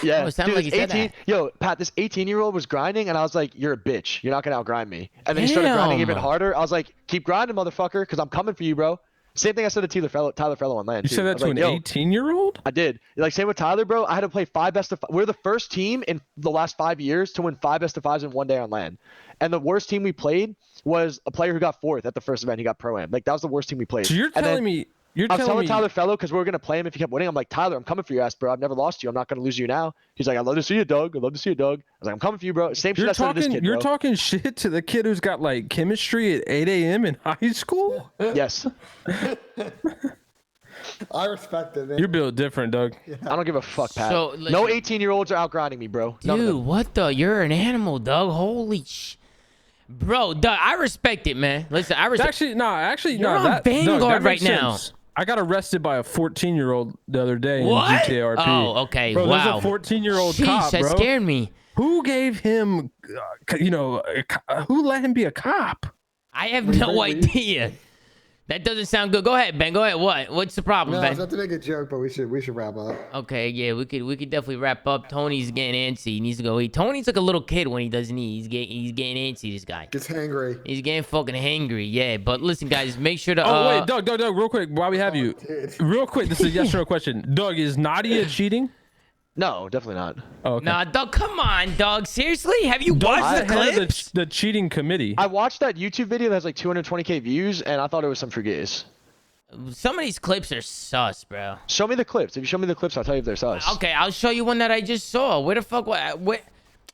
Yeah, Oh, it sounded dude, like you this said that. 18. Yo, Pat, this 18-year-old was grinding, and I was like, "You're a bitch. You're not gonna outgrind me." And then he started grinding even Damn. harder. I was like, "Keep grinding, motherfucker, because I'm coming for you, bro." Same thing I said to Tyler Fellow on land. You too. said I that was to like, an "Yo," 18-year-old? I did. Like same with Tyler, bro. I had to play 5 best of 5. We're the first team in the last 5 years to win 5 best of 5s in one day on land. And the worst team we played was a player who got 4th at the first event. He got pro-am. Like that was the worst team we played. So you're telling me I was telling Tyler Fellow because we were gonna play him if he kept winning. I'm like, Tyler, I'm coming for your ass, bro. I've never lost you. I'm not gonna lose you now. He's like, I'd love to see you, Doug. I'd love to see you, Doug. I was like, I'm coming for you, bro. Same shit I said to this kid, You're bro. talking shit to the kid who's got like chemistry at 8 a.m. in high school? Yes. I respect it, man. You're built different, Doug. I don't give a fuck, Pat. So, No 18-year-olds are outgrinding me, bro. None of Dude, them. what the? You're an animal, Doug. Holy Bro, Doug, I respect it, man. Listen, I respect. You're on that, Vanguard Doug, that right makes now. sense. I got arrested by a 14-year-old the other day What? in GTA RP. Oh, okay. Bro, Wow. there's a 14-year-old Sheesh, cop, that bro. scared me. Who gave him, who let him be a cop? I have no idea. That doesn't sound good. Go ahead, Ben. Go ahead. What's the problem, No, I was Ben? about to make a joke, but we should wrap up. Okay, yeah, we could definitely wrap up. Tony's getting antsy. He needs to go eat. Tony's like a little kid when he doesn't eat. He's getting antsy. This guy. Gets hangry. He's getting fucking hangry. Yeah, but listen, guys, make sure to. Oh wait, Doug, real quick, while we have you, dude. real quick, this is a yes or no question. Doug, is Nadia cheating? No, definitely not. Oh, okay. Nah, Doug, come on, Doug. Seriously, have you Doug's watched the the head of clips? the cheating committee. I watched that YouTube video that has like 220K views, and I thought it was some freegays. Some of these clips are sus, bro. Show me the clips. If you show me the clips, I'll tell you if they're sus. Okay, I'll show you one that I just saw. Where the fuck?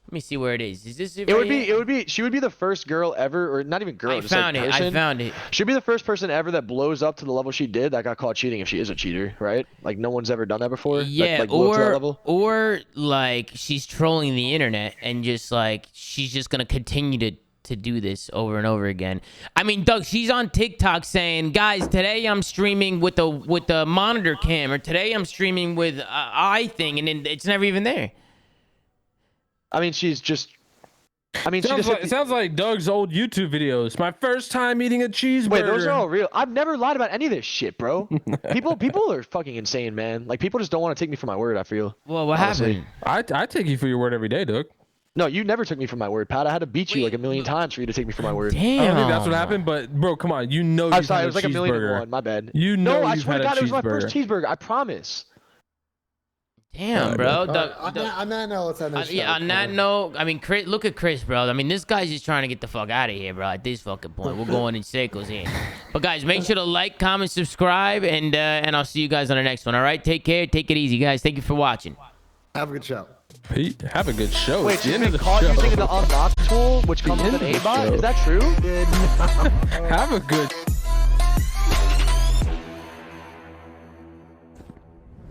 Let me see where it is. Is this it? It would be. She would be the first girl ever, or not even girl. I just found like it. person. I found it. She'd be the first person ever that blows up to the level she did that got caught cheating if she is a cheater, right? Like no one's ever done that before. Yeah, like blow up to that level. or like she's trolling the internet and just like she's just gonna continue to do this over and over again. I mean, Doug, she's on TikTok saying, "Guys, today I'm streaming with the monitor cam, or today I'm streaming with eye thing," and then it's never even there. I mean, she's just. I mean, It sounds like Doug's old YouTube videos. My first time eating a cheeseburger. Wait, those are all real. I've never lied about any of this shit, bro. People are fucking insane, man. Like people just don't want to take me for my word. I feel. Well, what honestly. happened? I take you for your word every day, Doug. No, you never took me for my word, Pat. I had to beat you like a million times for you to take me for my word. I Damn. don't think that's what happened, but bro, come on. You know I'm you've sorry, had it was like a million and cheeseburger. one. My bad. You know No, I you've swear had to a God, it was my first cheeseburger. cheeseburger. I promise. Damn, bro. Doug, On that note, let's end this show. yeah, on that note, I mean, Chris, look at Chris, bro. I mean, this guy's just trying to get the fuck out of here, bro. At this fucking point, we're going in circles here. But guys, make sure to like, comment, subscribe, and I'll see you guys on the next one. All right, take care, take it easy, guys. Thank you for watching. Have a good show. Pete, have a good show. Wait, It's the she's end of been the caught show. using the unlock tool, which comes with an end of the aimbot. show. Is that true? Have a good